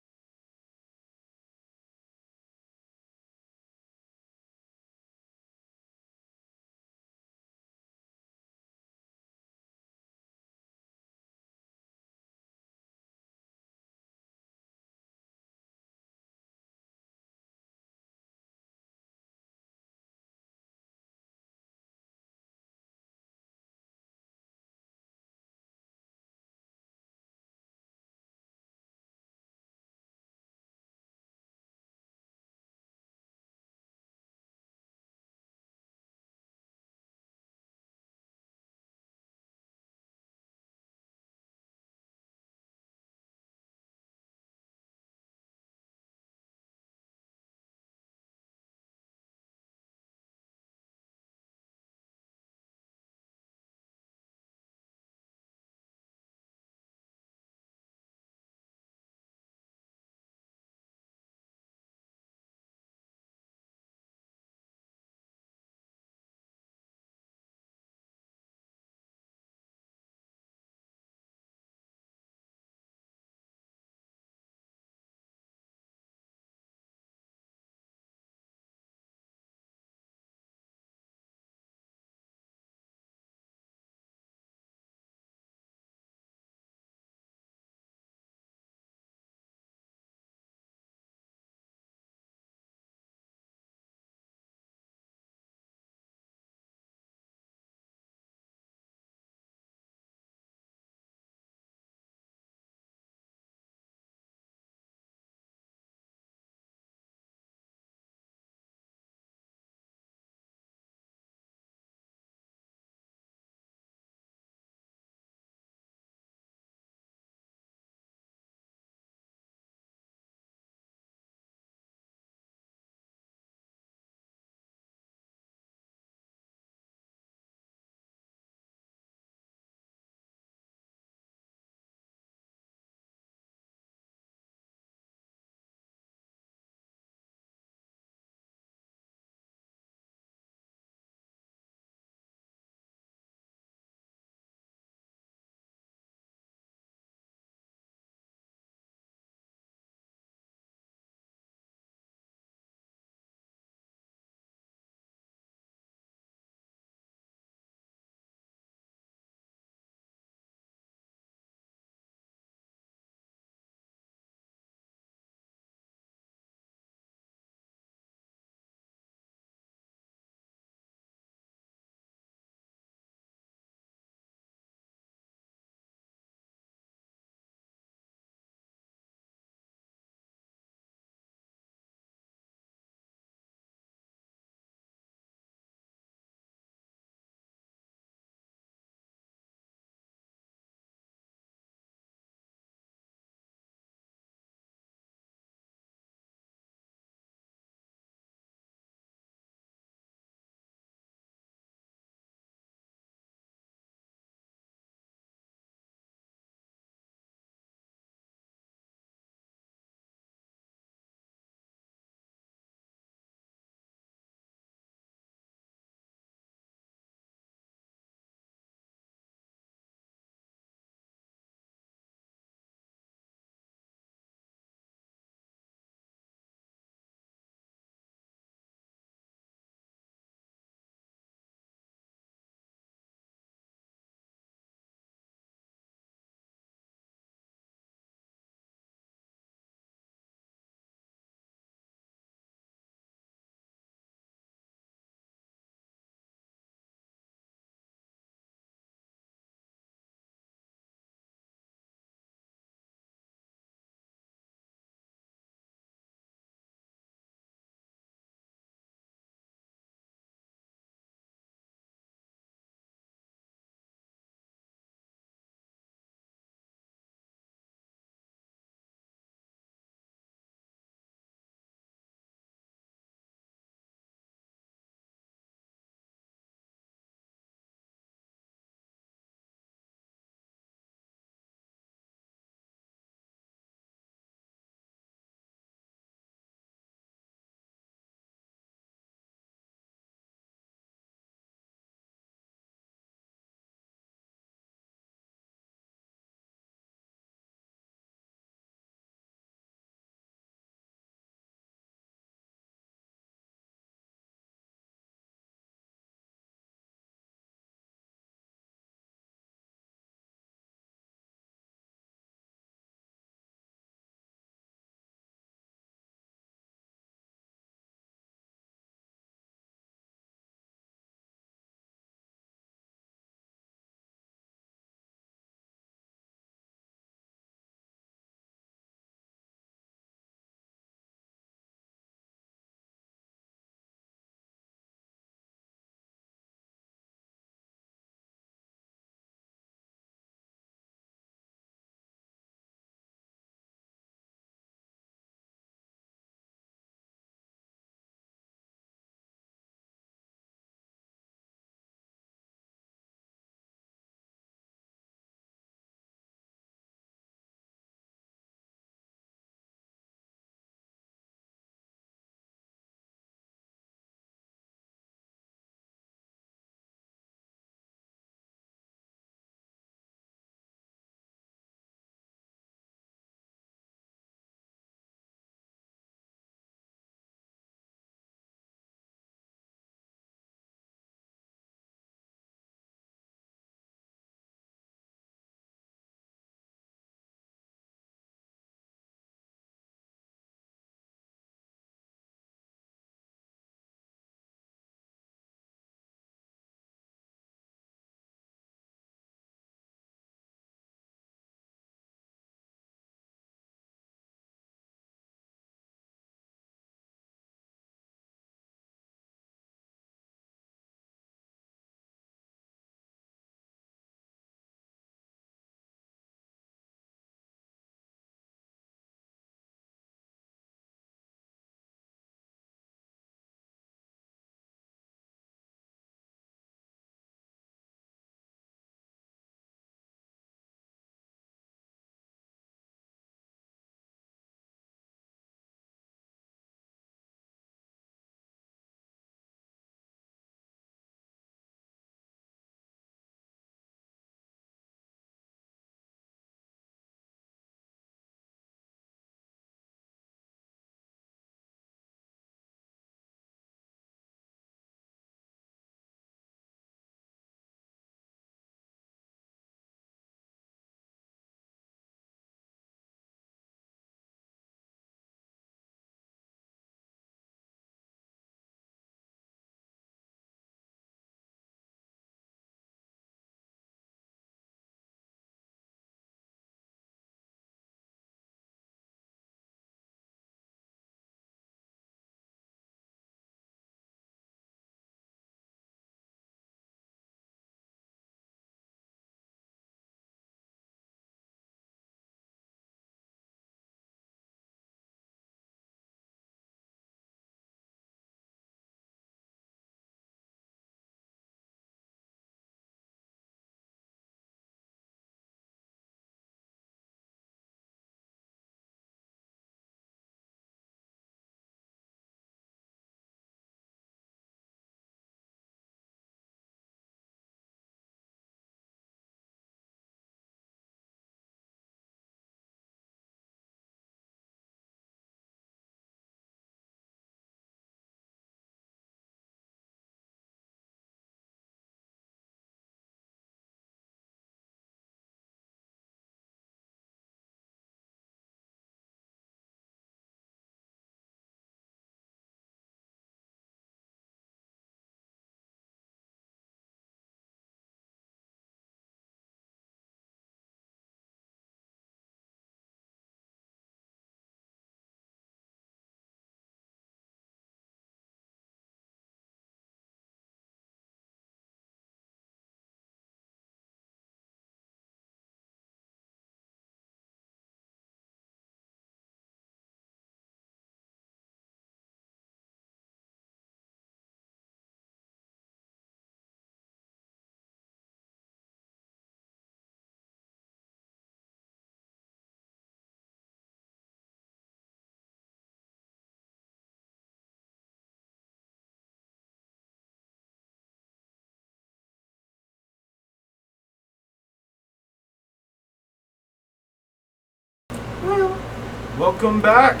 Welcome back.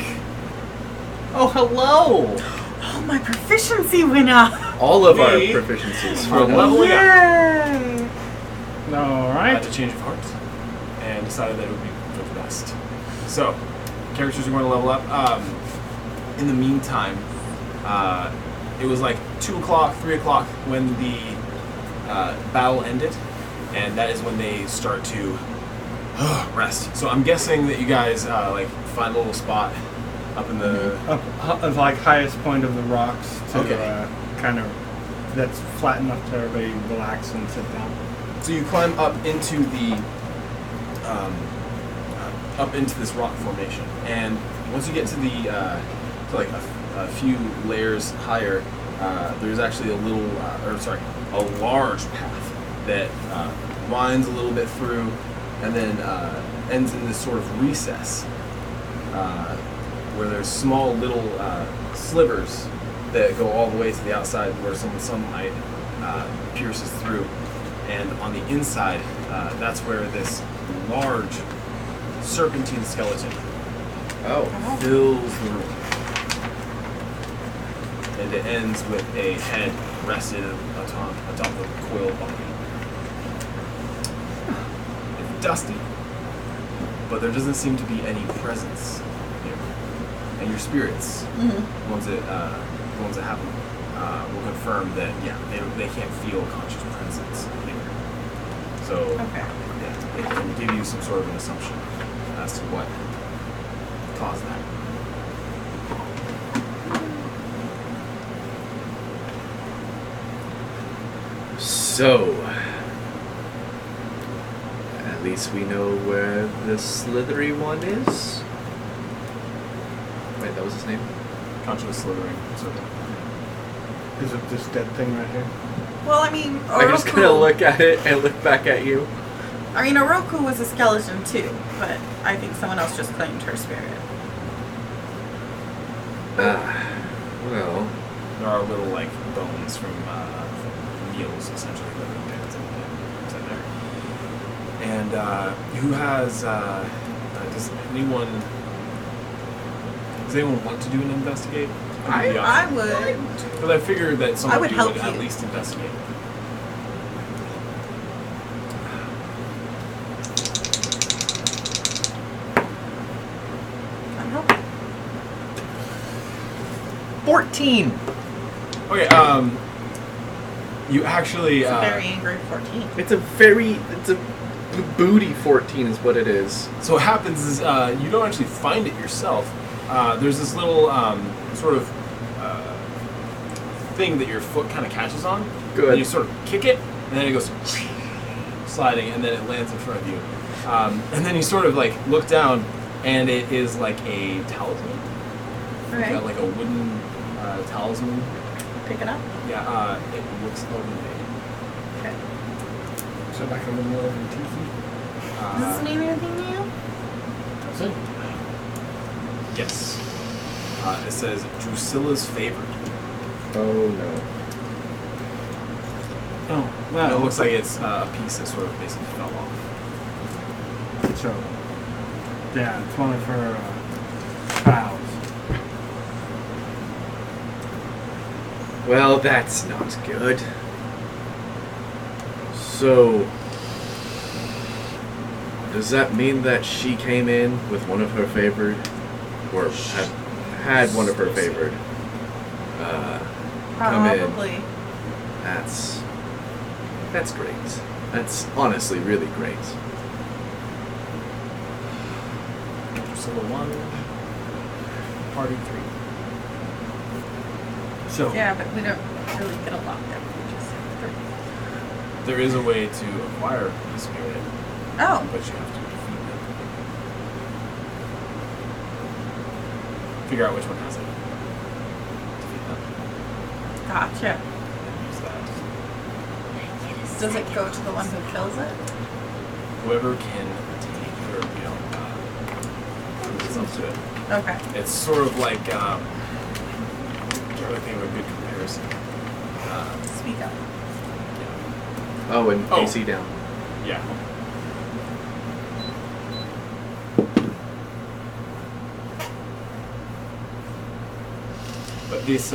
Oh, hello! Oh, my proficiency went up. All of our We proficiencies. are leveling up. Yay! All I right. had a change of heart and decided that it would be for the best. So, characters are going to level up. In the meantime, it was like 2 o'clock, 3 o'clock when the battle ended, and that is when they start to rest. So I'm guessing that you guys like find a little spot up in the. Up at like highest point of the rocks to Okay. kind of that's flat enough to everybody relax and sit down. So you climb up into the up into this rock formation, and once you get to the to like a few layers higher, there's actually a little a large path that winds a little bit through, and then ends in this sort of recess where there's small little slivers that go all the way to the outside where some sunlight pierces through. And on the inside, that's where this large serpentine skeleton Oh. fills the room. And it ends with a head rested atop the coiled body. It's dusty, but there doesn't seem to be any presence here. And your spirits, the ones that have them, will confirm that, yeah, they can't feel conscious presence here. So, Okay. yeah, it can give you some sort of an assumption as to what caused that. So, at least we know where the slithery one is. Wait, that was his name? Conscious slithering. So, Is it this dead thing right here? Well, I mean, I just kind of look at it and look back at you. I mean, Oroku was a skeleton too, but I think someone else just claimed her spirit. Well, there are little like bones from meals essentially that are inside there. And who has? Does anyone want to do an investigate? I would. Because I figured that someone would help at you. least investigate. I'm helping. 14! Okay. You actually. It's a very angry 14. it's a booty 14 is what it is. So what happens is you don't actually find it yourself. There's this little sort of thing that your foot kind of catches on. Good. And you sort of kick it, and then it goes sliding, and then it lands in front of you. And then you sort of like look down, and it is like a talisman. Okay. Like a wooden talisman. Pick it up. Yeah. It looks lovely. Okay. So like a little tiki. Does this mean anything to you? That's it. Yes. It says Drusilla's favorite. Oh no. Oh, And well. it looks like it's a piece that sort of basically fell off. So, yeah, it's one of her vows. Well, that's not good. So, does that mean that she came in with one of her favored, or had one of her favored? Come in. Probably. That's great. That's honestly really great. Drusilla 1, Party 3. So, Yeah, but we don't really get a lot there. We just have 3. There is a way to acquire the spirit, Oh. but you have to defeat them. Figure out which one has it. Defeat them. Gotcha. And use that. Does it go to the one who kills it? Whoever can take or, prove itself to it. Okay. It's sort of like, I can't really think of a good comparison. Speak up. Oh, and Oh. AC down. Yeah. But this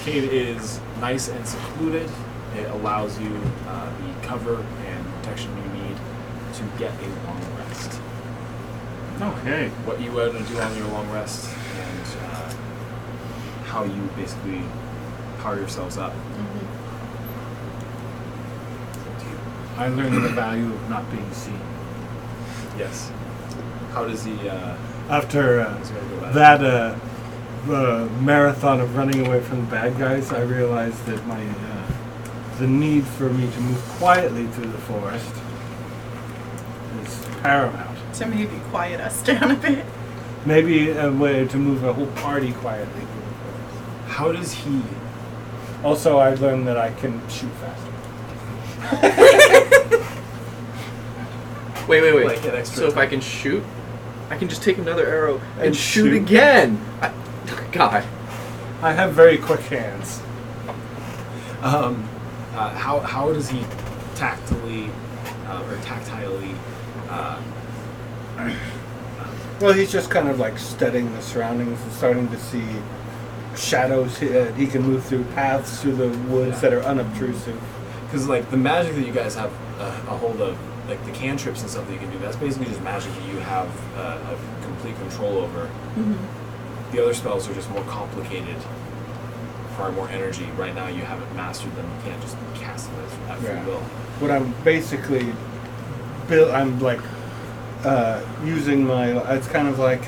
cave is nice and secluded. It allows you the cover and protection you need to get a long rest. Okay. What you want to do on your long rest and how you basically power yourselves up. I learned the value of not being seen. Yes. How does he? After how's he gonna go about that marathon of running away from the bad guys, I realized that my the need for me to move quietly through the forest is paramount. To maybe quiet us down a bit. Maybe a way to move a whole party quietly through the forest. How does he? Also, I learned that I can shoot faster. Wait. Like an extra So if I can shoot, I can just take another arrow and shoot again. God. I have very quick hands. How does he tactilely or tactilely? Well, he's just kind of like studying the surroundings and starting to see shadows. He can move through paths through the woods that are unobtrusive. Because like the magic that you guys have a hold of, like the cantrips and stuff that you can do, that's basically just magic that you have a complete control over. The other spells are just more complicated, require more energy. Right now you haven't mastered them. You can't just cast them at free will. What I'm basically I'm like using my. It's kind of like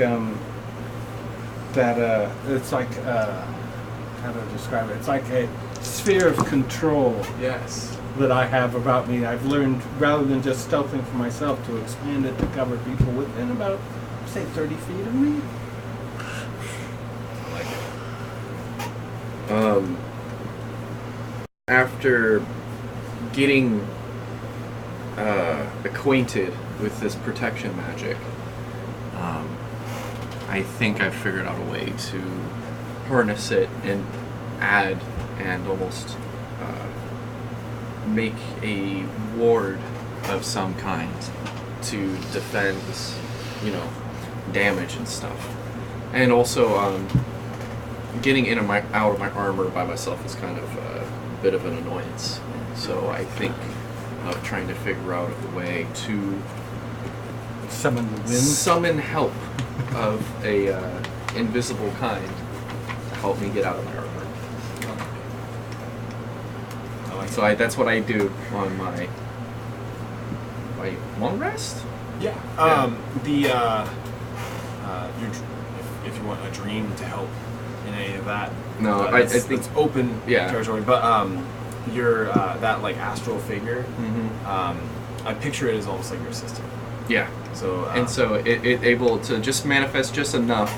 that. It's like how to describe it? It's like a sphere of control. Yes. That I have about me. I've learned, rather than just stealthing for myself, to expand it to cover people within about, say, 30 feet of me. I like it. After getting acquainted with this protection magic, I think I've figured out a way to harness it and add and almost make a ward of some kind to defend, damage and stuff. And also, getting in and out of my armor by myself is kind of a bit of an annoyance. So I think of trying to figure out a way to Summon the wind. summon help of a invisible kind to help me get out of my armor. So that's what I do on my long rest. Yeah. If you want a dream to help in any of that, No, I think it's open territory. But your that like astral figure, I picture it as almost like your assistant. Yeah. So And so it able to just manifest just enough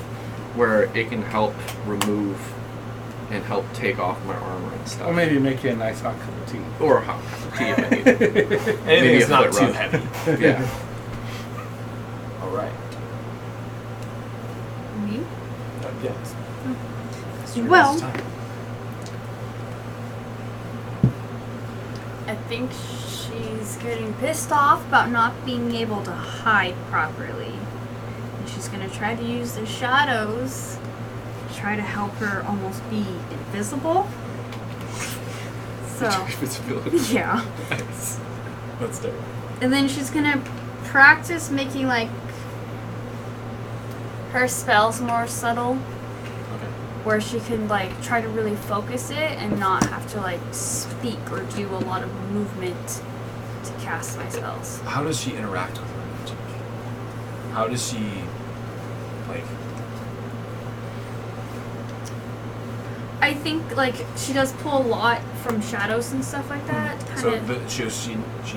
where it can help remove and help take off my armor and stuff. Or maybe make you a nice hot cup of tea. Or a hot cup of tea if I need it. anything maybe that's a not foot too rub. heavy. Yeah. All right. Me? Yes. Well, I think she's getting pissed off about not being able to hide properly. And she's gonna try to use the shadows to try to help her almost be invisible. So, Invisibility. yeah. Nice. Let's do it. And then she's gonna practice making like her spells more subtle, Okay. where she can like try to really focus it and not have to like speak or do a lot of movement to cast my spells. How does she interact with her magic? How does she like? I think like she does pull a lot from shadows and stuff like that. So Kind of. she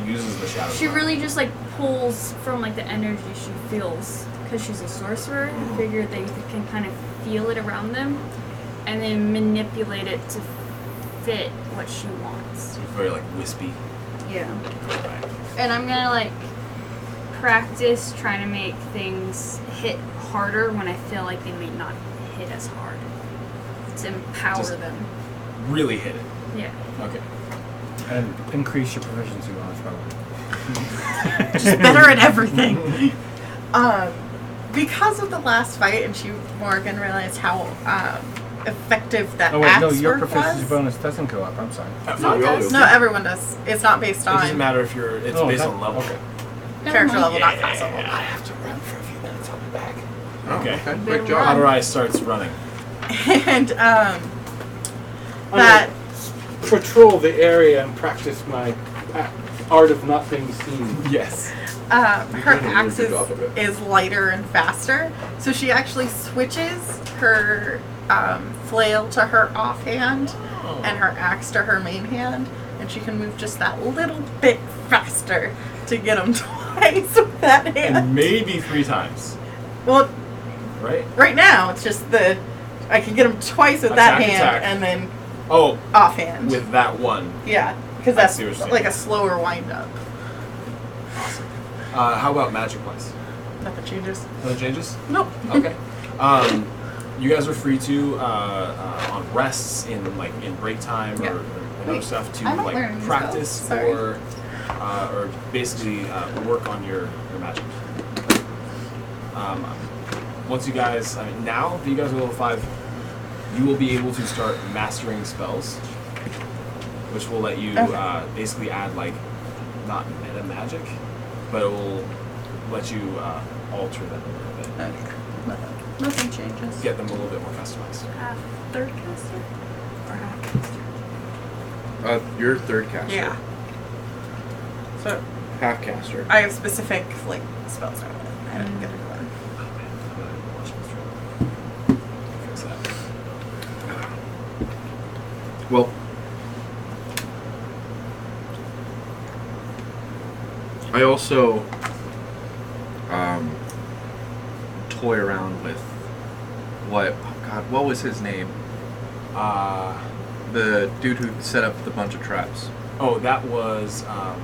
uses the shadow. She really just like pulls from like the energy she feels because she's a sorcerer. I figure they can kind of feel it around them and then manipulate it to fit what she wants. It's very like wispy. Yeah. Right. And I'm gonna like practice trying to make things hit harder when I feel like they may not hit as hard. To empower Just- them. Really hit it. Yeah. Okay. And increase your proficiency bonus probably. Just better at everything. Because of the last fight, and Morgan realized how effective that Oh wait, no, axe your work proficiency was. bonus doesn't go up. I'm sorry. No, we all do. No, everyone does. It's not based It doesn't on matter if you're. It's Oh, based that- on level. Okay. character level, not class level. I have to run for a few minutes. I'll be back. Okay. Great job. Harurai starts running. And I'm that gonna patrol the area and practice my art of not being seen. Yes. her doing a really axe good job of it. is lighter and faster, so she actually switches her flail to her offhand and her axe to her main hand, and she can move just that little bit faster to get them twice with that hand. And maybe 3 times. Well, Right? right now it's just I can get them twice with that Attack, hand attack. and then Oh, offhand. with that one. Yeah, because I that's see what you're saying. like a slower wind up. How about magic wise? Nothing changes. No changes? Nope. Okay. You guys are free to on rests in break time Yeah. or other Wait, stuff to I'm not learning these practice spells. Sorry. or basically work on your magic. Once you guys, now that you guys are level 5, you will be able to start mastering spells, which will let you basically add not meta magic, but it will let you alter them a little bit. Okay. Nothing changes. Get them a little bit more customized. Half third caster? Or half caster? You're third caster. Yeah. So Half caster. I have specific spells now. I don't get it. Fix that. Well, I also toy around with what was his name? The dude who set up the bunch of traps. Oh, that was I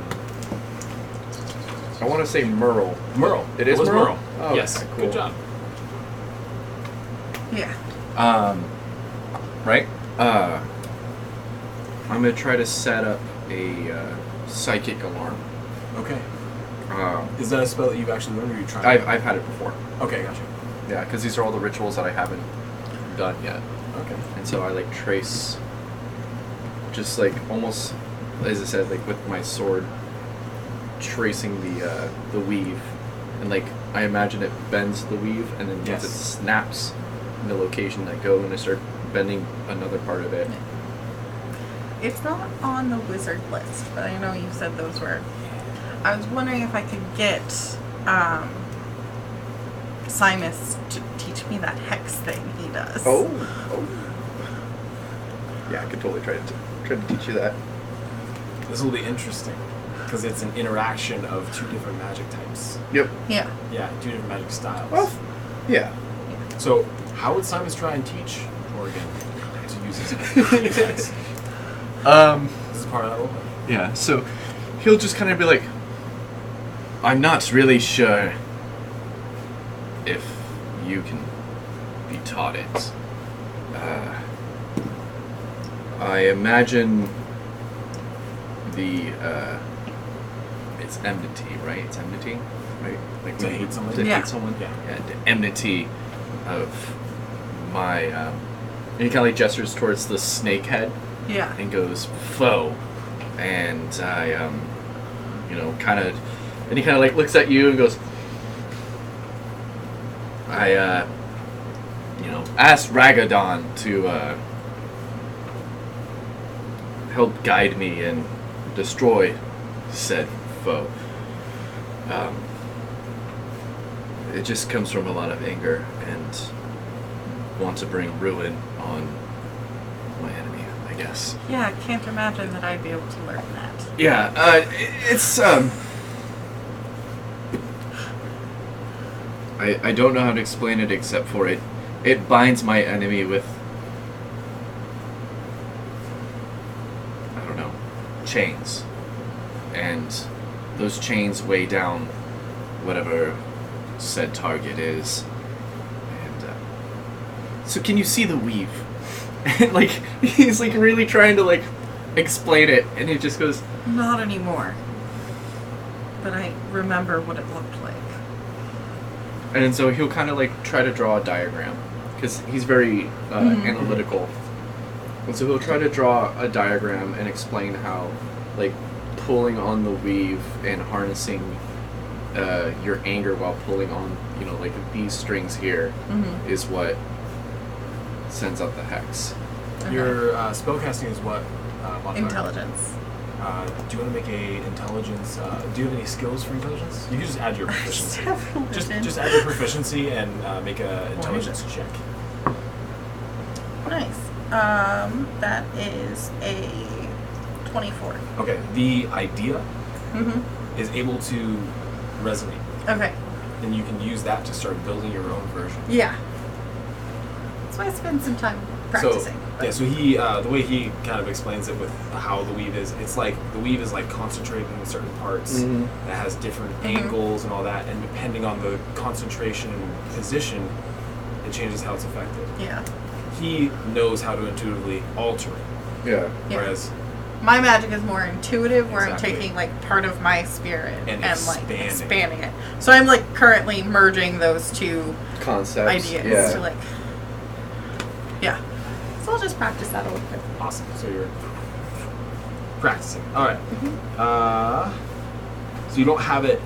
want to say Merle. Merle. It is was Merle? Oh, yes. okay, cool. Good job. Yeah. Right? I'm gonna try to set up a psychic alarm. Okay. Is that a spell that you've actually learned, or you tried? I've had it before. Okay, gotcha. Yeah, because these are all the rituals that I haven't done yet. Okay. And so I trace, just almost, as I said, with my sword, tracing the weave, and I imagine it bends the weave, and then once it snaps in the location I go, and I start bending another part of it. It's not on the wizard list, but I know you said those were. I was wondering if I could get Simus to teach me that hex thing he does. Oh. Yeah, I could totally try to teach you that. This will be interesting because it's an interaction of 2 different magic types. Yep. Yeah. Yeah, 2 different magic styles. Well, yeah. So, how would Simus try and teach Morgan to use his hex? This is part of that role. Yeah, so he'll just kind of be like, I'm not really sure if you can be taught it. I imagine it's enmity, right? It's enmity, right? To hate someone? To Yeah. hate someone? Yeah. The enmity of my, and he kind of gestures towards the snake head. Yeah. And goes foe, and I kind of, and he kind of looks at you and goes, I asked Ragadon to help guide me and destroy said foe. It just comes from a lot of anger and want to bring ruin on my enemy, I guess. Yeah, I can't imagine that I'd be able to learn that. Yeah, it's I don't know how to explain it except for it binds my enemy with, I don't know, chains, and those chains weigh down whatever said target is, and so can you see the weave? And he's really trying to explain it, and he just goes, Not anymore. But I remember what it looked like. and so he'll kind of try to draw a diagram, because he's very analytical. And so he'll try to draw a diagram and explain how, like, pulling on the weave and harnessing your anger while pulling on, like these strings here is what sends out the hex. Okay. Your spellcasting is what? Modifier? Intelligence. Do you want to make a intelligence? Do you have any skills for intelligence? You can just add your proficiency. Just add your proficiency and make a intelligence check. Nice. That is a 24. Okay. The idea is able to resonate, Okay. and you can use that to start building your own version. Yeah. That's why I spend some time practicing. So he, the way he kind of explains it with how the weave is, it's like the weave is like concentrated in certain parts that has different angles and all that, and depending on the concentration and position, it changes how it's affected. Yeah. He knows how to intuitively alter it, Yeah. whereas My magic is more intuitive, where Exactly. I'm taking like part of my spirit And like expanding. expanding it. So I'm like currently merging those two Concepts. ideas Yeah. to like. Yeah. So I'll just practice that a little bit. awesome. So you're practicing. All right. So you don't have it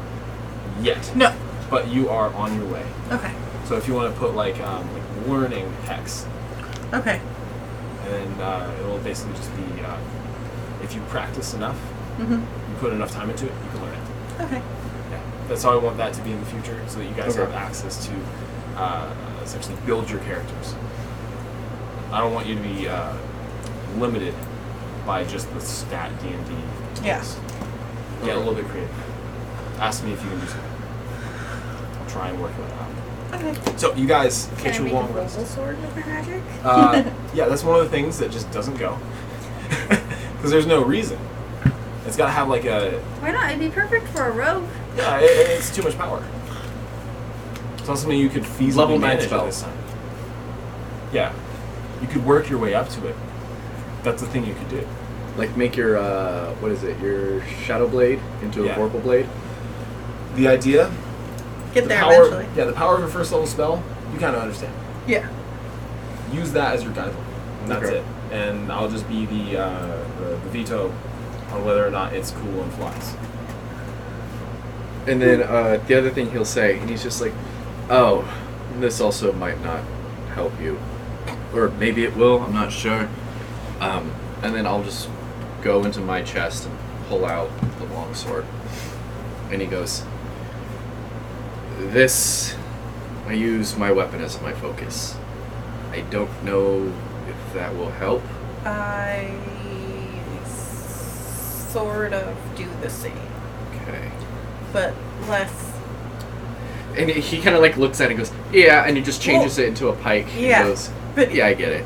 yet, No. but you are on your way. Okay. So if you want to put like learning hex, Okay. and it will basically just be if you practice enough, you put enough time into it, you can learn it. Okay. Yeah, that's how I want that to be in the future, so that you guys Okay. have access to essentially build your characters. I don't want you to be limited by just the stat D&D. Yeah. Get a little bit creative. Ask me if you can do something. I'll try and work it out. Okay. So you guys Can get I your make a long global rest. sword with my magic? Yeah, that's one of the things that just doesn't go. Because there's no reason. It's got to have like a... Why not? It'd be perfect for a rogue. Yeah, it's too much power. It's not something you could feasibly Level 9 manage spell. at this time. Yeah. You could work your way up to it. That's the thing you could do. Like make your your shadow blade into a Yeah. vorpal blade. The idea... Get the there power, eventually. Yeah, the power of a first level spell, you kind of understand. Yeah. Use that as your guideline. And that's Okay. it. And I'll just be the veto on whether or not it's cool and flies. And then the other thing he'll say, and he's just like, "Oh, this also might not help you, or maybe it will. I'm not sure." And then I'll just go into my chest and pull out the longsword, and he goes, "This, I use my weapon as my focus. I don't know if that will help." I sort of do the same, Okay. but less. And he kind of like looks at it and goes, "Yeah," and he just changes it into a pike. Yeah, He goes, but- "Yeah, I get it."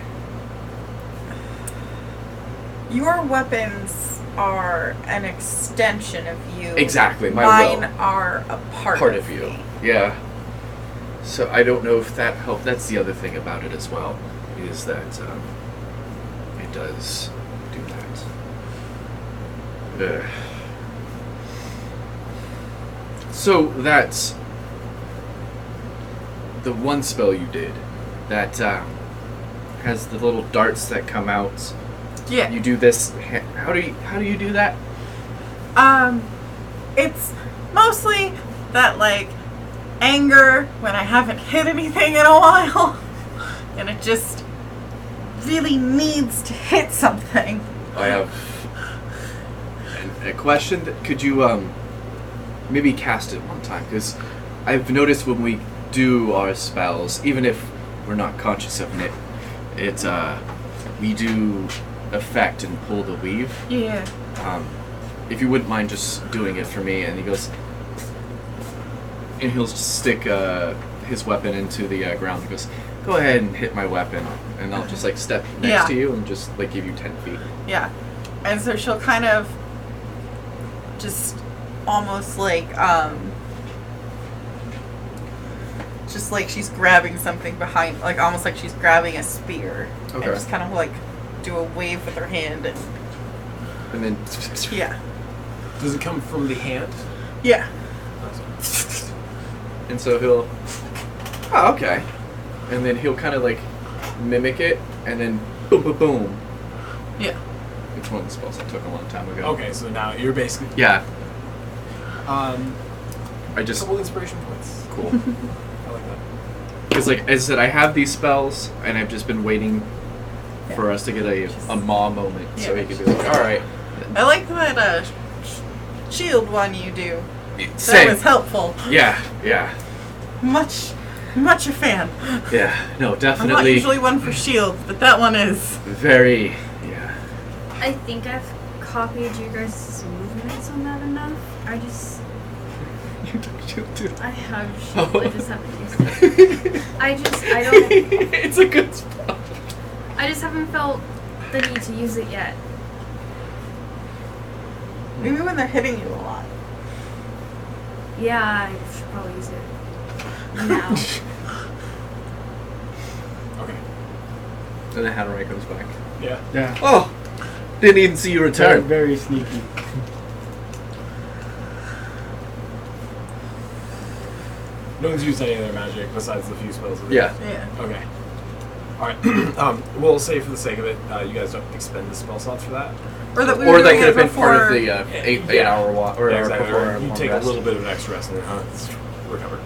Your weapons are an extension of you. Exactly, my Mine will. are a part of you. me. Yeah. So I don't know if that helped. That's the other thing about it as well, is that it does do that. So that's the one spell you did that has the little darts that come out. Yeah. You do this. How do you do that? It's mostly that like anger when I haven't hit anything in a while, and it just really needs to hit something. I have a question. Could you maybe cast it one time? Because I've noticed when we do our spells, even if we're not conscious of it, we do affect and pull the weave. Yeah. If you wouldn't mind just doing it for me. And he goes, and he'll stick his weapon into the ground. He goes, "Go ahead and hit my weapon," and I'll just like step next to you and just like give you 10 feet. Yeah. And so she'll kind of just almost like just like she's grabbing something behind, like almost like she's grabbing a spear. Okay. And just kind of like do a wave with her hand and And then yeah. Does it come from the hand? Yeah. and so he'll. Oh, okay. and then he'll kind of like mimic it, and then boom, boom, boom. Yeah. It's one of the spells I took a long time ago. Okay, so now you're basically Yeah. I just couple inspiration points. Cool. I like that. Because like as I said, I have these spells, and I've just been waiting for us to get a maw moment, so he could be like, all right. I like that shield one you do. Same. That was helpful. Yeah. Much a fan. Yeah. No, I'm definitely. not usually one for shields, but that one is. Very. Yeah. I think I've copied you guys' movements on that enough. I have shield, I just haven't used it. I don't. It's a good spell. I just haven't felt the need to use it yet. Maybe when they're hitting you a lot. Yeah, I should probably use it now. Okay. Then the Hatterai comes back. Yeah. Yeah. Oh! Didn't even see you Very, return. very sneaky. No one's used any of their magic besides the few spells. Yeah. Yeah. Okay. All right. We'll say for the sake of it, you guys don't expend the spell slots for that. Or that we Or were that doing could have it been part of before. the 8 hour walk. Or Yeah, hour exactly. before Or our you long take rest. a little bit of an extra rest and then recover.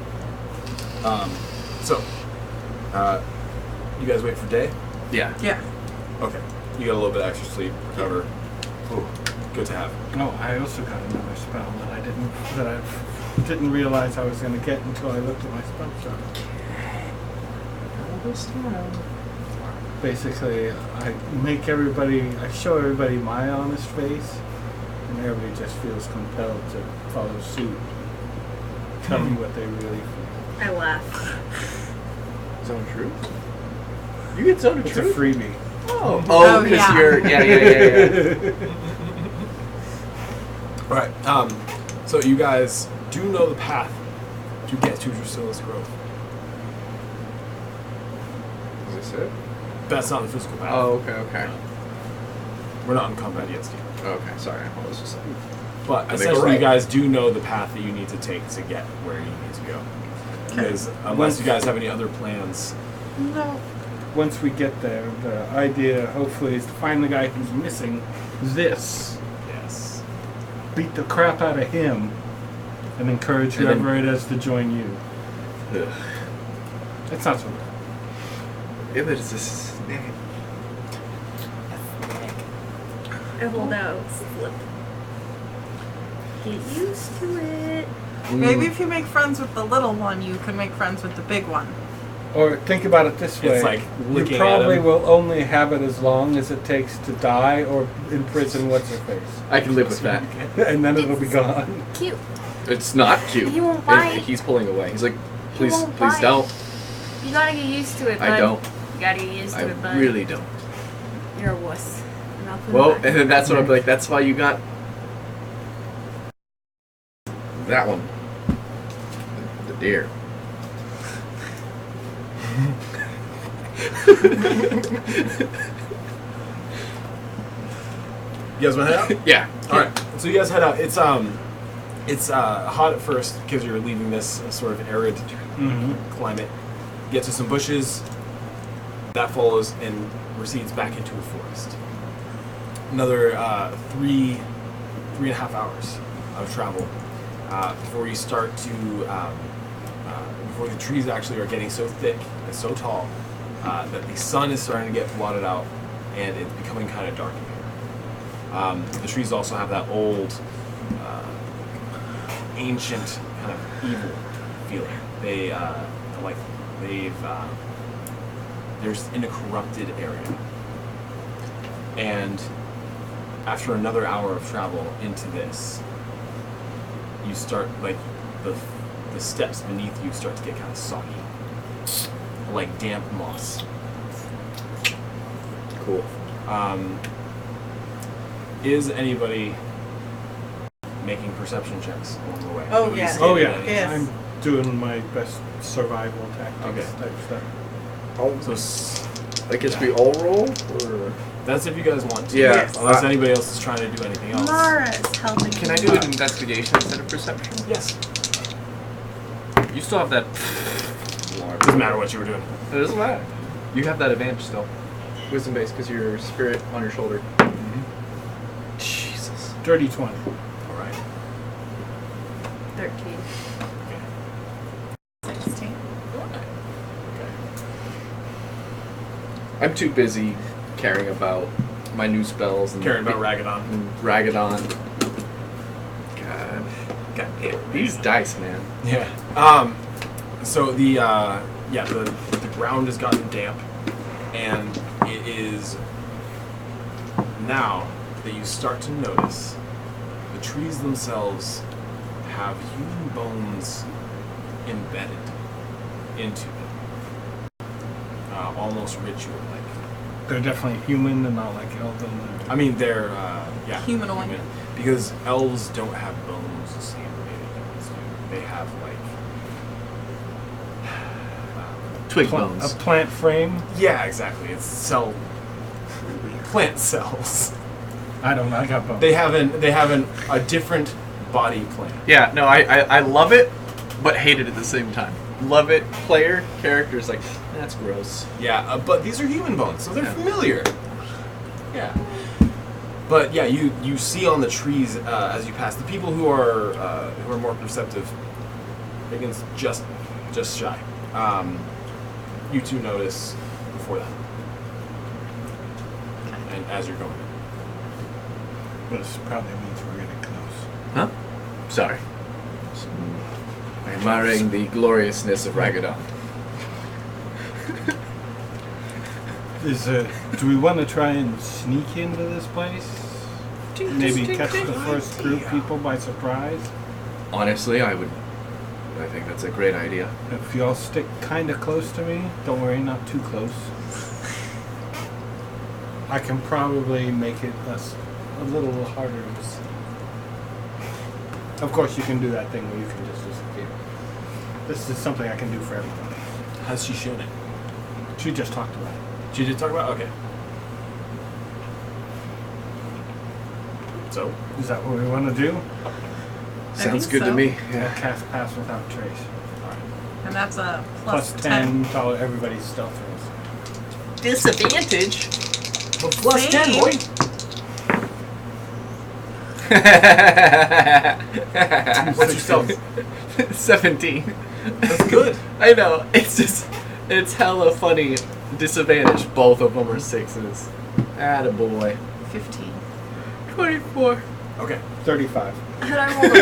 So, you guys wait for day? Yeah. Yeah. Okay. You get a little bit extra sleep, recover. Ooh, good to have. Oh, I also got another spell that I didn't realize I was going to get until I looked at my spell chart. Basically, I show everybody my honest face, and everybody just feels compelled to follow suit. Tell me what they really feel. I laugh. Zone Truth? You get Zone of It's a Truth? freebie. Oh, Oh, because yeah. you're. Yeah. All right. So you guys do know the path to get to Drusillus Grove. Is this it? That's not the physical path. Oh, okay. We're not in combat yet, Steve. Okay, sorry. I was just like. But they essentially, go right. you guys do know the path that you need to take to get where you need to go. Because unless you guys have any other plans, No. Once we get there, the idea hopefully is to find the guy who's missing this, yes. beat the crap out of him, and encourage And then- whoever it is to join you. Ugh. It's not so bad. Yeah, but it's this. I hold out slip. Get used to it. Maybe if you make friends with the little one, you can make friends with the big one. Or think about it this way. It's like you looking at probably him. will only have it as long as it takes to die or imprison what's-her-face. I can live with that. And then it'll be gone. Cute. It's not cute. He won't bite. He's pulling away. He's like, please, won't please bite. don't. You gotta get used to it, bud. I don't. You gotta get used to I it, bud. really don't. You're a wuss. And I'll put it Well, back. and then that's what I'm like. That's why you got that one. The deer. You guys want to head out? Yeah. All right. So you guys head out. It's hot at first because you're leaving this sort of arid climate. Get to some bushes. That follows and recedes back into a forest. Another 3.5 hours of travel before you start to before the trees actually are getting so thick and so tall that the sun is starting to get blotted out and it's becoming kind of dark in here. The trees also have that old, ancient kind of evil feeling. They're in a corrupted area. And after another hour of travel into this, you start, like, the steps beneath you start to get kind of soggy. Like damp moss. Cool. Is anybody making perception checks along the way? Oh, Nobody's yeah. standing Oh yeah, at any- Yes. I'm doing my best survival tactics Okay. type stuff. So I guess we all roll? Or? that's if you guys want to. Yeah. Yes. Unless anybody else is trying to do anything else. Mara's helping Can I me. do an investigation instead of perception? Yes. You still have that. doesn't matter what you were doing. It doesn't matter. You have that advantage still. Wisdom based because your spirit on your shoulder. Jesus. Dirty 20. All right. 13. 16. I'm too busy caring about my new spells and Caring about Ragadon. Ragadon. God. These dice, man. Yeah. So the ground has gotten damp, and it is now that you start to notice the trees themselves have human bones embedded into them, almost ritual-like. They're definitely human and not like elven. I mean, they're Humanoid. human, because elves don't have bones the same way that humans do. They have Twig A bones. plant frame. yeah, exactly. It's plant cells. I don't know. I got bones. They have a different body plan. Yeah, no, I love it, but hate it at the same time. Love it, player, characters, like, that's gross. Yeah, but these are human bones, so they're Yeah. familiar. Yeah. But yeah, you see on the trees as you pass the people who are more perceptive. Higgins just shy. You two notice before that, and as you're going. This probably means we're getting close. Huh? Sorry. I'm admiring the gloriousness of Ragadon. Do we want to try and sneak into this place? Maybe catch the first group people by surprise? Honestly, I think that's a great idea. If y'all stick kind of close to me, don't worry, not too close. I can probably make it a little harder to see. Of course, you can do that thing where you can just disappear. This is something I can do for everybody. Has she shown it? She just talked about it. She did talk about it? Okay. So? Is that what we want to do? Sounds think good to so. me. Yeah. Cast Pass Without Trace. And that's a Plus 10 to everybody's stealth rolls. Disadvantage? Plus 10, boy! What's your stealth? 17. That's good. I know. It's hella funny. Disadvantage. Both of them are 6s. Attaboy. 15. 24. Okay. 35. And I rolled a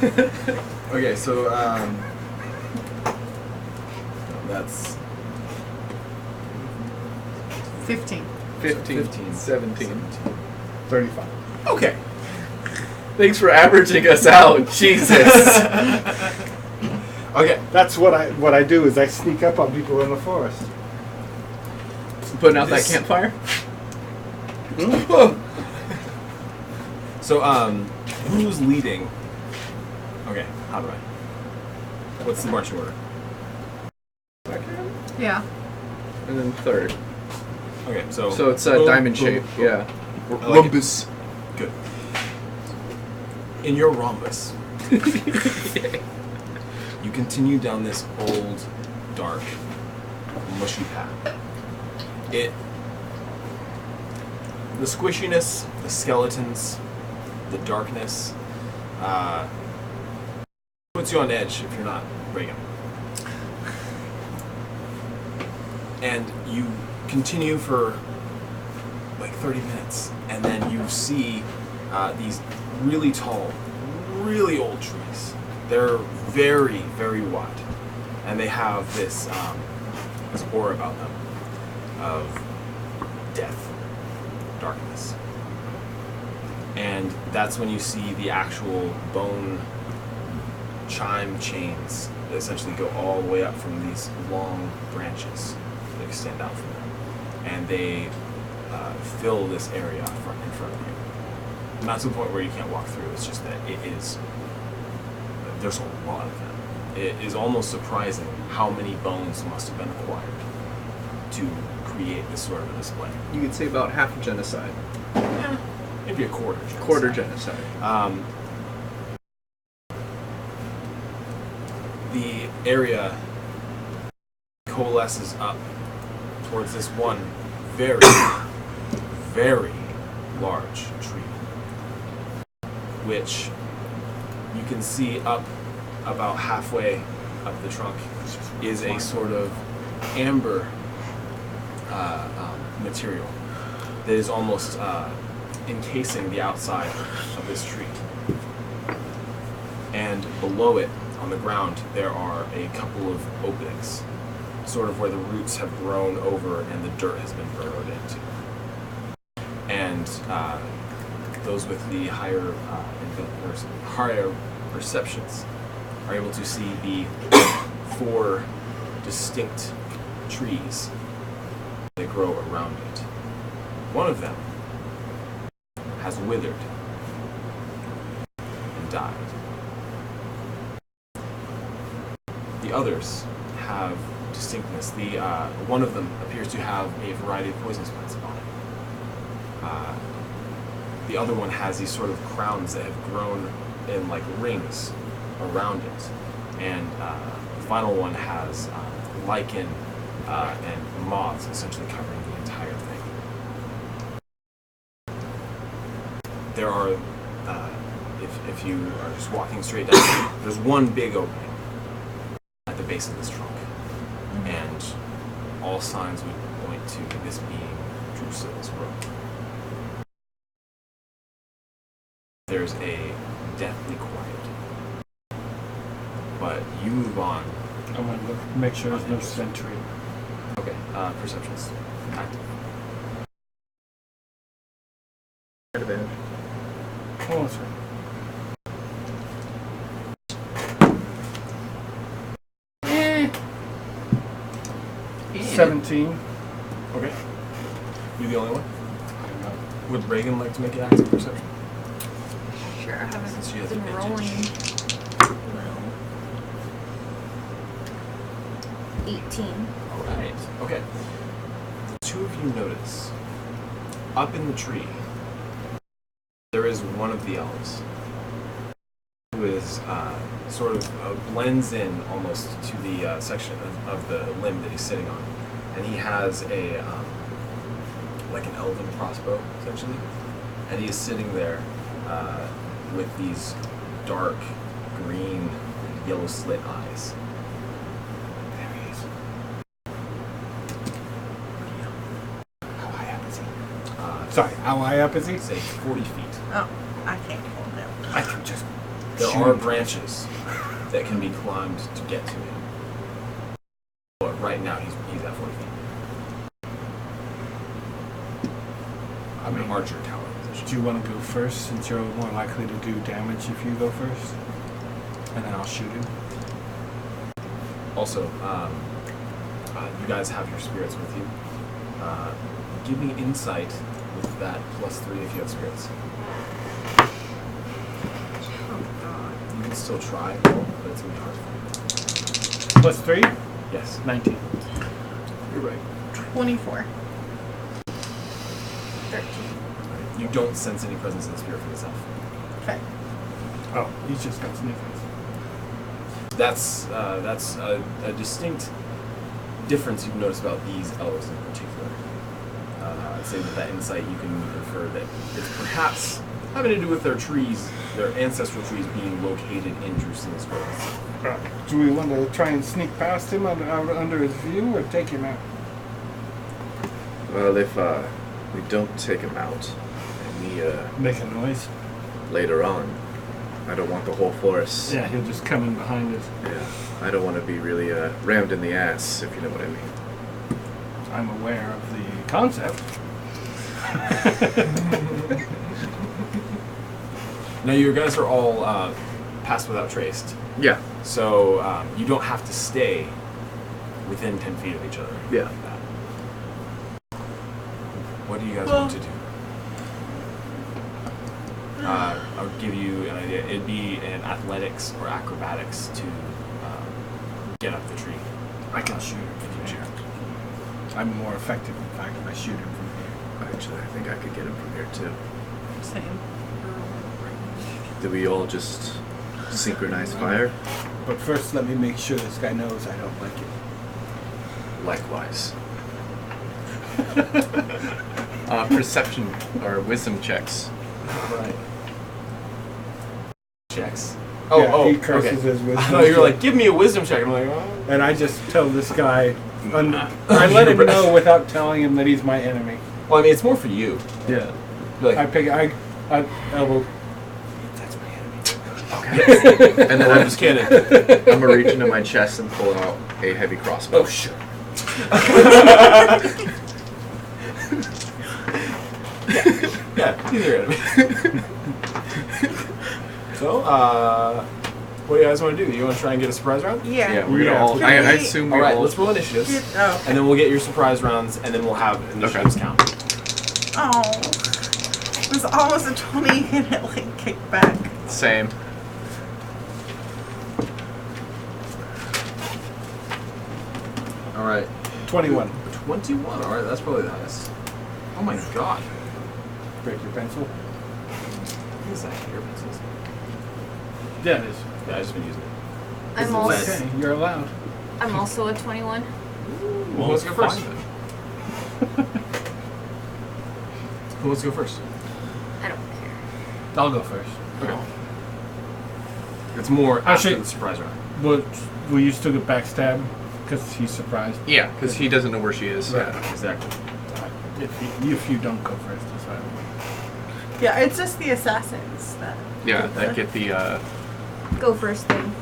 5. Okay, so, that's 15. 15. 17. 35. okay. Thanks for averaging us out. Jesus. Okay. That's what I do is I sneak up on people in the forest. Putting out This- that campfire? So, who's leading? Okay, how do I? What's the marching order? Yeah. And then third. Okay, so... So it's boom, diamond boom, shape. boom. Yeah. I like it. Rhombus. Good. In your rhombus, you continue down this old, dark, mushy path. The squishiness, the skeletons, the darkness, puts you on edge if you're not Reagan. And you continue for like 30 minutes, and then you see these really tall, really old trees. They're very, very wide, and they have this aura about them of death, darkness. And that's when you see the actual bone chime chains that essentially go all the way up from these long branches that extend out from them. And they fill this area in front of you. Not to the point where you can't walk through, it's just that there's a lot of them. It is almost surprising how many bones must have been acquired to create this sort of a display. You could say about half a genocide. Yeah, maybe a quarter. Quarter genocide. area coalesces up towards this one very, very large tree, which you can see up about halfway up the trunk is a sort of amber material that is almost encasing the outside of this tree. And below it, on the ground, there are a couple of openings, sort of where the roots have grown over and the dirt has been burrowed into. And those with the higher perceptions are able to see the 4 distinct trees that grow around it. One of them has withered and died. The others have distinctness. One of them appears to have a variety of poisonous plants upon it. The other one has these sort of crowns that have grown in like rings around it. And the final one has lichen and moths essentially covering the entire thing. There are, if you are just walking straight down, there's one big opening at the base of this trunk. And all signs would point to this being Drusilla's grove. There's a deathly quiet. But you move on. I'm going to look, make sure there's no sentry. Okay, perceptions. Active. Advantage. Oh, that's right. 17. Okay. You the only one? I don't know. Would Reagan like to make an active perception? Sure, I Since she haven't has been advantage. rolling. 18. Alright. Okay. The two of you notice, up in the tree, there is one of the elves who is sort of blends in almost to the section of the limb that he's sitting on. And he has a, like an elven crossbow, essentially. And he is sitting there with these dark green and yellow slit eyes. There he is. How high up is he? Sorry, how high up is he? Say 40 feet. Oh, I can't hold him. I can just There shoot are him. branches that can be climbed to get to him. But right now he's at 40 feet. I'm an archer tower position. Do you want to go first, since you're more likely to do damage if you go first? And then I'll shoot him. Also, you guys have your spirits with you. Give me insight with that +3 if you have spirits. Oh, God. You can still try, but it's going to be hard for +3? you. Yes. 19. You're right. 24. 13. You don't sense any presence of the spirit for yourself. Okay. Oh, he's just got sniffles. That's a distinct difference you've noticed about these elves in particular. I'd say with that insight you can infer that it's perhaps having to do with their trees, their ancestral trees being located in Drusilla's grove. Do we want to try and sneak past him under his view, or take him out? Well, if we don't take him out, and we Make a noise? later on, I don't want the whole forest. Yeah, he'll just come in behind us. Yeah, I don't want to be really rammed in the ass, if you know what I mean. I'm aware of the concept. Now you guys are all passed without traced, Yeah. so you don't have to stay within 10 feet of each other. Yeah. Like that. What do you guys want to do? I'll give you an idea. It'd be an athletics or acrobatics to get up the tree. I can shoot him If from you here. choose. I'm more effective, in fact, if I shoot him from here. Actually, I think I could get him from here too. Same. Do we all just Synchronized fire. But first, let me make sure this guy knows I don't like it. Likewise. Perception or wisdom checks. Right. Checks. He curses okay. his wisdom. I thought you were check. like, give me a wisdom check. I'm like, oh. And I just tell this guy, I let him know without telling him that he's my enemy. Well, I mean, it's more for you. Yeah. Like, I elbow. That's my enemy. Okay. And then I'm just kidding. I'm gonna reach into my chest and pull out a heavy crossbow. Oh, sure. Yeah, he's your enemy. So, what do you guys want to do? You want to try and get a surprise round? Yeah. Yeah, we're gonna all. Can I we- assume All we right, all. let's roll initiatives, Oh. and then we'll get your surprise rounds, and then we'll have initiatives count. Oh. It was almost a 20 and it like kicked back. Same. All right. 21. 21. All right, that's probably the highest. Oh my god. Break your pencil. Is that your pencils? Yeah, it is. Yeah, I've just been using it. I'm It's also, lead. Okay, you're allowed. I'm also a 21. Who wants to go first? Who wants to go first? I don't care. I'll go first. Okay. It's more after Actually- the surprise round. But will you still get backstab? Because he's surprised. Yeah, because he doesn't know where she is. Right. Yeah, exactly. If you don't go first, that's fine. Yeah, it's just the assassins that. Yeah, that get the. Go first thing.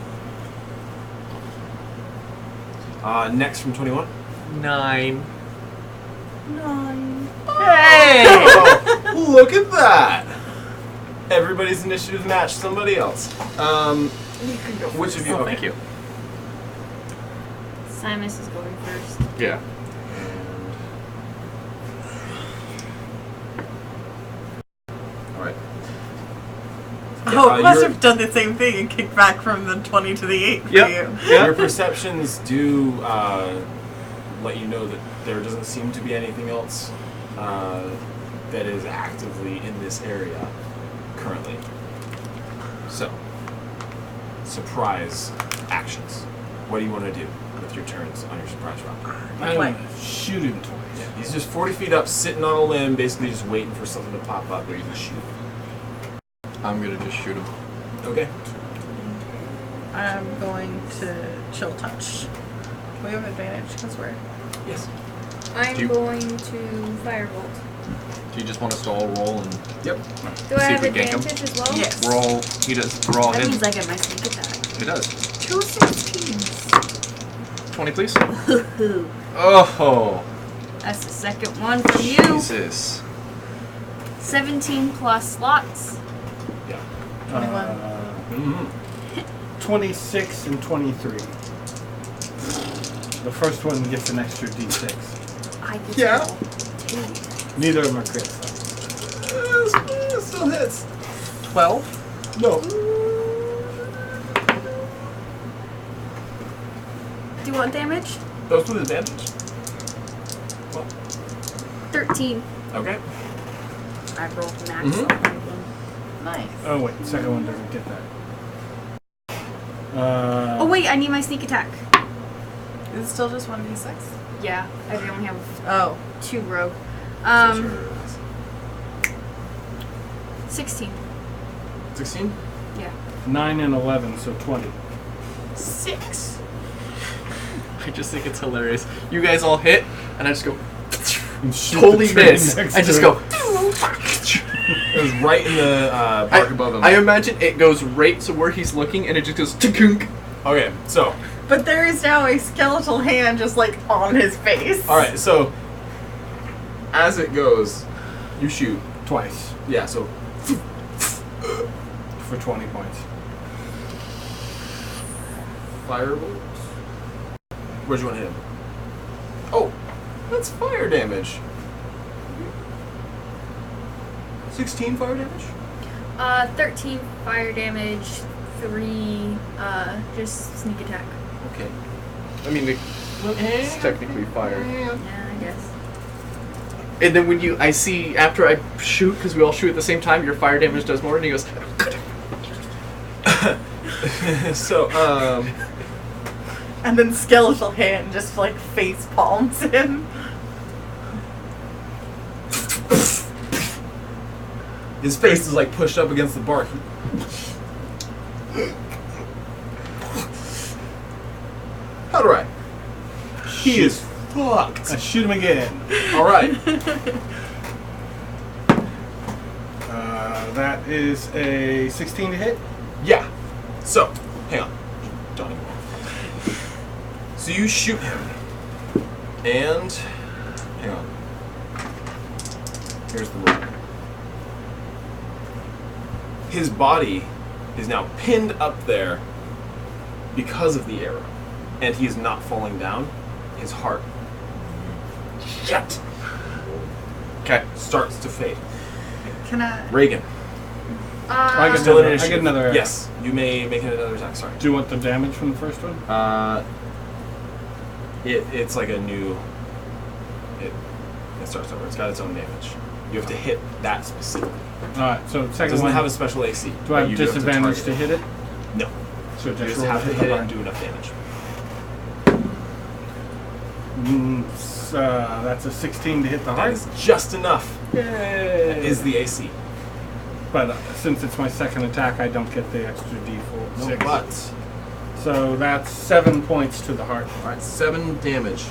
Next from 21. 9. 9. Hey! Oh, look at that! Everybody's initiative matched somebody else. Which of you? Oh, Okay. thank you. Simus is going first. Yeah. All right. Oh, it must your- have done the same thing and kicked back from the 20 to the 8 for Yep. you. Yep. Your perceptions do let you know that there doesn't seem to be anything else that is actively in this area currently. So, surprise actions. What do you want to do with your turns on your surprise round? I don't shoot him twice. Yeah, he's just 40 feet up, sitting on a limb, basically just waiting for something to pop up where you can shoot. I'm gonna just shoot him. Okay. I'm going to chill touch. We have advantage because we're. Yes. I'm Do you- going to firebolt. Do you just want us to all roll and Yep. Do I See if have we gank him? advantage as well? Yes. we're all? He does. We're all That him. means I get my sneak attack. It does. 2 16s. 20, please. Hoo-hoo. Oh, That's the second one from you. Jesus. 17 plus slots. Yeah. 21. Mm-hmm. 26 and 23. The first one gets an extra d6. I get Yeah. to roll 2. Neither of them are crits. Still hits. 12. No. Do you want damage? Those with advantage. Well, 13. okay. I rolled max Mhm. on my one. Nice. Oh wait, second one doesn't get that. Oh wait, I need my sneak attack. Is it still just 1d6? Yeah, I only have Oh. 2 rogue. 16. 16? Yeah. 9 and 11, so 20. 6. I just think it's hilarious. You guys all hit, and I just go And shoot totally the tree miss. next I to just it. go. It was right in the park above him. I imagine it goes right to where he's looking, and it just goes ta-kunk. Okay, so, But there is now a skeletal hand just like on his face. alright, so, as it goes, you shoot. Twice Yeah, so, for 20 points. firebolt. Where'd you want to hit him? Oh, that's fire damage. 16 fire damage? 13 fire damage, 3 just sneak attack. Okay. I mean, it's technically fire. Yeah, I guess. And then when I see after I shoot, because we all shoot at the same time, your fire damage does more, and he goes. So, And then Skeletal Hand just like face palms him. his face is like pushed up against the bark. How do I? He is fucked. I shoot him again. All right. That is a 16 to hit. Yeah. So, hang on. Don't even. So you shoot him, and hang on. Here's the roll. His body is now pinned up there because of the arrow, and he is not falling down. His heart, shit, Okay. starts to fade. Can I? Reagan, I get still in another, I initiative. get another arrow. Yes, you may make another attack. Sorry. Do you want the damage from the first one? It's like a new. It starts over. It's got its own damage. You have to hit that specifically. Alright, so It second doesn't one. have a special AC. do I but have you do disadvantage target to hit it? No. So You just just roll have to the hit it bar. and do enough damage. That's a 16 to hit the That heart. is just enough. Yay! That is the AC. But since it's my second attack, I don't get the extra D4. No 6. buts. So that's 7 points to the heart. Alright, 7 damage.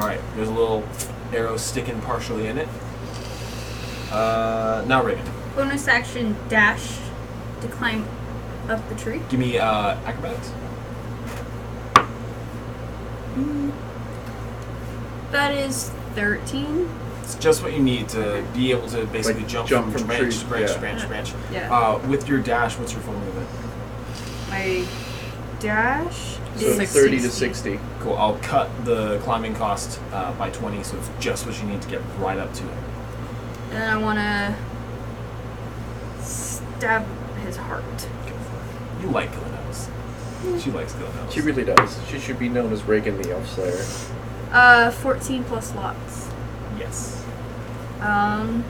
Alright, there's a little arrow sticking partially in it. Now Reagan. Bonus action dash to climb up the tree. Give me acrobatics. That is 13. It's just what you need to be able to basically Like jump jump from from branch trees, to branch to yeah. branch to branch. Yeah. With your dash, what's your full movement? My dash So is 30 to 60. Cool. I'll cut the climbing cost by 20, so it's just what you need to get right up to it. And I want to stab his heart. You like Gillenels. She likes Gillenels. She really does. She should be known as Reagan the Elf Slayer. 14 plus lots. Yes. D4.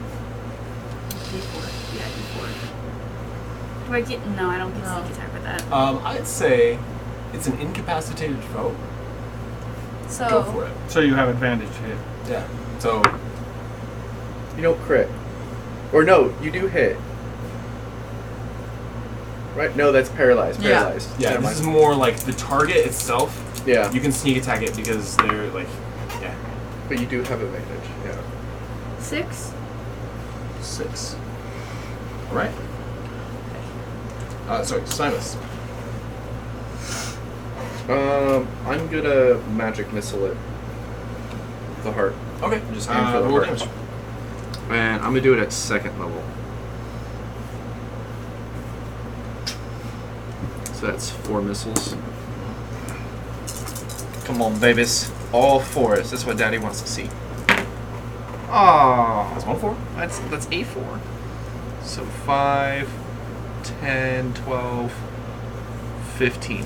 Yeah, D4. Do I get? No, I don't get sneak attack with that. I'd say it's an incapacitated foe. So Go for it. So you have advantage to hit. Yeah. So You don't crit. Or no, you do hit. Right? No, that's paralyzed. Yeah. Paralyzed. yeah, Never this is mind. more like the target itself. Yeah. You can sneak attack it because they're like, yeah, But you do have advantage. Yeah. 6. 6. All right. Sorry, Simus. I'm gonna magic missile it. The heart. Okay. Just aim for the roll heart. damage. And I'm gonna do it at second level. So that's 4 missiles. Come on, babies. All 4s. That's what Daddy wants to see. Oh, That's 1-4. that's A4. So 5, 10, 12, 15.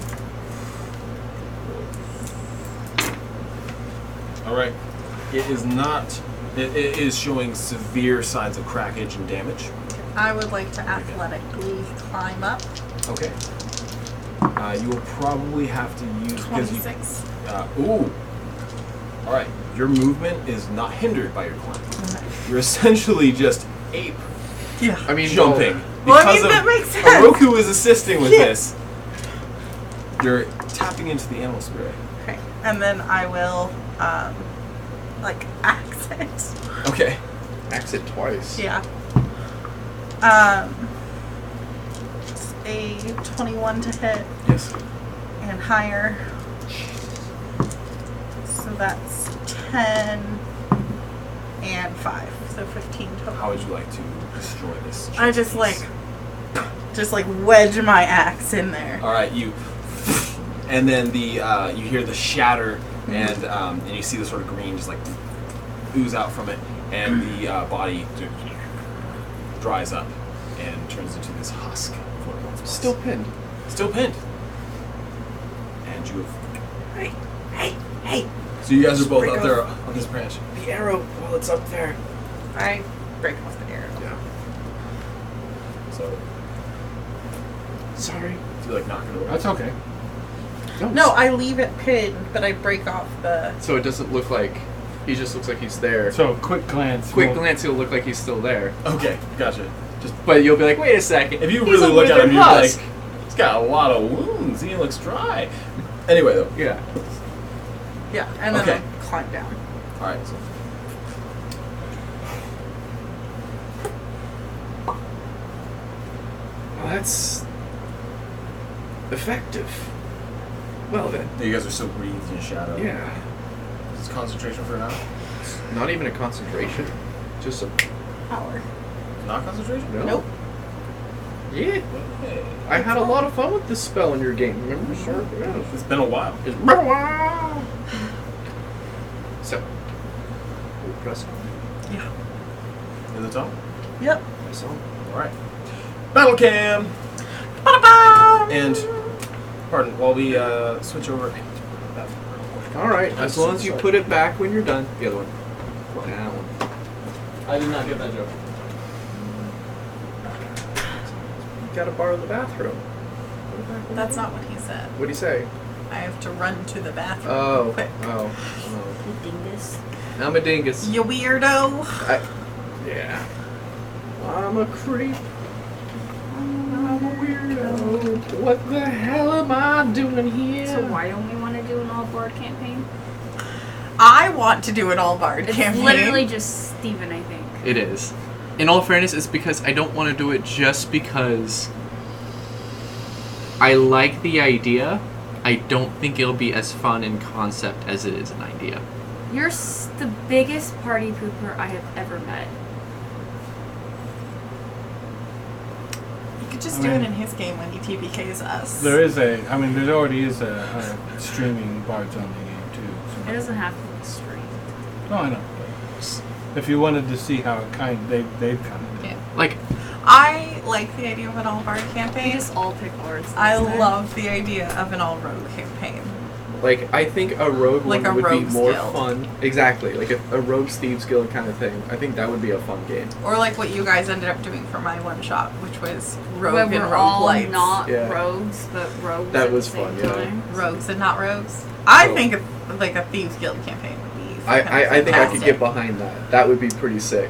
All right. It is not. It is showing severe signs of crackage and damage. I would like to athletically climb up. Okay. You will probably have to use because you. 26. Ooh. All right. Your movement is not hindered by your climb. You're essentially just ape Yeah. I mean, jumping. Well, I Because mean, that makes sense. Oroku is assisting with Yeah. this. You're tapping into the animal spirit. Okay. And then I will, like, axe it. Okay. Axe it twice. Yeah. It's a 21 to hit Yes. and higher. So that's 10 and 5. So 15 total. How would you like to destroy this? I just like wedge my axe in there. All right, you, and then the you hear the shatter, and you see the sort of green just like ooze out from it, and the body dries up and turns into this husk. Of what it once was. Still pinned. Still pinned. And you have. Hey! So you guys are both Break up off. there on this branch. The arrow while it's up there. I break off the arrow. Yeah. So Sorry. Do you like knock it over? That's okay. No, I leave it pinned, but I break off the. So it doesn't look like he just looks like he's there. So quick glance. Quick will- glance, he'll look like he's still there. Okay, gotcha. But you'll be like, wait a second. If you he's really a look at him, withered you're husk. like, he's got a lot of wounds. He looks dry. Anyway, though. Yeah. Yeah, and then Okay. I climb down. All right. So. Well, that's effective. Well then. You guys are so breathed in shadow. Yeah. Is this concentration for now? Not even a concentration. Just a Power. Not concentration? no. Nope. Yeah. Hey. I had a lot of fun with this spell in your game. Remember? Sure. Yeah. It's been a while. It's been a while. So. We'll press on. Yeah. Is it top? Yep. Press on. All right. Battle cam. Ba-da-bum! And pardon, while we switch over. All right. As long as you put it back when you're done. The other one. That one. I did not get that joke. You gotta borrow the bathroom. That's not what he said. What'd he say? I have to run to the bathroom. Oh. Quick. Oh. You dingus. Oh. I'm a dingus. You weirdo. Yeah. I'm a creep. I'm a weirdo. What the hell am I doing here? So why don't we want to do an all-board campaign? I want to do an all bard It's campaign. literally just Steven, I think. It is. In all fairness, it's because I don't want to do it just because I like the idea. I don't think it'll be as fun in concept as it is an idea. You're the biggest party pooper I have ever met. You could just I do mean- it in his game when he TPKs us. There already is a streaming Bards Only game too. It So. doesn't have to be straight. No, I know. But if you wanted to see how it they've kind of did. Yeah. Like, I like the idea of an all bard We campaign. just all pick boards. I instead. love the idea of an all rogue campaign. I think a rogue Like one a would be rogue's more guild. fun. Exactly, like a rogue's thieves guild kind of thing. I think that would be a fun game. Or like what you guys ended up doing for my one shot, which was rogue Where and we're rogue all lights. not Yeah. rogues, but rogues. That at was the same fun, yeah. time. Rogues and not rogues. I Oh. think like a thieves guild campaign would be. I think I could fantastic. get behind that. That would be pretty sick.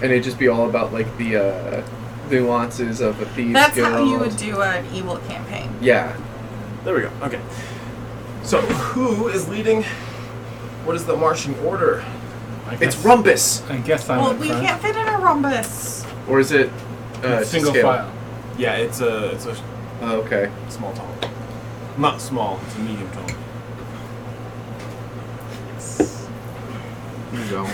And it'd just be all about like the nuances of a thieves That's guild. how you would do an evil campaign. Yeah. There we go. Okay. So who is leading? What is the marching order? I It's guess- Rumpus! I guess I'm Well, in we front. can't fit in a rhombus. Or is it Single scale? file. Yeah, it's a Oh, okay. small tone. Not small. It's a medium tone. Here you go.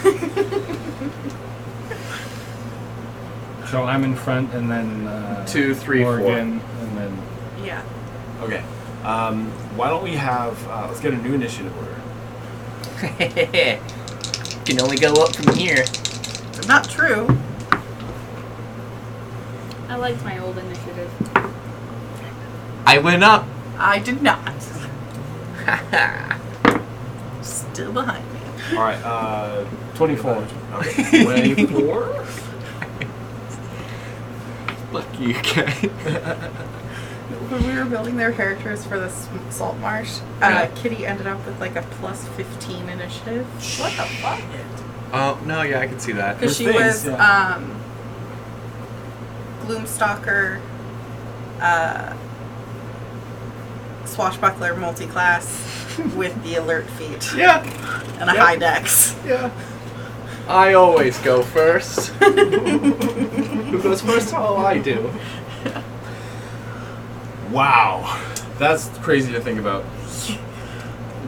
So I'm in front, and then 2, 3, 4. Morgan, and then Yeah. Okay. Why don't we have? Let's get a new initiative order. Can only go up from here. Not true. I liked my old initiative. I went up. I did not. Still behind me. All right. 24. Okay. 24. Fuck you, guys. When we were building their characters for the salt marsh, Yeah. Kitty ended up with like a plus 15 initiative. What the fuck? Oh, no, yeah, I can see that. Because she things, was yeah. Gloomstalker, swashbuckler multi-class with the alert feat Yeah, and a Yep. high dex. yeah. I always go first. Who goes first? Oh, I do. Wow. That's crazy to think about.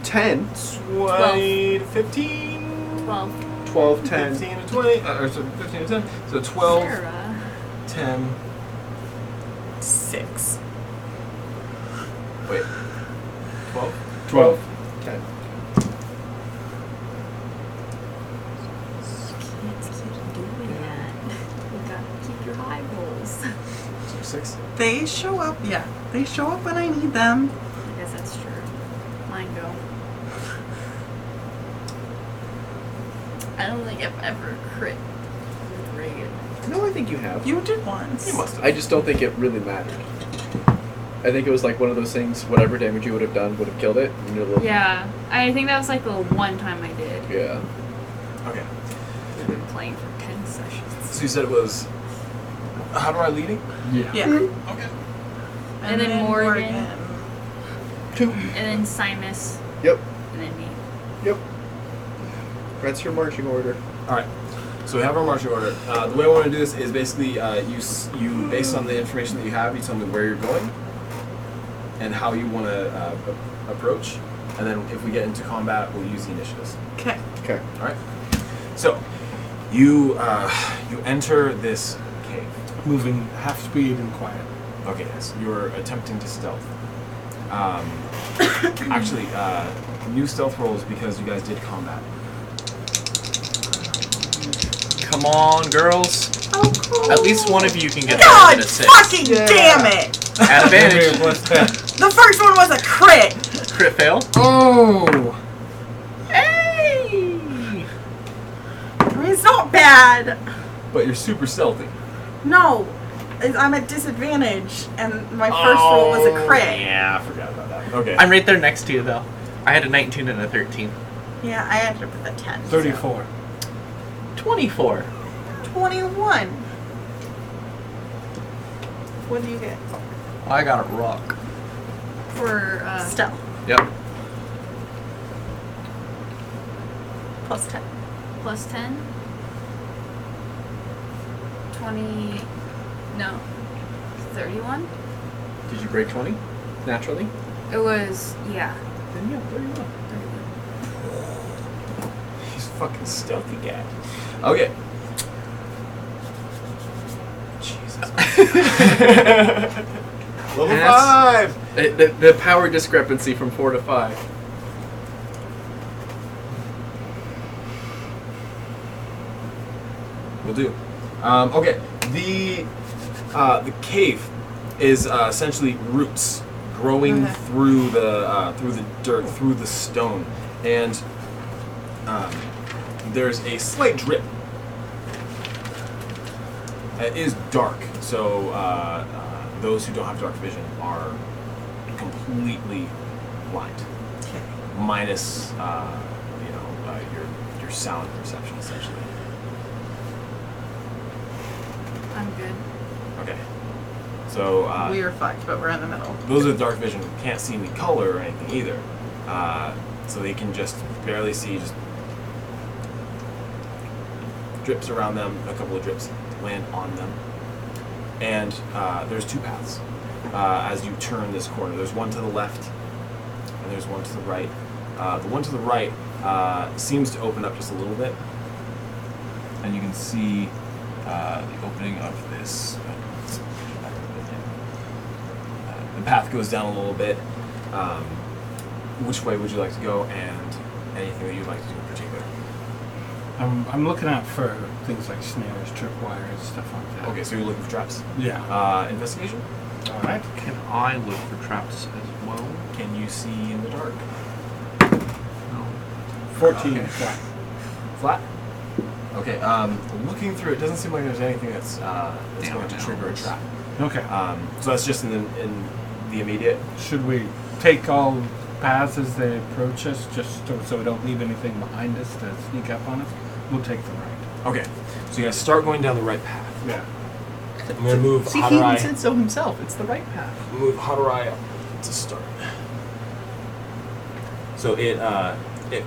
10, 20 to 15. 12. 12, 10. 15 to 20. Or so 15 to 10. So 12, Sarah. 10. 6. Wait. 12. 12. 10. Kids keep doing that. You gotta keep your high rolls. So 6. They show up, yeah. They show up when I need them. I guess that's true. Mine go. I don't think I've ever crit with Reagan. No, I think you have. You did once. You must have. I just don't think it really mattered. I think it was like one of those things, whatever damage you would have done would have killed it. And it'll- Yeah, I think that was like the one time I did. Yeah. Okay. I've been playing for 10 sessions. So you said it was Hadorai leading? Yeah. Yeah. Okay. And then Morgan. 2. And then Simus. Yep. And then me. Yep. That's your marching order. All right. So we have our marching order. The way I want to do this is basically you based on the information that you have, you tell me where you're going and how you want to approach, and then if we get into combat, we'll use the initiatives. Okay. Okay. All right. So you you enter this cave. Moving half speed and quiet. Okay. Yes. You're attempting to stealth. Actually, new stealth rolls because you guys did combat. Come on, girls. Oh, cool. At least one of you can get God that at 6. fucking damn it! At advantage. The first one was a crit! Crit fail. Oh! Hey! I mean, it's not bad. But you're super stealthy. No. I'm at disadvantage, and my first roll was a crit. Yeah, I forgot about that. Okay. I'm right there next to you, though. I had a 19 and a 13. Yeah, I ended up with a 10. so. 34. 24. 21. What do you get? I got a rock. For, Stealth. Yep. Plus 10. plus 10. 20. No. 31? Did you break 20? Naturally? It was, yeah. Then yeah, 31. He's a fucking stealthy guy. Okay. Jesus. Level Pass. 5! The power discrepancy from 4 to 5. Will do. Okay. The cave is essentially roots growing Okay. through the dirt, through the stone, and there's a slight drip. It is dark, so those who don't have dark vision are completely blind, Okay. minus your sound perception, essentially. I'm good. Okay. So We are fucked, but we're in the middle. those with dark vision can't see any color or anything either, so they can just barely see. Just drips around them. A couple of drips land on them, and there's two paths as you turn this corner. There's one to the left, and there's one to the right. The one to the right seems to open up just a little bit, and you can see the opening of this. The path goes down a little bit. Which way would you like to go, and anything that you'd like to do in particular? I'm looking out for things like snares, tripwires, stuff like that. Okay, so you're looking for traps. Yeah. Investigation. All right. Can I look for traps as well? Can you see in the dark? No. 14 Okay. flat. Flat. Okay. Looking through, it doesn't seem like there's anything that's going to trigger a trap. Okay. So that's just in the immediate. Should we take all paths as they approach us, just so we don't leave anything behind us to sneak up on us? We'll take the right. Okay. So you're gonna start going down the right path. Yeah. I'm gonna move See, he even Hadorai. said so himself. It's the right path. Move Hadorai up to start. So it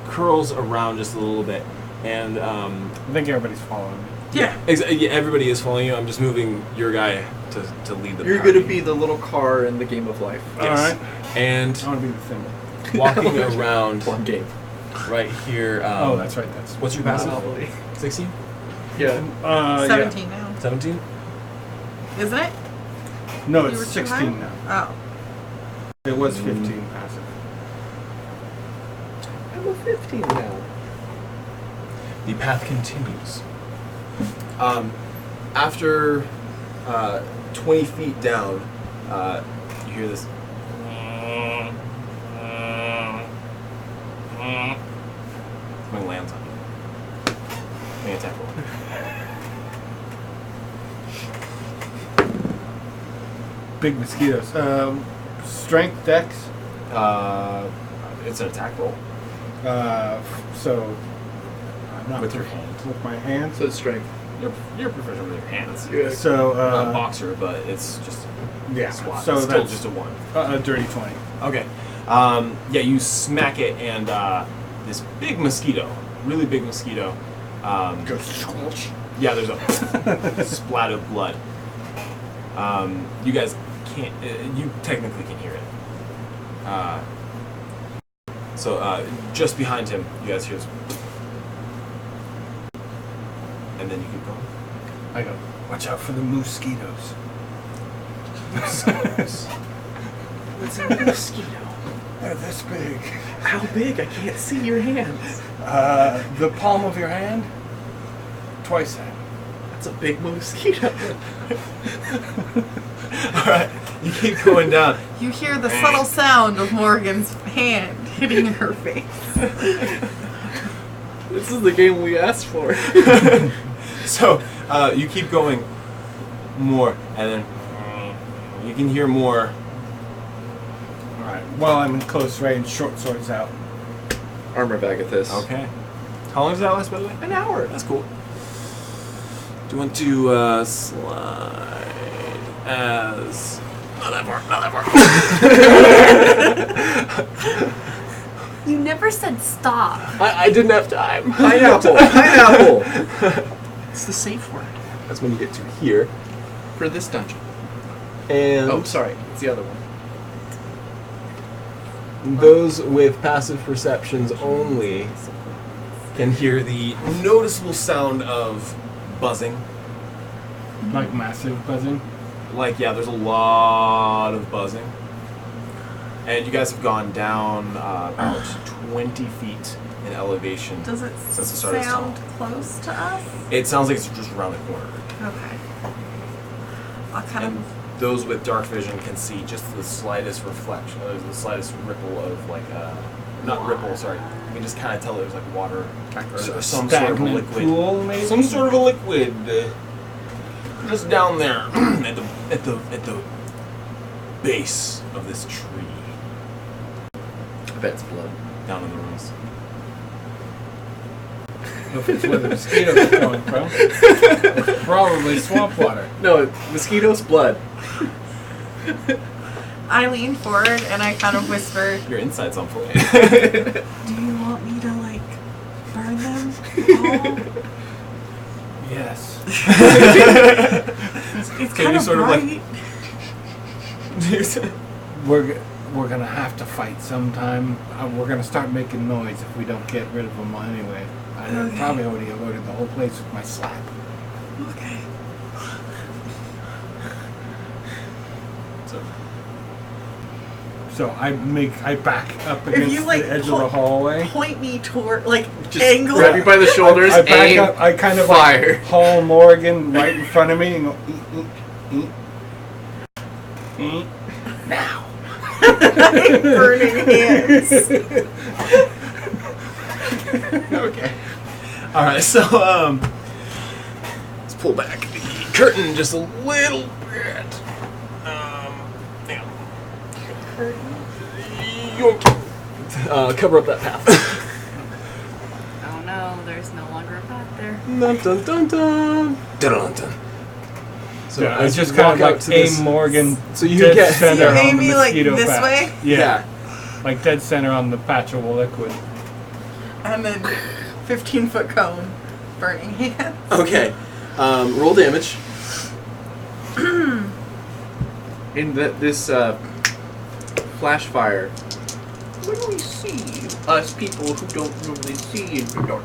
curls around just a little bit, and I think everybody's following me. Yeah. yeah, everybody is following you. I'm just moving your guy to lead the You're party. gonna be the little car in the game of life. All right. And I want to be the thing. walking around One game. right here. Oh, that's right. That's What's your passive? Monopoly. 16? Yeah. 17 now. 17? Isn't it? Yeah. No, You it's were too 16 high? now. Oh. It was 15 passive. I'm a 15 now. The path continues. After 20 feet down, you hear this. Something lands on you. Make an attack roll. big mosquitoes. Strength, dex. It's an attack roll. So not With your hand. With my hands. So it's strength. You're proficient with your hands. Yeah. So Not a boxer, but it's just yeah. swat. So it's still that's just a 1. a dirty 20. Okay. Yeah, you smack it, and this big mosquito, really big mosquito, Goes. yeah, there's a splat of blood. You guys can't, you technically can hear it. So just behind him, you guys hear this. And then you keep going. I go. Watch out for the mosquitoes. What's a mosquito? They're this big. How big? I can't see your hands. The palm of your hand. Twice that. That's a big mosquito. Alright, you keep going down. You hear the subtle sound of Morgan's hand hitting her face. This is the game we asked for. So you keep going more, and then you can hear more. Alright. While I'm in close range, short sword's out. Armor bag at this. Okay. How long does that last, by the way? An hour. That's cool. Do you want to slide as... Not that far, not that far. You never said stop. I didn't have time. Pineapple. Pineapple. It's the safe word That's when you get to here. for this dungeon. And Oh, sorry. It's the other one. those with passive perceptions only Can hear the noticeable sound of buzzing. Like massive buzzing. Like, yeah, there's a lot of buzzing. And you guys have gone down about 20 feet in elevation. Does it Since the start of this sound tunnel. close to us? It sounds like it's just around the corner. Okay. I'll kind And of. those with dark vision can see just the slightest reflection, the slightest ripple of like, not ripple, sorry. You can just kind of tell there's like water or some sort of a Stagnant liquid. pool, maybe? Some sort of a liquid just down there at the base of this tree. I bet it's blood. Down in the rooms. If it's where the mosquitoes are coming from. It's probably swamp water. No, mosquitoes, blood. I lean forward and I kind of whisper, Your insight's on point. "Do you want me to like burn them all?" Yes. It's Can kind you of sort of, like- bright. We're gonna have to fight sometime. We're gonna start making noise if we don't get rid of them anyway. I Okay. probably already alerted the whole place with my slap. Okay. So I back up If against you like the edge of the hallway. point me toward like Just angle. grab you by the shoulders, I back aim, up. I kind of fire. like haul Morgan right in front of me and go eat. Now. Burning hands. Okay. All right. So let's pull back the curtain just a little bit. Hang on. Cover up that path. Oh no, there's no longer a path there. Dun dun dun dun. Dun dun dun. So Yeah, I as you just kind walk of out like to aim this, Morgan. so you dead get center You on aim the me, like, mosquito this patch. way? Yeah. Like dead center on the patch of liquid. And then 15-foot cone. Burning hands. okay. Roll damage. In this flash fire, what do we see? Us people who don't normally see in the dark.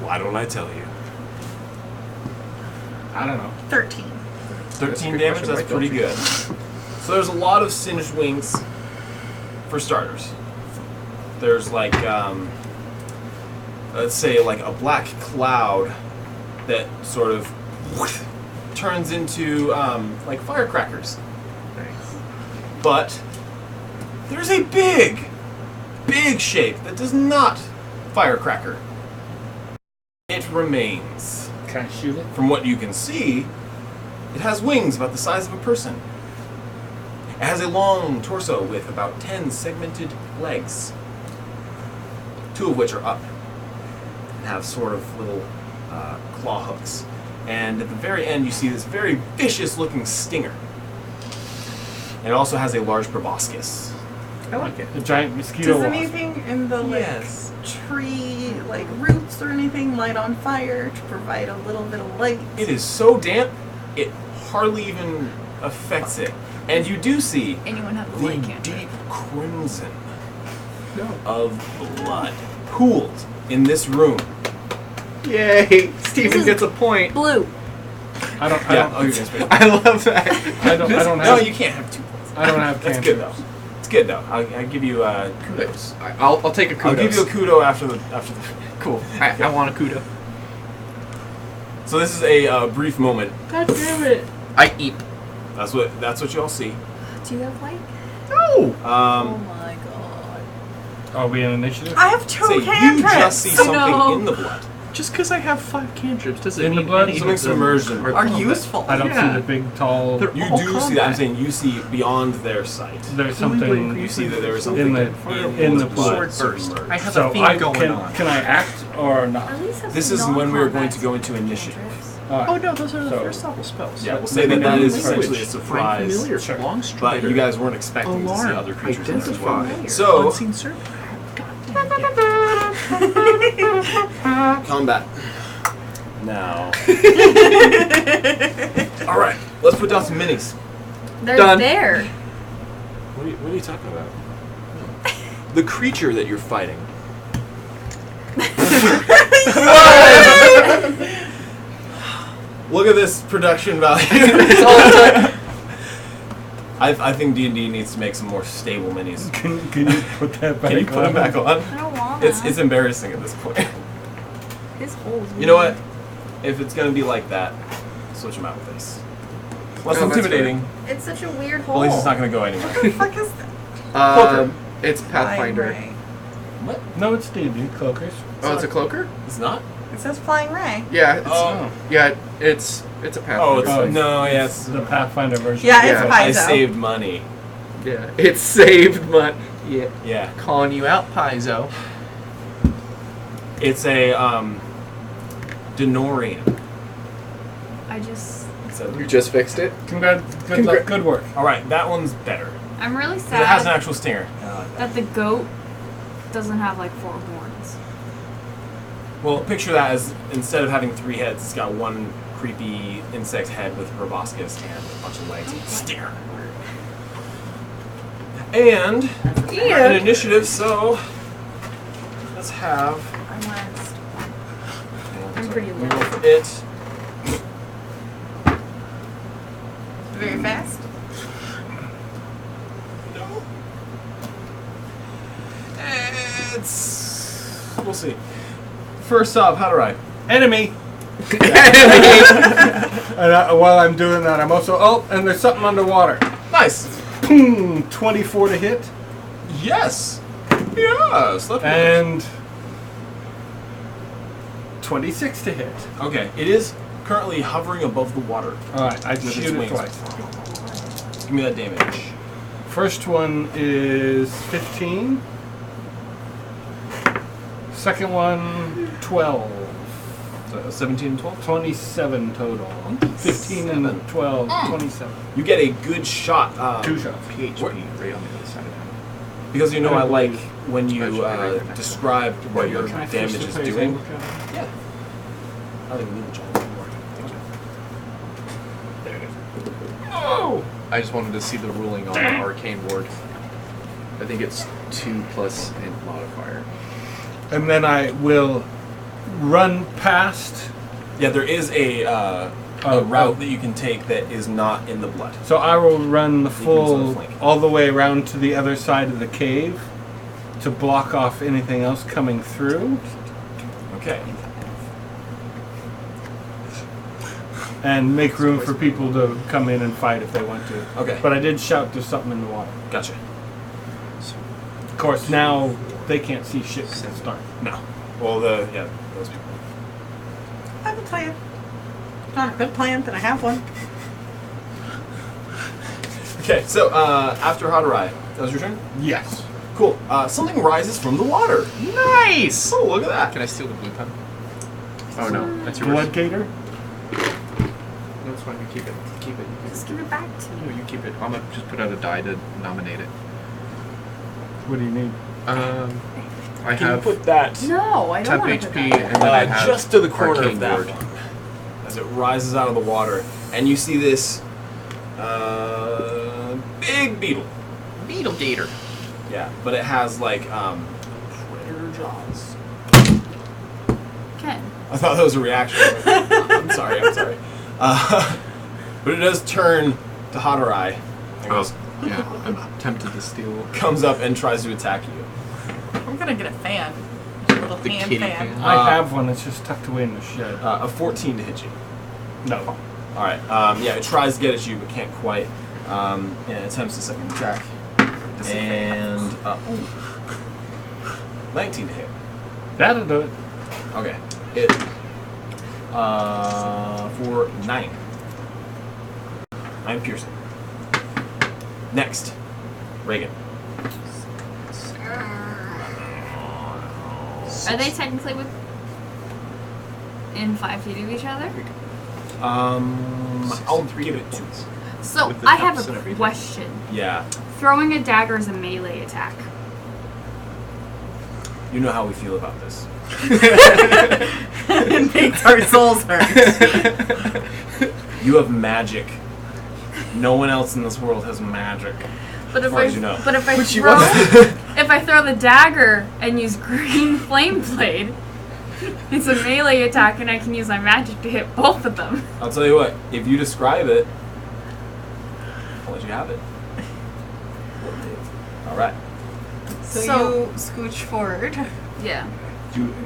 Why don't I tell you? I don't know. 13. 13 good damage. question. That's Why don't pretty you? good. So there's a lot of singed wings. For starters, there's like let's say like a black cloud that sort of turns into like firecrackers. But there's a big shape that does not firecracker. It remains. Can I shoot it? From what you can see, it has wings about the size of a person. It has a long torso with about 10 segmented legs, 2 of which are up and have sort of little claw hooks. And at the very end, you see this very vicious-looking stinger. And it also has a large proboscis. I like it. A giant mosquito Does wasp. anything in the Yes. tree, roots or anything, light on fire to provide a little bit of light? It is so damp, it hardly even affects it. And you do see Anyone have the the light cantrip? deep crimson of blood pooled in this room. Yay! Steven is- gets a point. Blue. I don't. Yeah, oh, you're gonna spit. I love that. I don't No, have. you can't have 2 points. I don't have. That's good though. It's good though. I'll give you kudos. I'll take a kudos. I'll give you a kudo after the. Cool. I want a kudo. So this is a brief moment. God damn it. I eat. That's what y'all see. Do you have light? No! Oh my god. Are we in initiative? I have 2 So you cantrips. just see something No. in the blood. Just because I have 5 cantrips doesn't In the mean blood? any Something of them submerged in are Are combat. useful. I don't Yeah. see the big tall. They're You all do see that. I'm combat. saying you see beyond their sight. There's Only way something. You see that there is In something the- in the blood sword burst. submerged. I have So a theme going on. can I act or not? At least have This some is when we are going non-combat to go into initiative. cantrips. Alright. Oh no, those are the So- first level spells. Yeah, we'll say that that is essentially a surprise. Familiar, Sure. long But strider, you guys weren't expecting to see alarm, other creatures in this as well. identify, So- unseen servant. God damn it. Combat. Now. All right, let's put down some minis. They're Done. there. What are you talking about? The creature that you're fighting. Look at this production value. It's all I think D&D needs to make some more stable minis. Can you put that back? Can you put them back on? I don't want It's embarrassing at this point. His holes. You know what? If it's gonna be like that, switch them out with this. Less No, that's intimidating. It's such a weird At hole. least it's not gonna go anywhere. What the fuck is that? Cloaker. It's Pathfinder. Flying ray. What? No, it's D&D cloakers. Oh, it's a cloaker? It's not? It says flying ray. Yeah, it's Oh. yeah, it's a Pathfinder. Oh, it's, Oh, no, it's yes. the Pathfinder version. Yeah, Yeah, it's I Paizo. saved money. yeah, it saved my yeah. Yeah. Calling you out, Paizo. It's a Denorian. I just. It's a- You just fixed it. Good work. All right, that one's better. I'm really 'Cause it has an sad actual stinger. that the goat doesn't have 4 horns. Well, picture that as instead of having 3 heads, it's got one creepy insect head with proboscis and a bunch of legs and a stinger. And we're in initiative, so let's have. I'm last. I'm pretty We low. go for it. Very fast. No. It's. We'll see. First up, how do I? Enemy. And while I'm doing that, I'm also. Oh, and there's something underwater. Nice. Boom! 24 to hit. Yes. Yes. And 26 to hit. Okay, it is currently hovering above the water. Alright, I With its shoot it wings. twice. Give me that damage. First one is 15. Second one, 12. So 17 and 12. 27 total. 15 and 12, 27. You get a good shot. 2 shots. PHP right on the other side of him. Because you know I like when you Especially right there next to describe what your Can I damage finish is the doing. page? Yeah. I think we need to jump more. There it is. Oh! I just wanted to see the ruling on the arcane ward. I think it's 2 plus int modifier. And then I will run past. Yeah, there is a Oh, route that you can take that is not in the blood. So I will run the You can full, sort of flank. all the way around to the other side of the cave to block off anything else coming through. Okay. And make room for people to come in and fight if they want to. Okay. But I did shout there's something in the water. Gotcha. Of course, now they can't see shit because it's dark. No. Well, those people. I have a plan. Not a good plan, but I have one. Okay, so after Hadorai, that was your turn? Yes. Cool. Something rises from the water. Nice! Oh, look at that. Can I steal the blue pen? Oh no. That's yours. Blood gator? No, it's fine. You keep it. Keep it. Just give it back to No, me. you keep it. I'm gonna just put out a die to nominate it. What do you need? I Can you have put that No, I don't temp want to HP put that. and then I have just to the corner arcane of that ward. one as it rises out of the water, and you see this big beetle. Beetle gator. Yeah, but it has like predator jaws. Ken. I thought that was a reaction. I'm sorry. But it does turn to Hadorai and goes, Yeah, I'm tempted to steal. comes up and tries to attack you. I'm gonna get a fan. A little The hand kitty fan. fan. I have one that's just tucked away in the shed. A 14 to hit you. No. All right. Yeah, it tries to get at you, but can't quite. And it attempts a second attack. And 19 to hit. That'll do it. Okay. It for 9. 9 piercing. Next, Reagan. Are they technically in 5 feet of each other? I'll give it 2. So With the I have cups and a everything. question. Yeah. Throwing a dagger is a melee attack. You know how we feel about this. It makes our souls hurt. You have magic. No one else in this world has magic. But if far as you know. but if I Which you throw want. if I throw the dagger and use green flame blade, it's a melee attack and I can use my magic to hit both of them. I'll tell you what. If you describe it, I'll let you have it. All right. So you scooch forward. Yeah.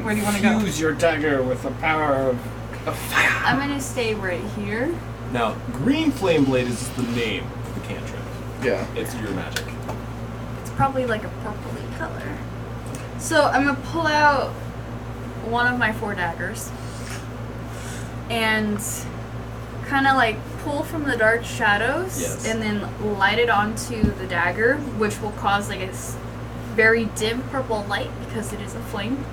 Where do you want to go? Use your dagger with the power of fire. I'm gonna stay right here. Now, green flame blade is just the name of the cantrip. Yeah. It's your magic. It's probably like a purpley color. So I'm gonna pull out one of my 4 daggers and kind of like pull from the dark shadows Yes. and then light it onto the dagger, which will cause like a very dim purple light because it is a flame.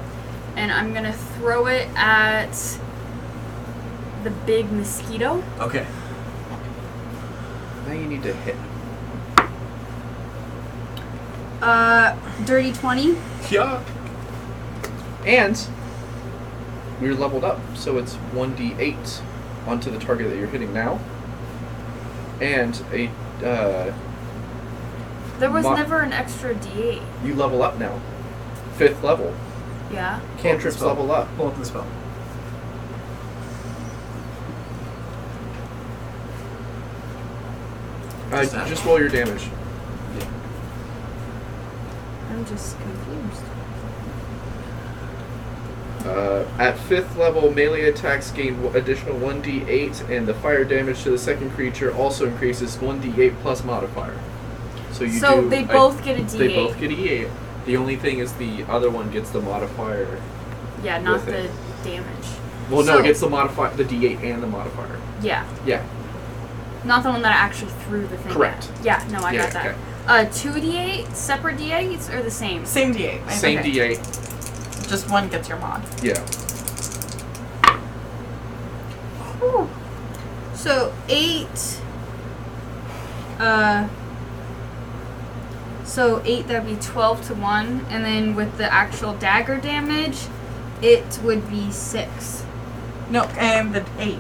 And I'm gonna throw it at the big mosquito. Okay. Now you need to hit. Dirty 20. Yeah. And we're leveled up, so it's 1d8 onto the target that you're hitting now. And a There was Mo- never an extra D8. you level up now. 5th level. Yeah. Cantrips Spell. level up. Pull up the spell. Just roll your damage. I'm just confused. At 5th level, melee attacks gain additional 1d8, and the fire damage to the second creature also increases 1d8 plus modifier. So you So do. they both get a D8. They both get a D8. The only thing is the other one gets the modifier. Yeah, not with the it. damage. Well, no, So- it gets the modifier, the D8 and the modifier. Yeah. Yeah. Not the one that I actually threw the thing Correct. at. Yeah, no, I Yeah, got that. okay. 2 D8, separate D8s, or the same? Same D8. right? Same Okay. D8. Just one gets your mod. Yeah. Whew. So 8. So 8, that'd be 12 to 1, and then with the actual dagger damage, it would be 6. No, and the 8.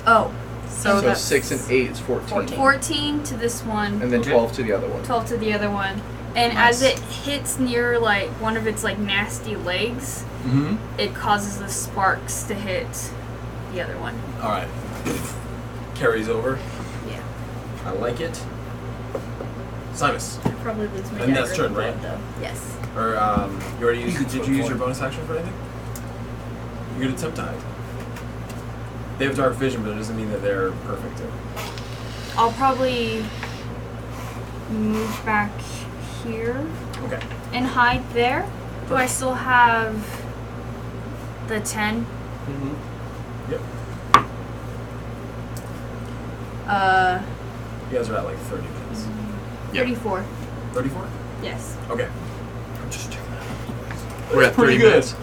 Oh, So, So that's 6 and 8 is 14. 14 to this one. And then 12 to the other one. 12 to the other one. And Nice. as it hits near like one of its like nasty legs, Mm-hmm. it causes the sparks to hit the other one. All right. Carries over. Yeah. I like it. Simus. I probably lose my And that's dagger turn, right? though. Yes. Or you already used. Did you use your bonus action for anything? You get a tip tide. They have dark vision, but it doesn't mean that they're perfect. I'll probably move back here Okay. and hide there. Do I still have the 10? Mm-hmm. Yep. You guys are at like 30 minutes. Yeah. 34. 34? Yes. Okay. We're at 30 Pretty good. minutes.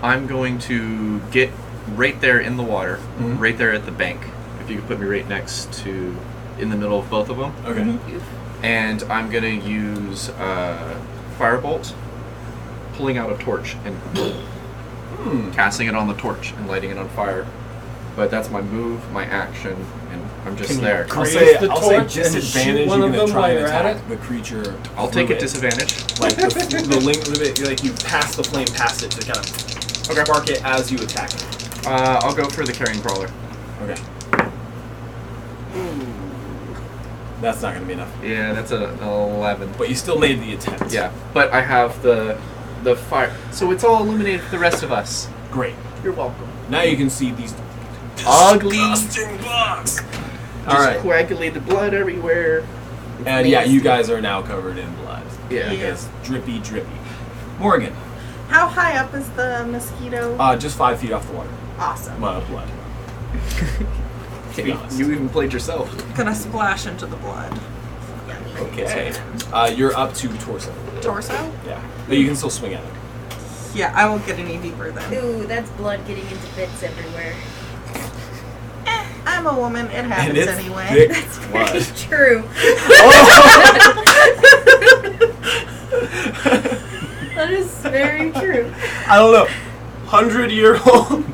I'm going to get right there in the water, Mhm. right there at the bank. If you could put me right next to, in the middle of both of them. Okay. And I'm going to use Firebolt, pulling out a torch and casting it on the torch and lighting it on fire. But that's my move, my action, and I'm just Can you there. I'll Raise say the torch and shoot disadvantage. one You're of gonna them try while and you're at attack it? the creature. I'll through take a it. disadvantage. Like the length of it, like you pass the flame past it to kind of spark it as you attack it. I'll go for the carrying crawler. Okay. That's not gonna be enough. Yeah, that's an 11. But you still made the attempt. Yeah, but I have the fire, so it's all illuminated for the rest of us. Great. You're welcome. Now you can see these Ugly, disgusting bugs. All just right. coagulated blood everywhere. And yeah, you guys are now covered in blood. Yeah. You guys drippy, drippy. Morgan, How high up is the mosquito? just 5 feet off the water. Awesome. Blood. To be honest. You even played yourself. Gonna splash into the blood. Okay. You're up to torso. Torso? Yeah. But you can still swing at it. Yeah, I won't get any deeper then. Ooh, that's blood getting into bits everywhere. I'm a woman. It And happens it's anyway. thick That's blood. very true. That is very true. I don't know. 100-year-old.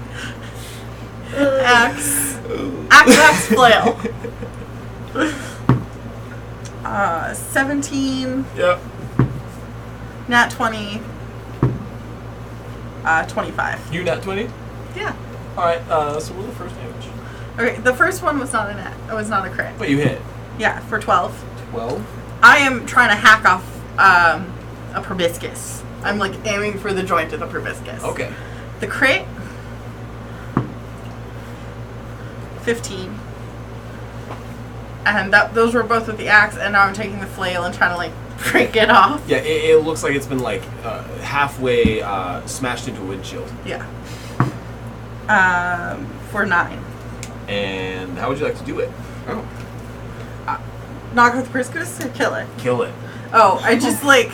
Axe flail. 17, Yep. nat 20, 25. You nat 20? Yeah. Alright, so roll the first damage. Okay, the first one was not a net. It was not a crit. But you hit. Yeah, for 12. 12? I am trying to hack off a proboscis. I'm like aiming for the joint of the proboscis. Okay. The crit, 15. And those were both with the axe, and now I'm taking the flail and trying to like break it off. Yeah, it looks like it's been like halfway smashed into a windshield. Yeah. For 9. And how would you like to do it? Oh. Knock out the proboscis or kill it? Kill it. Oh, I just like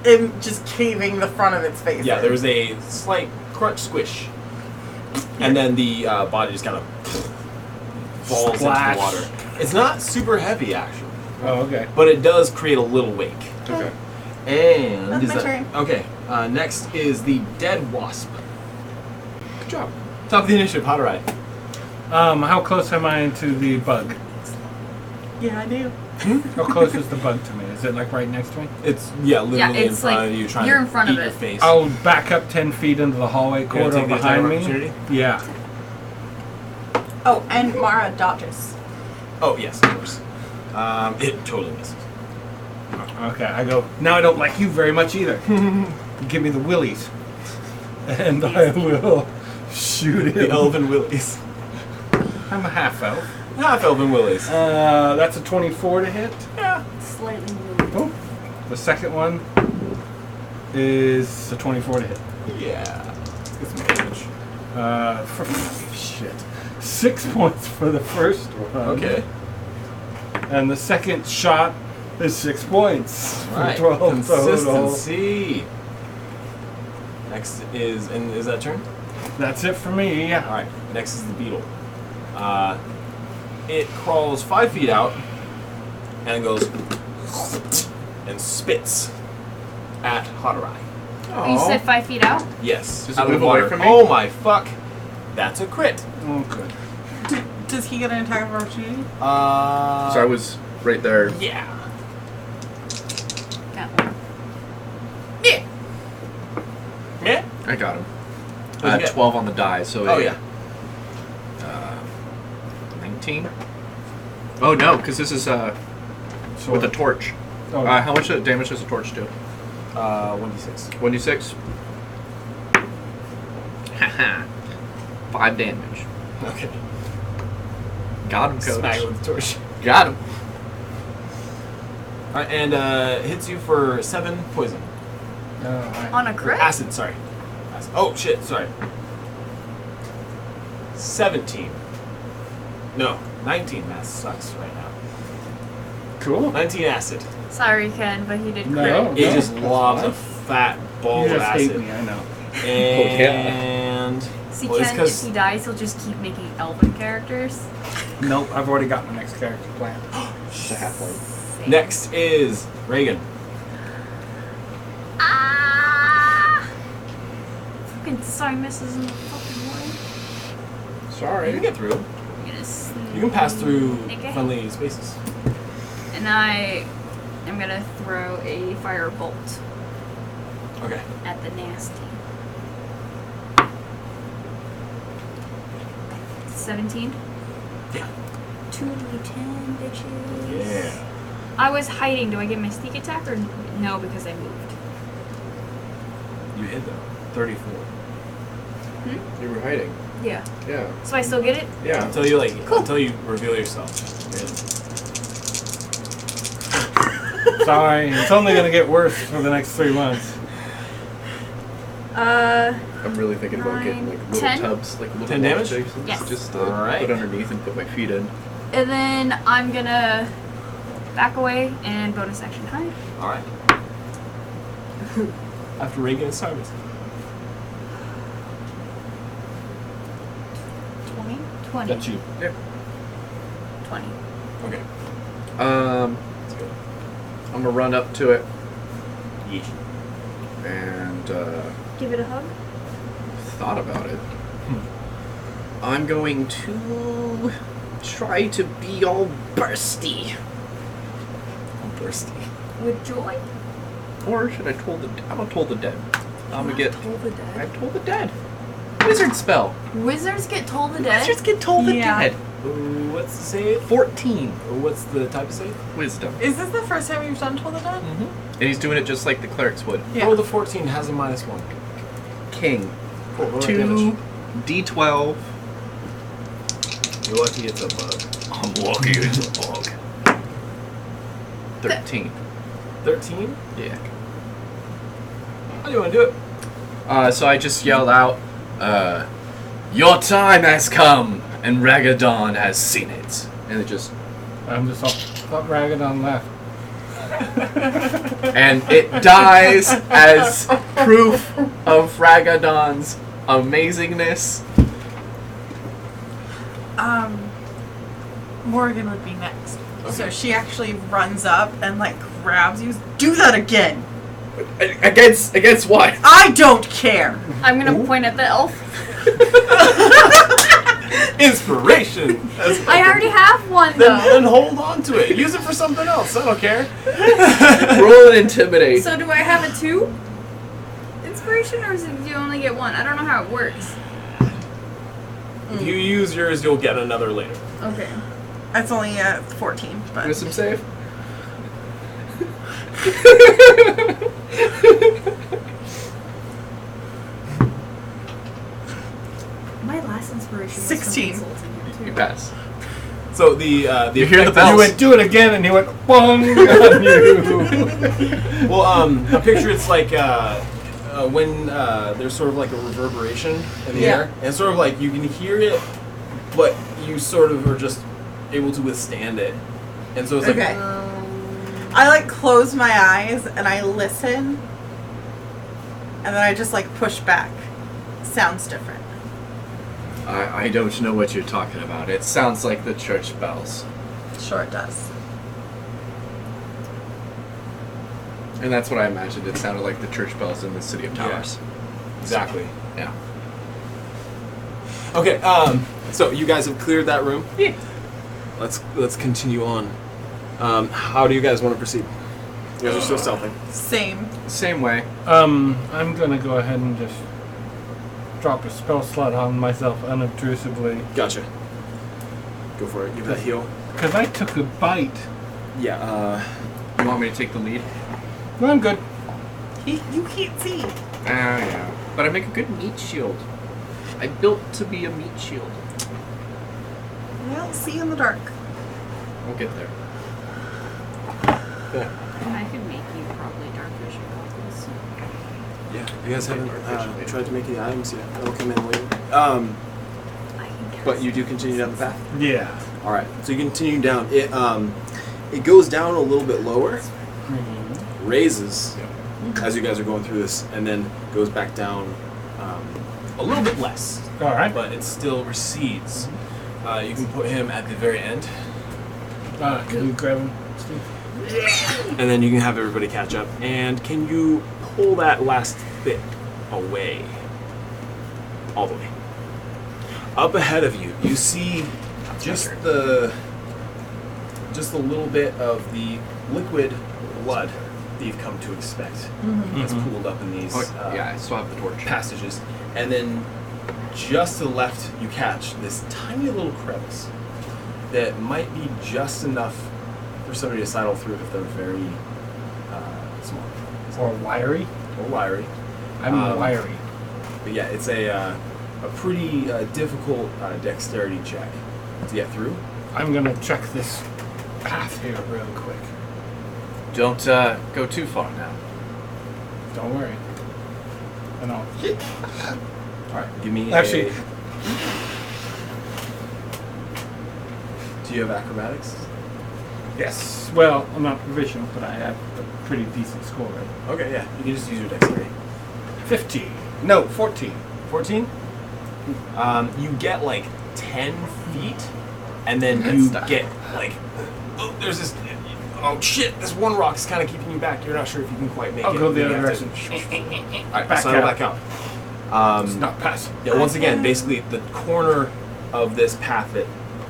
am just caving the front of its face. Yeah, in. there's a slight crunch squish. And then the body just kind of falls Splash. into the water. It's not super heavy, actually. Oh, okay. But it does create a little wake. Okay. And That's my turn. Okay. Next is the dead wasp. Good job. Top of the initiative. How to ride? How close am I to the bug? Yeah, I do. How close is the bug to me? Is it like right next to me? It's literally in it's front like of you, trying you're to in front eat of your it. face. I'll back up 10 feet into the hallway You wanna corridor take the attack behind of me. opportunity? Yeah. Oh, and Mara dodges. Oh yes, of course. It totally misses. Okay, I go, now I don't like you very much either. Give me the willies. And I will shoot him. The elven willies. I'm a half elf. Half elven willies. That's a 24 to hit. Slightly moved. Oh. The second one is a 24 to hit. Yeah. Get some damage. Shit. 6 points for the first one. Okay. And the second shot is 6 points. For Right. 12 total. Consistency. Next is that turn? That's it for me, yeah. Alright. Next is the beetle. It crawls 5 feet out and goes and spits at Hadarai. You said 5 feet out? Yes. Does it out of the move away water. from me? Oh my fuck. That's a crit. Oh, good. Does he get an attack of opportunity? So I was right there. Yeah. Yeah. Yeah. Yeah. I got him. What'd you get? 12 on the die, so Oh yeah. 19? Oh no, because this is with a torch. Oh, How much damage does a torch do? 1d6. 1d6? Haha. 5 damage. Okay. Got him, coach. Smack it with the torch. Got him. Alright, and hits you for 7 poison. Alright. On a Or crit? acid, sorry. Acid. Oh shit, sorry. 17. No, 19 mass sucks right now. Cool. 19 acid. Sorry, Ken, but he did No. crit. It just that's lobs fine. a fat ball You of just hate acid. me, I know. And See, well, it's Ken, 'cause- if he dies, he'll just keep making elven characters. Nope, I've already got my next character planned. Just a halfling. Same. next is Reagan. Ah! Fucking sorry misses in the fucking way. You Sorry. can get through. I'm gonna You can pass through Okay. friendly spaces. And I am gonna throw a fire bolt Okay. at the nasty. 17. Yeah. 2d10, bitches. Yeah. I was hiding. Do I get my sneak attack or no? Because I moved. You hit though. 34. You were hiding. Yeah. Yeah. So I still get it? Yeah. Until you Cool. until you reveal yourself. Sorry, it's only gonna get worse for the next 3 months. I'm really thinking about getting like little 10? tubs, like little 10 damage? stations, Yes. just to Alright. put underneath and put my feet in. And then I'm gonna back away and bonus action hide. All right. After Reagan and Cyrus. 20? 20. That's you. 20. Okay. That's good. I'm gonna run up to it Yeah. and Give it a hug. thought about it. I'm going to try to be all bursty. I'm thirsty. With joy? Or should I toll the? I'm gonna toll the dead. I'm gonna get. Toll the Dead. I toll the dead. Wizard spell. Wizards get Toll the Dead? Wizards get toll the Yeah. dead. Ooh, what's the save? 14 What's the type of save? wisdom. Is this the first time you've done Toll the Dead? And he's doing it just like the clerics would. Yeah. Roll the 14 has a -1. King. Cool. Roll that 2 damage. D12. You're lucky it's a bug. I'm lucky it's a bug. 13. 13? Yeah. How do you want to do it? So I just yelled out, your time has come, and Ragadon has seen it. And it just, I'm just thought Ragadon left. and it dies as proof of Ragadon's amazingness. Morgan would be next. So Okay. she actually runs up and like grabs you. Do that again. Against what? I don't care. I'm gonna point at the elf. Inspiration! I already have one Then though. hold on to it. Use it for something else. I don't care. Roll an intimidate. So do I have a 2 inspiration or is it, do you only get 1? I don't know how it works. If you use yours, you'll get another later. Okay. That's only 14, but Wisdom save. My last inspiration was 16. from consulting him, too. You pass. So the You hear the effect- bells. You went, do it again, and he went, bong on you. Well, I picture it's like when there's sort of like a reverberation in the Yeah. air, and sort of like you can hear it, but you sort of are just able to withstand it, and so it's like okay. I like close my eyes and I listen, and then I just like push back. Sounds different. I don't know what you're talking about. It sounds like the church bells. Sure, it does. And that's what I imagined. It sounded like the church bells in the City of Towers. exactly. Yeah. Okay, so you guys have cleared that room. Yeah. Let's continue on. How do you guys want to proceed? You guys are still stealthing. Same. Same way. I'm gonna go ahead and just drop a spell slot on myself unobtrusively. Gotcha. Go for it. Give that heal. Because I took a bite. Yeah. You want me to take the lead? Well, I'm good. You can't see. Ah, yeah. But I make a good meat shield. I built to be a meat shield. Well, see in the dark. We'll get there. Yeah. I could make you probably dark vision goggles. Yeah. You guys haven't tried to make any items yet. That'll come in later. I can But you do continue down the path? Yeah. All right. So you continue down. It goes down a little bit lower, raises as you guys are going through this, and then goes back down a little bit less. All right. But it still recedes. You can put him at the very end, Can you grab him, Steve? and then you can have everybody catch up. And can you pull that last bit away? All the way. Up ahead of you, you see just a little bit of the liquid blood that you've come to expect. That's pooled up in these yeah, I still have the torch. passages. And then just to the left, you catch this tiny little crevice that might be just enough for somebody to sidle through if they're very small. Or wiry? Or wiry. I'm wiry. But yeah, it's a pretty difficult dexterity check to get through. I'm gonna check this path here real quick. Don't go too far now. Don't worry. And I'll... Alright, give me Actually... Do you have acrobatics? Yes. Well, I'm not proficient, but I have a pretty decent score. Right? Okay, yeah. You can just use your dexterity. 15. No, 14. 14? You get like 10 feet, and then you get like, oh, there's this, oh shit, this one rock's kind of keeping you back. You're not sure if you can quite make I'll it. go the You other have direction. Alright, Back settle out. back out. It's not passing. Yeah, once again, basically the corner of this path that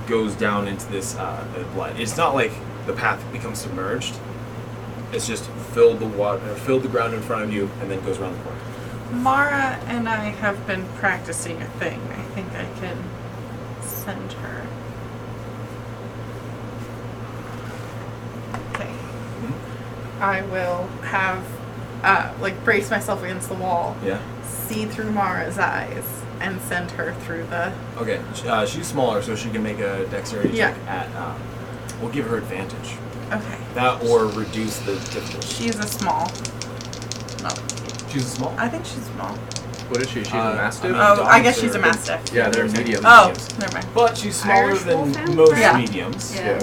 goes down into this blood. It's not like the path becomes submerged. It's just filled the ground in front of you, and then goes around the corner. Mara and I have been practicing a thing. I think I can send her. Okay. I will have, brace myself against the wall, Yeah. see through Mara's eyes, and send her through the... Okay. She's smaller, so she can make a dexterity Yeah. check at. We'll give her advantage. Okay. That or reduce the difficulty. She's a small. No. She's small. I think she's small. What is she? She's a mastiff? I mean, Oh, I guess dogs she's a are- mastiff. Yeah, they're medium. Oh, never mind. But she's smaller Irish than Wolfhound? most Yeah. mediums. Yeah.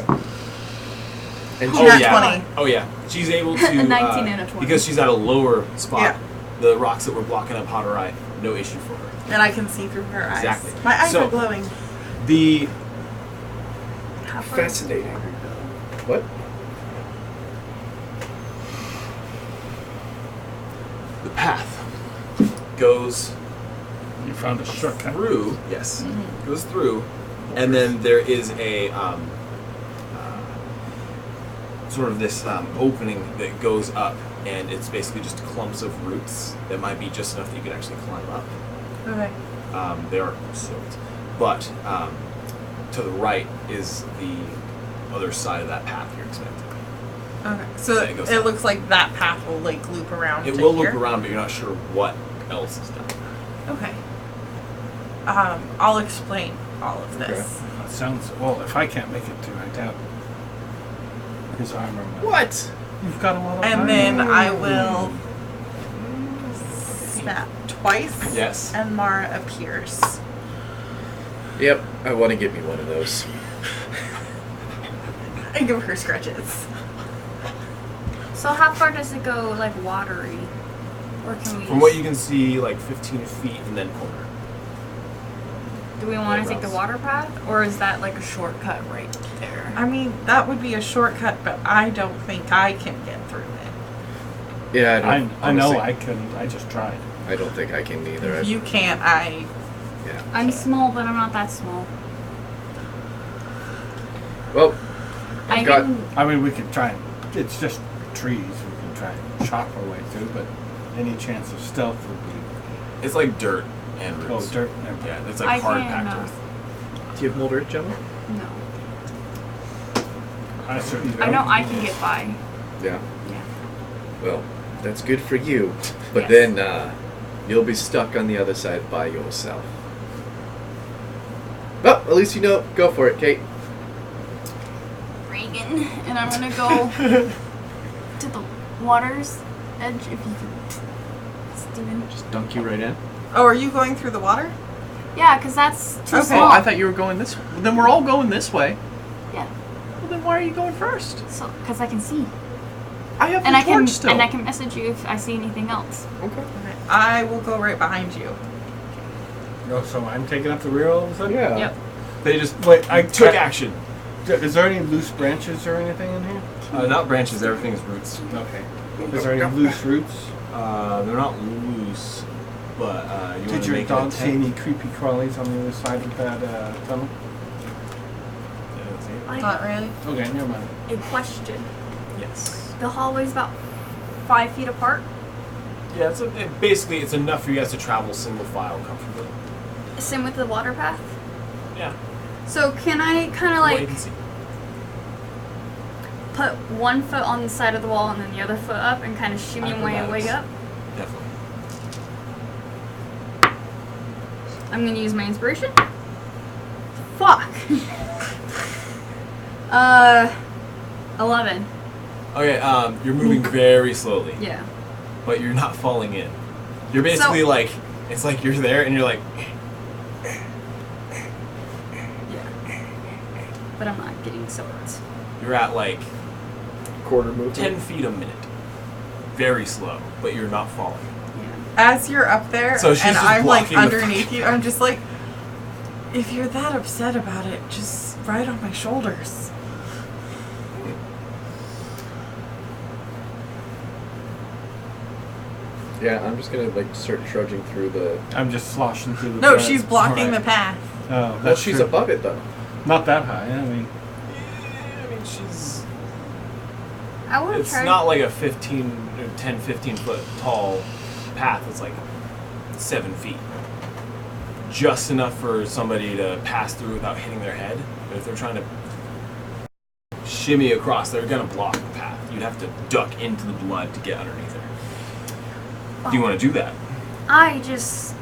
And Oh Nat yeah. 20. Oh yeah. She's able to A 19 and a 20. because she's at a lower spot. Yeah. The rocks that were blocking up Hotter Eye, no issue for her. And I can see through her eyes. Exactly. My eyes So- are glowing. The fascinating. What? path goes You found a shortcut. through. Yes, goes through, and then there is a sort of this opening that goes up, and it's basically just clumps of roots that might be just enough that you could actually climb up. Okay. They are soaked, but to the right is the other side of that path you're expecting. Okay. So Yeah, it goes it up. looks like that path will like loop around. It to will here. loop around, but you're not sure what else is done. Okay. I'll explain all of this. That sounds... Well, if I can't make it to, I doubt his armor. What? You've got a lot of And armor. then I will snap twice. Yes. And Mara appears. Yep, I want to get me one of those. I give her scratches. So how far does it go, like, watery? Or can we... From what you can see, like 15 feet and then corner. Do we want to take the Eyebrows. water path? Or is that, like, a shortcut right there? I mean, that would be a shortcut, but I don't think I can get through it. Yeah, I know honestly, I couldn't. I just tried. I don't think I can either. If I- you can't, I... yeah. I'm small, but I'm not that small. Well, I I've got. can... I mean, we could try and... It's just trees. We can try and chop our way through, but any chance of stealth would be... It's like dirt and roots. Oh, dirt. Never mind. Yeah, it's I like hard can, packed earth. Do you have Molder Gemma? No. I certainly I don't. know I can get by. Yeah. Yeah. Well, that's good for you. But Yes. then you'll be stuck on the other side by yourself. Well, at least you know. Go for it, Kate. Reagan, and I'm gonna go to the water's edge if you could. Steven. Just dunk you right in. Oh, are you going through the water? Yeah, because that's too Okay. small. Oh, I thought you were going this way. Then we're all going this way. Yeah. Well, then why are you going first? So, because I can see. I have And the I can torch still. and I can message you if I see anything else. Okay. I will go right behind you. Oh, so I'm taking up the rear all of a sudden? Yeah. Yep. They just Wait, I took action. Is there any loose branches or anything in here? Not branches. Everything is roots. Okay. Is there any loose roots? They're not loose, but you want Did to your make dog an see attempt? any creepy crawlies on the other side of that tunnel? Yeah, that's it. I Not really. Okay, never mind. a question. Yes. The hallway's about 5 feet apart. Yeah, basically it's enough for you guys to travel single file comfortably. Same with the water path. Yeah. So can I kind of From what like you can see. put one foot on the side of the wall and then the other foot up and kind of shimmy my way Acrobatics. up? Definitely. I'm gonna use my inspiration. Fuck. 11. Okay, you're moving very slowly, Yeah. but you're not falling in. You're basically So- like, it's like you're there and you're like, But I'm not getting soaked. you're at like Quarter movement. 10 feet a minute. Very slow, but you're not falling. Yeah. As you're up there So she's and just I'm like blocking the underneath you, I'm just like, if you're that upset about it, just ride on my shoulders. Yeah, I'm just gonna like start trudging through the. I'm just sloshing through the No, bed. she's blocking Alright. the path. Oh, Well, that's she's true. above it though. Not that high, I mean. I mean, she's. I want to It's try. not like a 10, 15 foot tall path. It's like 7 feet. Just enough for somebody to pass through without hitting their head. But if they're trying to shimmy across, they're going to block the path. You'd have to duck into the blood to get underneath her. Do you want to do that? I just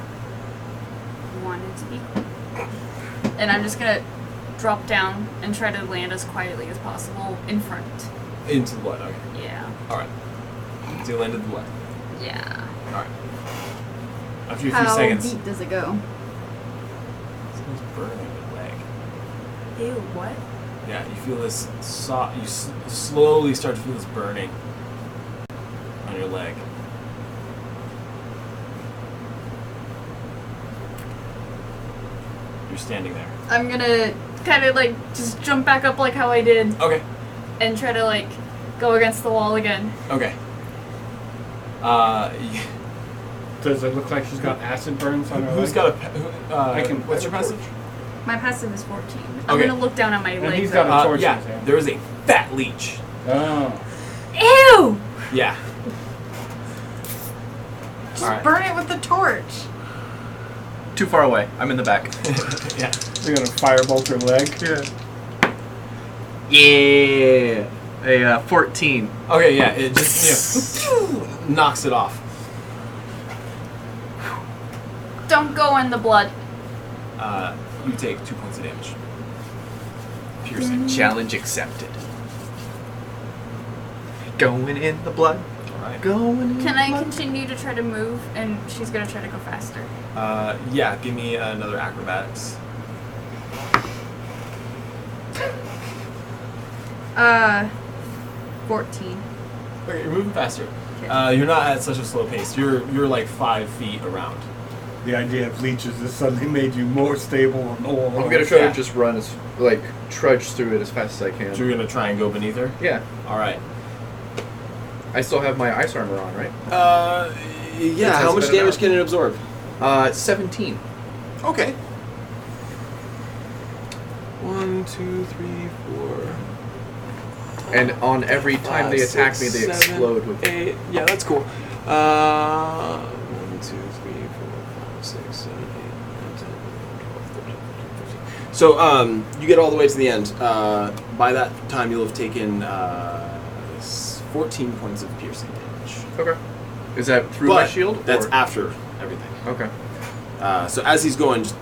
wanted to be. And I'm just gonna drop down and try to land as quietly as possible in front. Into the blood, okay. Yeah. Alright. So you landed the blood. Yeah. Alright. After a few How seconds, deep does it go? something's burning your leg. Ew, what? Yeah, you feel this slowly start to feel this burning on your leg. You're standing there. I'm gonna kind of like just jump back up like how I did Okay. and try to like go against the wall again. Okay. Does it look like she's got acid burns on her Who's leg? got a? I can- What's your passage? My passive is 14. I'm Okay. gonna look down at my And leg. he's got though. a torch in Yeah. his hand. There is a fat leech. Oh. Ew! Yeah. Just Alright. burn it with the torch. Too far away. I'm in the back. Yeah. They're gonna firebolt her leg? Yeah. A 14. Okay. Yeah. It just knocks it off. Don't go in the blood. You take 2 points of damage. Piercing. Challenge accepted. Going in the blood. Alright. Going in Can the I blood. continue to try to move? And she's gonna try to go faster. Yeah. Give me another acrobatics. 14. Okay, you're moving faster. Okay. You're not at such a slow pace. You're like 5 feet around. The idea of leeches has suddenly made you more stable and all. I'm gonna try Yeah. to just run as like trudge through it as fast as I can. So you're gonna try and go beneath her. Yeah. All right. I still have my ice armor on, right? Yeah, how much damage can it absorb? 17. Okay. 1, 2, 3, 4. And on every time they attack me, they explode with 8. Yeah, that's cool. 1, 2, 3, 4, 5, 6, 7, 8, 9, 10, 11, 12, 13, 14, 15. So, you get all the way to the end. By that time, you'll have taken 14 points of piercing damage. Okay. Is that through my But shield? That's or? after everything. Okay. So as he's going, just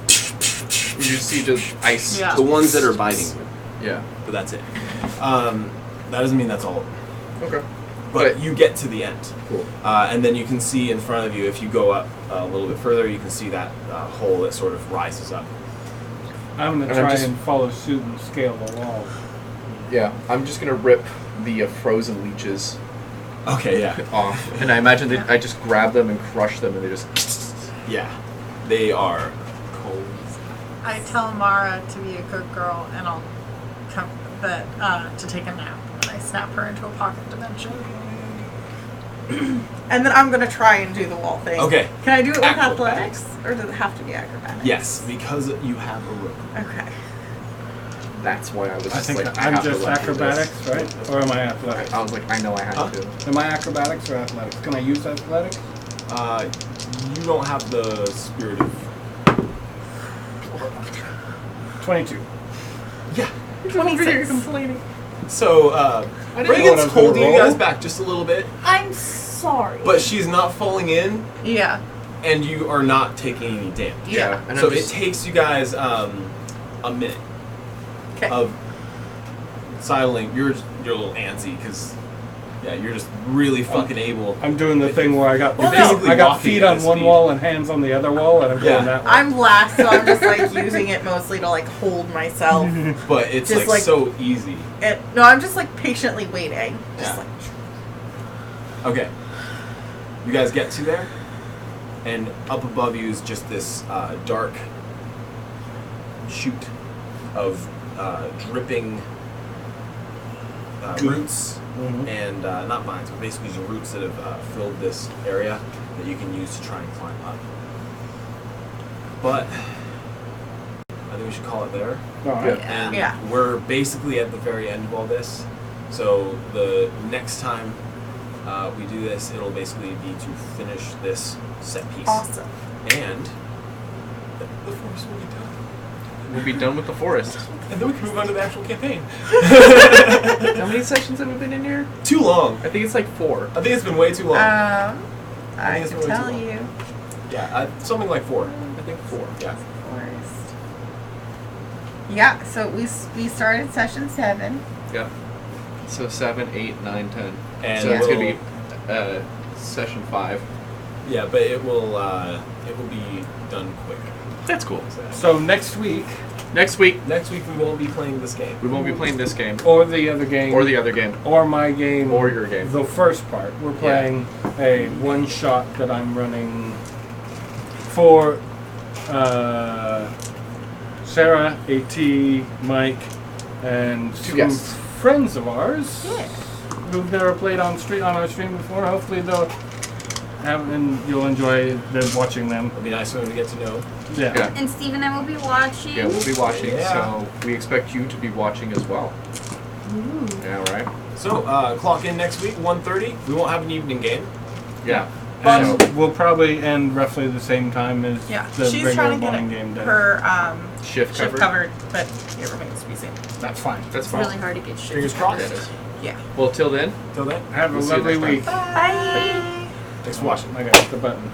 You just see just ice. Yeah. the ones that are biting you, Yeah. but that's it. That doesn't mean that's all of them. Okay. but you get to the end. Cool. And then you can see in front of you, if you go up a little bit further, you can see that hole that sort of rises up. I'm going to And I'm try just- and follow suit and scale the wall. Yeah, I'm just gonna rip the frozen leeches Okay, yeah. off, and I imagine that I just grab them and crush them, and they just. Yeah. They are cold. I tell Mara to be a good girl, and I'll come to take a nap, and I snap her into a pocket dimension. And then I'm gonna try and do the wall thing. Okay. Can I do it with Acrobatics. athletics, or does it have to be acrobatics? Yes, because you have a rope. Okay. That's why I was I just think like, I I'm have just to let you do this. acrobatics, right? Or am I athletics? I was like, I know I have Huh? to. Am I acrobatics or athletics? Can I use athletics? You don't have the spirit of... 22. Yeah. 26. complaining. So, didn't know what I Reagan's was gonna holding you roll. guys back just a little bit, I'm sorry. but she's not falling in, Yeah. and you are not taking any damage. Yeah. And So I'm it just, takes you guys a minute Okay. of sidling. You're a little antsy because, yeah, you're just really fucking able. I'm doing the thing where I got You're feet, basically I got walking feet at on a one speed. wall and hands on the other wall, and I'm Yeah. going that way. I'm last, so I'm just like using it mostly to like hold myself. But it's Just like like- so easy. And, no, I'm just like patiently waiting. Just Yeah. like. Okay. You guys get to there, and up above you is just this dark shoot of dripping roots Mhm. and not vines, but basically just roots that have filled this area that you can use to try and climb up. But I think we should call it there. All right. And Yeah. we're basically at the very end of all this. So the next time we do this, it'll basically be to finish this set piece. Awesome. And the forest will be done. we'll be done with the forest. And then we can move on to the actual campaign. How many sessions have we been in here? Too long. I think it's like 4. I think it's been way too long. I think it's can really tell too long. you. Yeah, something like 4. I think 4. Yeah. Forest. Yeah, so we started session 7. Yep. So 7, 8, 9, 10. And So it's we'll- gonna be session 5. Yeah, but it will be done quick. That's cool. So next week, Next week, Next week we won't be playing this game. we won't be playing this game or the other game, or the other game or my game, or your game. the first part, we're playing a one shot that I'm running for Sarah, AT, Mike, and some Yes. friends of ours Yeah. who've never played on our stream before. Hopefully they'll have, and you'll enjoy them watching them. It'll be nice when we get to know. Yeah. Yeah. And Steve and I will be watching. Yeah, we'll be watching, Yeah. so we expect you to be watching as well. Yeah, right? So clock in next week, 1:30. We won't have an evening game. Yeah. And So, we'll probably end roughly the same time as Yeah. the She's regular trying to morning get game does. her shift shift covered. covered, but it remains to be seen. That's fine. That's It's fine. really hard to get shit. Fingers crossed. Yeah, it is. Yeah. Well, till then, Till then, Have We'll a see you lovely next time. week. Bye. thanks for watching. I got the button.